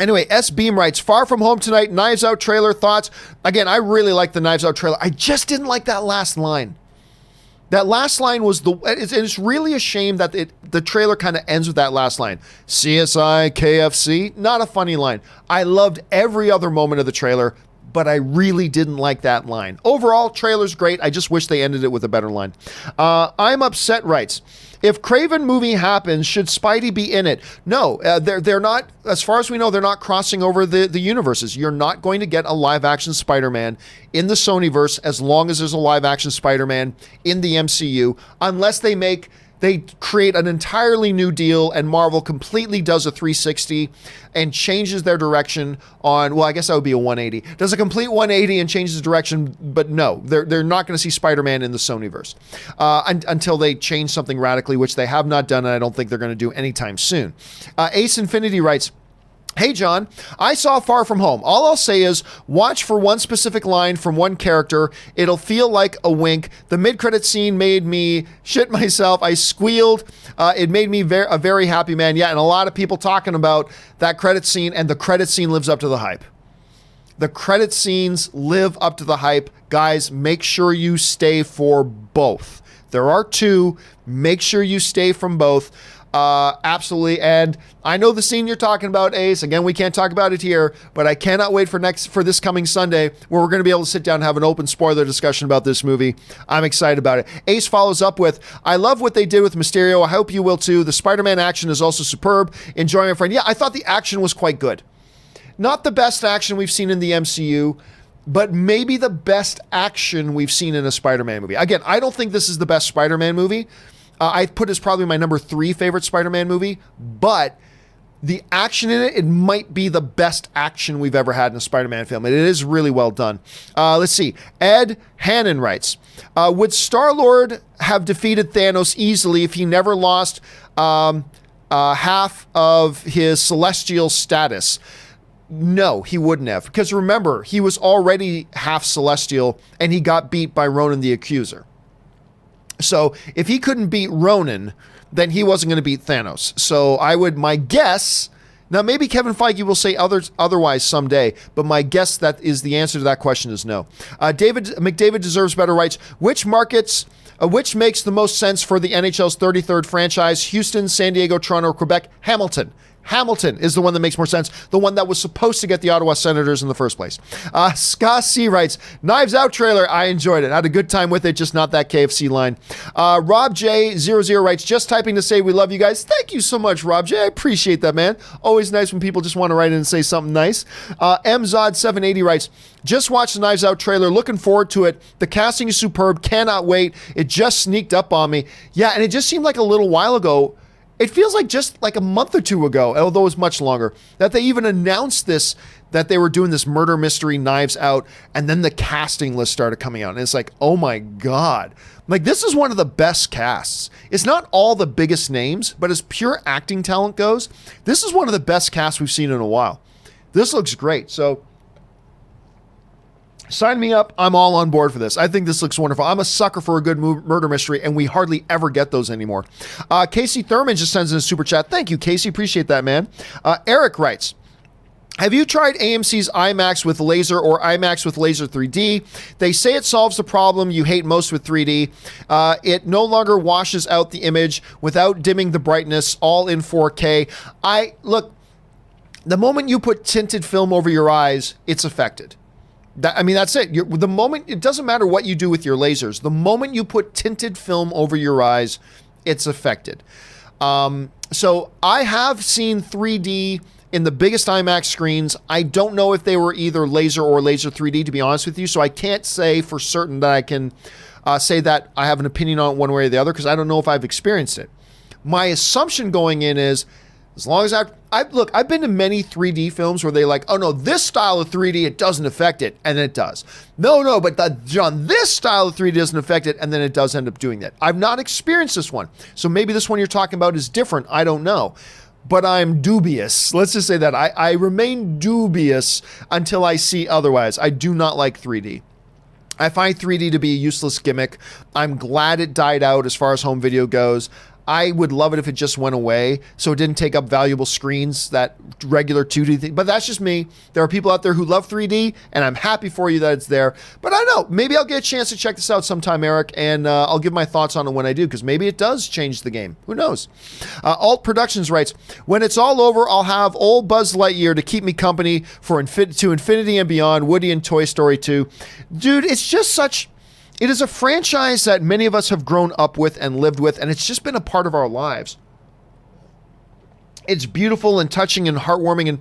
S1: Anyway, S. Beam writes, Far From Home tonight, Knives Out trailer, thoughts? Again, I really like the Knives Out trailer. I just didn't like that last line. That last line was it's really a shame that the trailer kind of ends with that last line. CSI, KFC, not a funny line. I loved every other moment of the trailer, but I really didn't like that line. Overall, trailer's great. I just wish they ended it with a better line. I'm Upset writes, if Kraven movie happens, should Spidey be in it? No, they're not, as far as we know, they're not crossing over the universes. You're not going to get a live-action Spider-Man in the Sonyverse as long as there's a live-action Spider-Man in the MCU, unless they make they create an entirely new deal, and Marvel completely does a 360 and changes their direction on, well, I guess that would be a 180. Does a complete 180 and changes direction, but no, they're not going to see Spider-Man in the Sonyverse until they change something radically, which they have not done, and I don't think they're going to do anytime soon. Ace Infinity writes, "Hey, John, I saw Far From Home. All I'll say is watch for one specific line from one character. It'll feel like a wink. The mid-credit scene made me shit myself. I squealed. It made me a very happy man." Yeah, and a lot of people talking about that credit scene, and the credit scene lives up to the hype. The credit scenes live up to the hype. Guys, make sure you stay for both. There are two. Make sure you stay from both. Absolutely. And I know the scene you're talking about, Ace. Again, we can't talk about it here, but I cannot wait for this coming Sunday, where we're going to be able to sit down and have an open spoiler discussion about this movie. I'm excited about it. Ace follows up with, "I love what they did with Mysterio. I hope you will too. The Spider-Man action is also superb. Enjoy, my friend." Yeah, I thought the action was quite good. Not the best action we've seen in the MCU, but maybe the best action we've seen in a Spider-Man movie. Again, I don't think this is the best Spider-Man movie. I put as probably my number 3 favorite Spider-Man movie, but the action in it might be the best action we've ever had in a Spider-Man film. It is really well done. Let's see. Ed Hannon writes, "Would Star-Lord have defeated Thanos easily if he never lost half of his celestial status?" No, he wouldn't have. Because remember, he was already half celestial, and he got beat by Ronan the Accuser. So if he couldn't beat Ronan, then he wasn't going to beat Thanos. So my guess, now maybe Kevin Feige will say otherwise someday, but my guess that is the answer to that question is no. David McDavid Deserves Better writes, which makes the most sense for the NHL's 33rd franchise? Houston, San Diego, Toronto, or Quebec? Hamilton. Hamilton is the one that makes more sense, the one that was supposed to get the Ottawa Senators in the first place. Ska C writes, Knives Out trailer, I enjoyed it. I had a good time with it, just not that KFC line. Rob J00 writes, just typing to say we love you guys. Thank you so much, Rob J. I appreciate that, man. Always nice when people just want to write in and say something nice. MZod780 writes, just watched the Knives Out trailer, looking forward to it. The casting is superb, cannot wait. It just sneaked up on me. Yeah, and it just seemed like a little while ago. It feels like just like a month or two ago, although it was much longer, that they even announced this, that they were doing this murder mystery Knives Out, and then the casting list started coming out. And it's like, oh my God. Like, this is one of the best casts. It's not all the biggest names, but as pure acting talent goes, this is one of the best casts we've seen in a while. This looks great. So sign me up. I'm all on board for this. I think this looks wonderful. I'm a sucker for a good murder mystery, and we hardly ever get those anymore. Casey Thurman just sends in a super chat. Thank you, Casey. Appreciate that, man. Eric writes, have you tried AMC's IMAX with laser or IMAX with laser 3D? They say it solves the problem you hate most with 3D. It no longer washes out the image without dimming the brightness, all in 4K. Look, the moment you put tinted film over your eyes, it's affected. That's it. The moment, it doesn't matter what you do with your lasers. The moment you put tinted film over your eyes, it's affected. So I have seen 3D in the biggest IMAX screens. I don't know if they were either laser or laser 3D, to be honest with you. So I can't say for certain that I can say that I have an opinion on it one way or the other, because I don't know if I've experienced it. My assumption going in is, as long as I've been to many 3D films where they like, oh no, this style of 3D, it doesn't affect it, and it does. No, but John, this style of 3D doesn't affect it, and then it does end up doing that. I've not experienced this one. So maybe this one you're talking about is different. I don't know. But I'm dubious. Let's just say that. I remain dubious until I see otherwise. I do not like 3D. I find 3D to be a useless gimmick. I'm glad it died out as far as home video goes. I would love it if it just went away, so it didn't take up valuable screens, that regular 2D thing. But that's just me. There are people out there who love 3D, and I'm happy for you that it's there. But I don't know. Maybe I'll get a chance to check this out sometime, Eric, and I'll give my thoughts on it when I do, because maybe it does change the game. Who knows? Alt Productions writes, when it's all over, I'll have old Buzz Lightyear to keep me company to infinity and beyond, Woody and Toy Story 2. Dude, it's just such... It is a franchise that many of us have grown up with and lived with, and it's just been a part of our lives. It's beautiful and touching and heartwarming and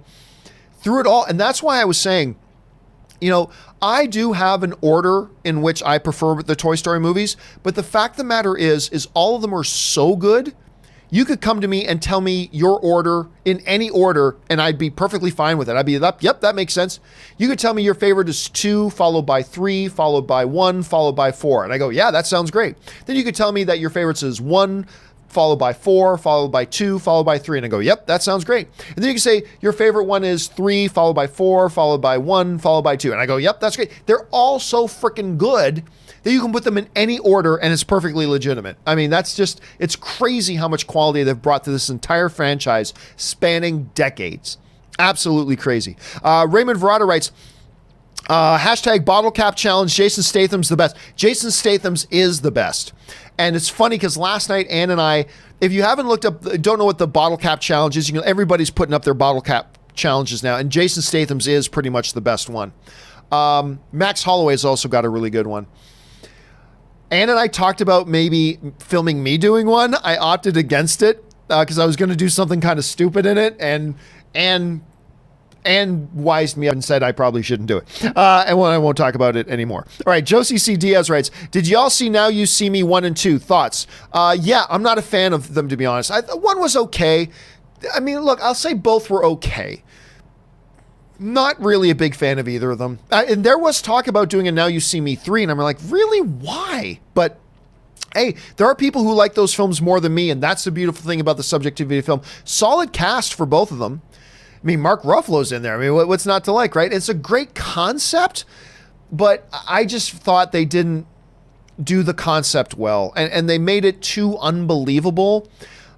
S1: through it all. And that's why I was saying, You know, I do have an order in which I prefer the Toy Story movies, but the fact of the matter is all of them are so good. You could come to me and tell me your order in any order, and I'd be perfectly fine with it. I'd be like, yep, that makes sense. You could tell me your favorite is 2, followed by 3, followed by 1, followed by 4. And I go, yeah, that sounds great. Then you could tell me that your favorites is 1, followed by 4, followed by 2, followed by 3. And I go, yep, that sounds great. And then you can say your favorite one is 3, followed by 4, followed by 1, followed by 2. And I go, yep, that's great. They're all so freaking good that you can put them in any order and it's perfectly legitimate. I mean, it's crazy how much quality they've brought to this entire franchise spanning decades. Absolutely crazy. Raymond Verrata writes, hashtag bottle cap challenge, Jason Statham's the best. Jason Statham's is the best. And it's funny because last night, Ann and I, if you haven't looked up, don't know what the bottle cap challenge is, everybody's putting up their bottle cap challenges now, and Jason Statham's is pretty much the best one. Max Holloway's also got a really good one. Ann and I talked about maybe filming me doing one. I opted against it because I was going to do something kind of stupid in it, and wised me up and said I probably shouldn't do it. And I won't talk about it anymore. All right, Josie C. Diaz writes, did y'all see Now You See Me 1 and 2? Thoughts? Yeah, I'm not a fan of them, to be honest. One was okay. I mean, look, I'll say both were okay. Not really a big fan of either of them. And there was talk about doing a Now You See Me 3, and I'm like, really? Why? But hey, there are people who like those films more than me, and that's the beautiful thing about the subjectivity of film. Solid cast for both of them. I mean, Mark Ruffalo's in there. I mean, what's not to like, right? It's a great concept, but I just thought they didn't do the concept well, and they made it too unbelievable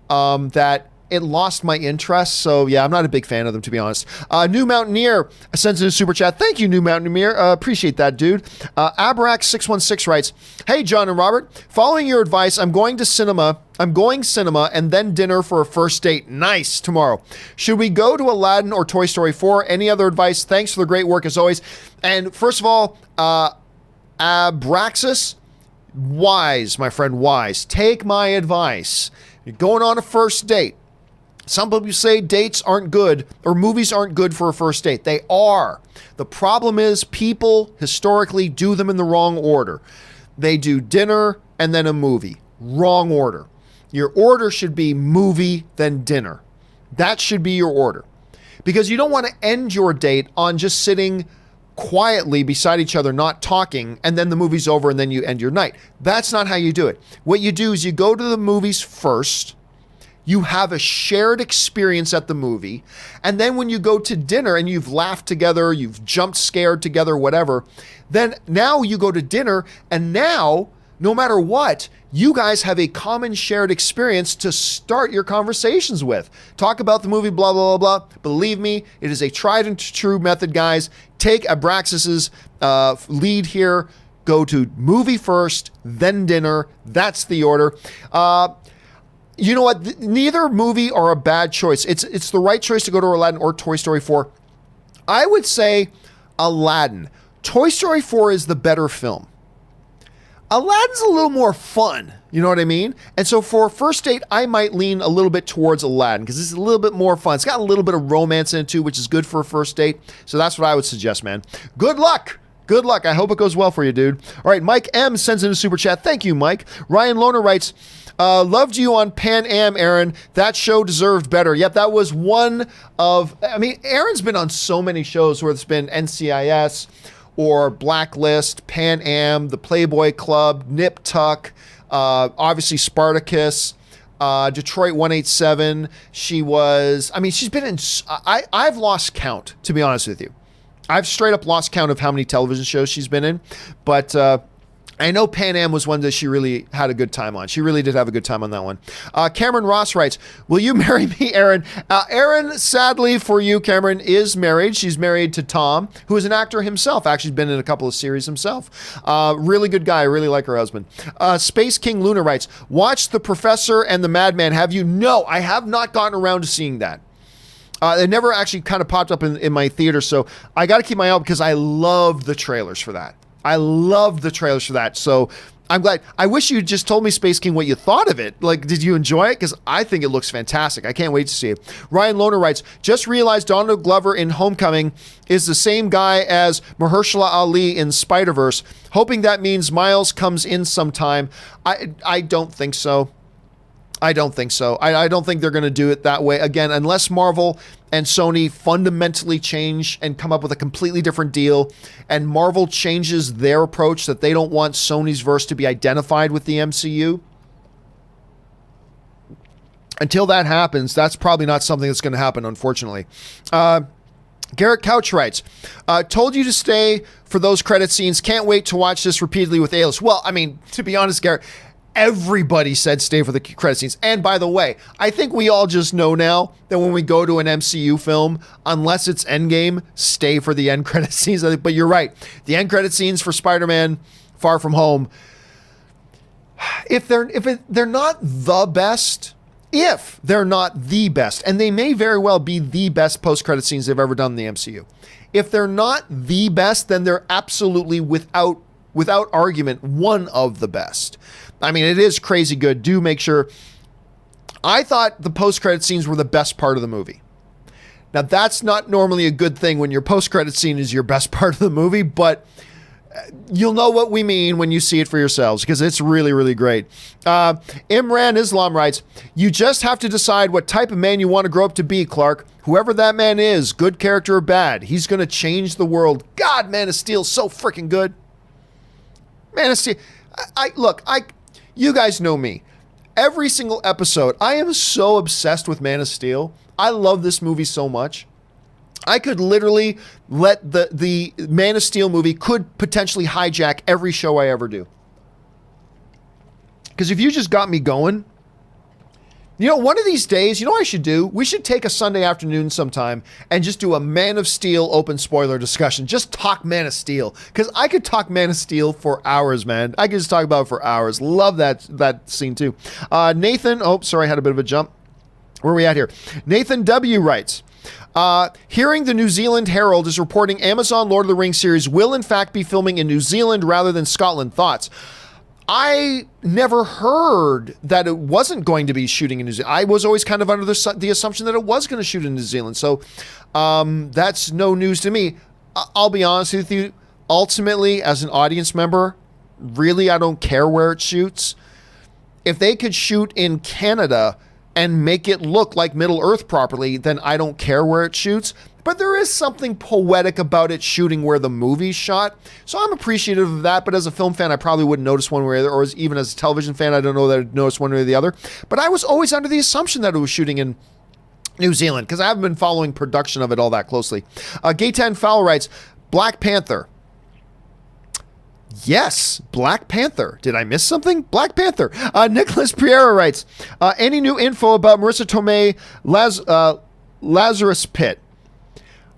S1: that it lost my interest. So yeah, I'm not a big fan of them, to be honest. New Mountaineer sends in a super chat. Thank you, New Mountaineer. Appreciate that, dude. Abrax616 writes, hey, John and Robert, following your advice, I'm going cinema and then dinner for a first date. Nice, tomorrow. Should we go to Aladdin or Toy Story 4? Any other advice? Thanks for the great work as always. And first of all, Abraxas, wise, my friend, wise. Take my advice. You're going on a first date. Some people say dates aren't good or movies aren't good for a first date. They are. The problem is people historically do them in the wrong order. They do dinner and then a movie. Wrong order. Your order should be movie, then dinner. That should be your order. Because you don't want to end your date on just sitting quietly beside each other, not talking, and then the movie's over and then you end your night. That's not how you do it. What you do is you go to the movies first. You have a shared experience at the movie. And then when you go to dinner and you've laughed together, you've jumped scared together, whatever, then now you go to dinner, and now, no matter what, you guys have a common shared experience to start your conversations with. Talk about the movie, blah, blah, blah, blah. Believe me, it is a tried and true method, guys. Take Abraxas's lead here. Go to movie first, then dinner. That's the order. You know what? Neither movie are a bad choice. It's the right choice to go to Aladdin or Toy Story 4. I would say Aladdin. Toy Story 4 is the better film. Aladdin's a little more fun. You know what I mean? And so for a first date, I might lean a little bit towards Aladdin because it's a little bit more fun. It's got a little bit of romance in it too, which is good for a first date. So that's what I would suggest, man. Good luck. Good luck. I hope it goes well for you, dude. All right, Mike M sends in a super chat. Thank you, Mike. Ryan Lohner writes, loved you on Pan Am, Erin. That show deserved better. Yep, that was one of, Erin's been on so many shows where it's been NCIS or Blacklist, Pan Am, The Playboy Club, Nip Tuck, obviously Spartacus, Detroit 187. She's been in, I've lost count, to be honest with you. I've straight up lost count of how many television shows she's been in, but I know Pan Am was one that she really had a good time on. She really did have a good time on that one. Cameron Ross writes, will you marry me, Erin? Erin, sadly for you, Cameron, is married. She's married to Tom, who is an actor himself. Actually been in a couple of series himself. Really good guy. I really like her husband. Space King Luna writes, watch The Professor and the Madman. Have you? No, I have not gotten around to seeing that. It never actually kind of popped up in my theater, so I got to keep my eye out because I love the trailers for that. So I'm glad. I wish you just told me, Space King, what you thought of it. Like, did you enjoy it? Because I think it looks fantastic. I can't wait to see it. Ryan Lohner writes, just realized Donald Glover in Homecoming is the same guy as Mahershala Ali in Spider-Verse. Hoping that means Miles comes in sometime. I don't think so. I don't think so. I don't think they're going to do it that way. Again, unless Marvel and Sony fundamentally change and come up with a completely different deal, and Marvel changes their approach that they don't want Sony's verse to be identified with the MCU. Until that happens, that's probably not something that's going to happen, unfortunately. Garrett Couch writes, told you to stay for those credit scenes. Can't wait to watch this repeatedly with A-list. Well, I mean, to be honest, Garrett, everybody said stay for the credit scenes. And by the way, I think we all just know now that when we go to an MCU film, unless it's Endgame, stay for the end credit scenes. But you're right. The end credit scenes for Spider-Man Far From Home, if they're not the best, and they may very well be the best post-credit scenes they've ever done in the MCU. If they're not the best, then they're absolutely without argument one of the best. I mean, it is crazy good. Do make sure. I thought the post-credit scenes were the best part of the movie. Now, that's not normally a good thing when your post-credit scene is your best part of the movie, but you'll know what we mean when you see it for yourselves, because it's really, really great. Imran Islam writes, you just have to decide what type of man you want to grow up to be, Clark. Whoever that man is, good character or bad, he's going to change the world. God, Man of Steel, so freaking good. Man of Steel. You guys know me. Every single episode, I am so obsessed with Man of Steel. I love this movie so much. I could literally let the Man of Steel movie could potentially hijack every show I ever do. Because if you just got me going, one of these days, what I should do? We should take a Sunday afternoon sometime and just do a Man of Steel open spoiler discussion. Just talk Man of Steel. Because I could talk Man of Steel for hours, man. I could just talk about it for hours. Love that scene too. Nathan, I had a bit of a jump. Where are we at here? Nathan W. writes, hearing the New Zealand Herald is reporting Amazon Lord of the Rings series will in fact be filming in New Zealand rather than Scotland. Thoughts? I never heard that it wasn't going to be shooting in New Zealand. I was always kind of under the assumption that it was going to shoot in New Zealand. So that's no news to me. I'll be honest with you. Ultimately, as an audience member, really, I don't care where it shoots. If they could shoot in Canada and make it look like Middle Earth properly, then I don't care where it shoots. But there is something poetic about it shooting where the movie's shot. So I'm appreciative of that. But as a film fan, I probably wouldn't notice one way or the other. Or even as a television fan, I don't know that I'd notice one way or the other. But I was always under the assumption that it was shooting in New Zealand because I haven't been following production of it all that closely. Gaetan Fowler writes, Black Panther. Yes, Black Panther. Did I miss something? Black Panther. Nicholas Priera writes, any new info about Marissa Tomei Lazarus Pit?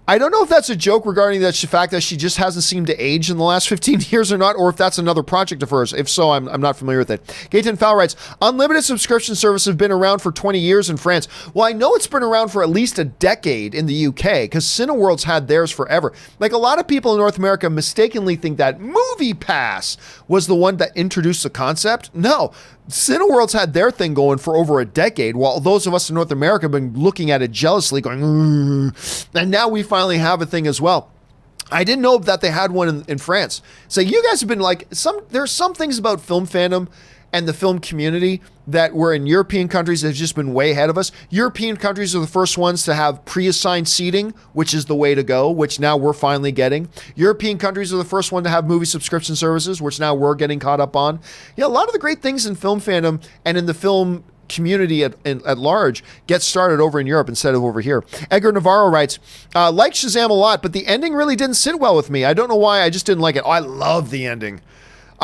S1: I don't know if that's a joke regarding the fact that she just hasn't seemed to age in the last 15 years or not, or if that's another project of hers. If so, I'm not familiar with it. Gaten Fowl writes, unlimited subscription services have been around for 20 years in France. Well, I know it's been around for at least a decade in the UK, because Cineworld's had theirs forever. Like, a lot of people in North America mistakenly think that Movie Pass was the one that introduced the concept. No. Cineworld's had their thing going for over a decade, while those of us in North America have been looking at it jealously going, and now we finally have a thing as well. I didn't know that they had one in France. So you guys have been like, there's some things about film fandom and the film community that were in European countries that have just been way ahead of us. European countries are the first ones to have pre-assigned seating, which is the way to go, which now we're finally getting. European countries are the first one to have movie subscription services, which now we're getting caught up on. Yeah, a lot of the great things in film fandom and in the film community at large get started over in Europe instead of over here. Edgar Navarro writes, like Shazam a lot, but the ending really didn't sit well with me. I don't know why, I just didn't like it. Oh, I love the ending.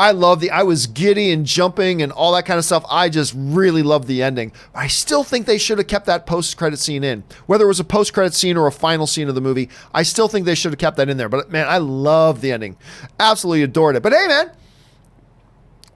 S1: I was giddy and jumping and all that kind of stuff. I just really loved the ending. I still think they should have kept that post-credit scene in. Whether it was a post-credit scene or a final scene of the movie, I still think they should have kept that in there. But man, I love the ending. Absolutely adored it. But hey, man,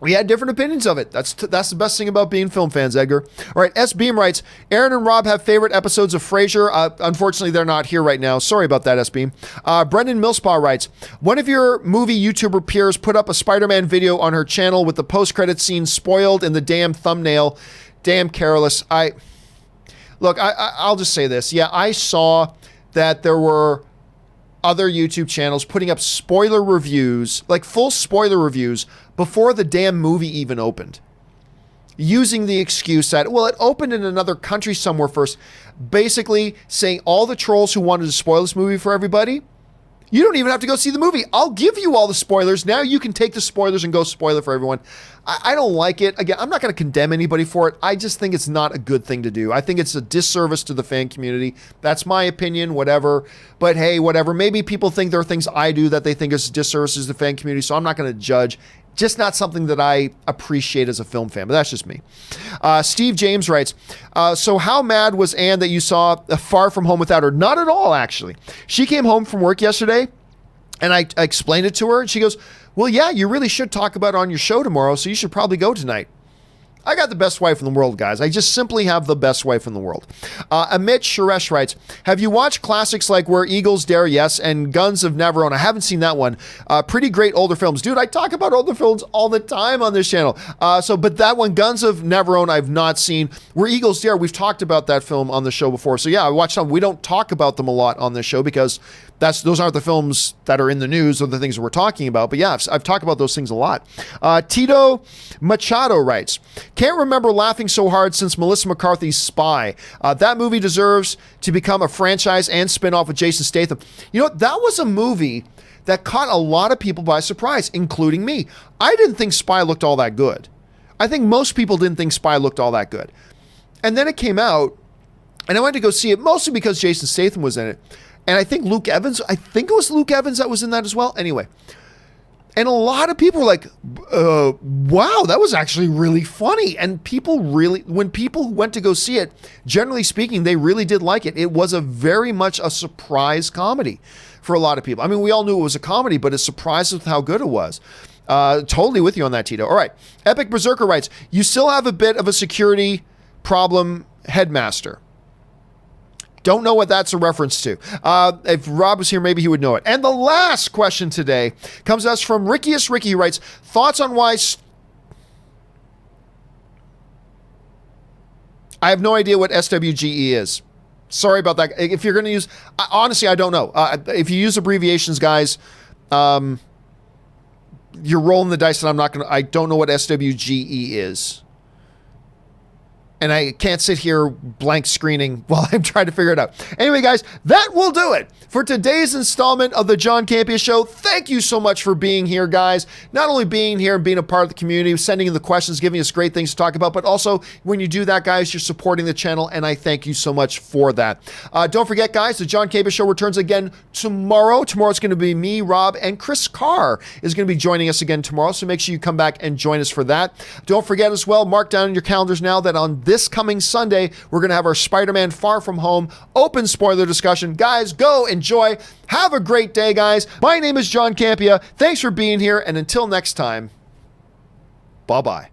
S1: We had different opinions of it. That's the best thing about being film fans, Edgar. All right, S. Beam writes, Erin and Rob have favorite episodes of Frasier. Unfortunately, they're not here right now. Sorry about that, S. Beam. Brendan Millspaw writes, one of your movie YouTuber peers put up a Spider-Man video on her channel with the post-credit scene spoiled in the damn thumbnail. Damn careless. I'll just say this. Yeah, I saw that there were other YouTube channels putting up spoiler reviews, like full spoiler reviews, before the damn movie even opened. Using the excuse that, well, it opened in another country somewhere first. Basically saying all the trolls who wanted to spoil this movie for everybody, you don't even have to go see the movie. I'll give you all the spoilers. Now you can take the spoilers and go spoil it for everyone. I don't like it. Again, I'm not going to condemn anybody for it. I just think it's not a good thing to do. I think it's a disservice to the fan community. That's my opinion, whatever. But hey, whatever. Maybe people think there are things I do that they think is disservices to the fan community, so I'm not going to judge. Just not something that I appreciate as a film fan, but that's just me. Steve James writes, so how mad was Anne that you saw Far From Home without her? Not at all, actually. She came home from work yesterday, and I explained it to her, and she goes, well, yeah, you really should talk about it on your show tomorrow, so you should probably go tonight. I got the best wife in the world, guys. I just simply have the best wife in the world. Amit Suresh writes, have you watched classics like Where Eagles Dare? Yes, and Guns of Navarone? I haven't seen that one. Pretty great older films. Dude, I talk about older films all the time on this channel. But that one, Guns of Navarone, I've not seen. Where Eagles Dare? We've talked about that film on the show before. So yeah, I watched them. We don't talk about them a lot on this show because those aren't the films that are in the news or the things that we're talking about. But yeah, I've talked about those things a lot. Tito Machado writes, can't remember laughing so hard since Melissa McCarthy's Spy. That movie deserves to become a franchise and spin-off with Jason Statham. You know, that was a movie that caught a lot of people by surprise, including me. I didn't think Spy looked all that good. I think most people didn't think Spy looked all that good. And then it came out, and I went to go see it mostly because Jason Statham was in it. And I think it was Luke Evans that was in that as well. Anyway. And a lot of people were like, wow, that was actually really funny. And when people went to go see it, generally speaking, they really did like it. It was very much a surprise comedy for a lot of people. I mean, we all knew it was a comedy, but it surprised us with how good it was. Totally with you on that, Tito. All right. Epic Berserker writes, you still have a bit of a security problem, Headmaster. Don't know what that's a reference to. If Rob was here, maybe he would know it. And the last question today comes to us from Rickiest Ricky, who writes, thoughts on why... I have no idea what SWGE is. Sorry about that. If you're going to use... honestly, I don't know. If you use abbreviations, guys, you're rolling the dice, and I don't know what SWGE is. And I can't sit here blank screening while I'm trying to figure it out. Anyway, guys, that will do it for today's installment of the John Campea Show. Thank you so much for being here, guys. Not only being here and being a part of the community, sending in the questions, giving us great things to talk about, but also when you do that, guys, you're supporting the channel, and I thank you so much for that. Don't forget, guys, the John Campea Show returns again tomorrow. Tomorrow's going to be me, Rob, and Chris Carr is going to be joining us again tomorrow, so make sure you come back and join us for that. Don't forget as well, mark down in your calendars now that on this coming Sunday, we're going to have our Spider-Man Far From Home open spoiler discussion. Guys, go enjoy. Have a great day, guys. My name is John Campea. Thanks for being here, and until next time, bye-bye.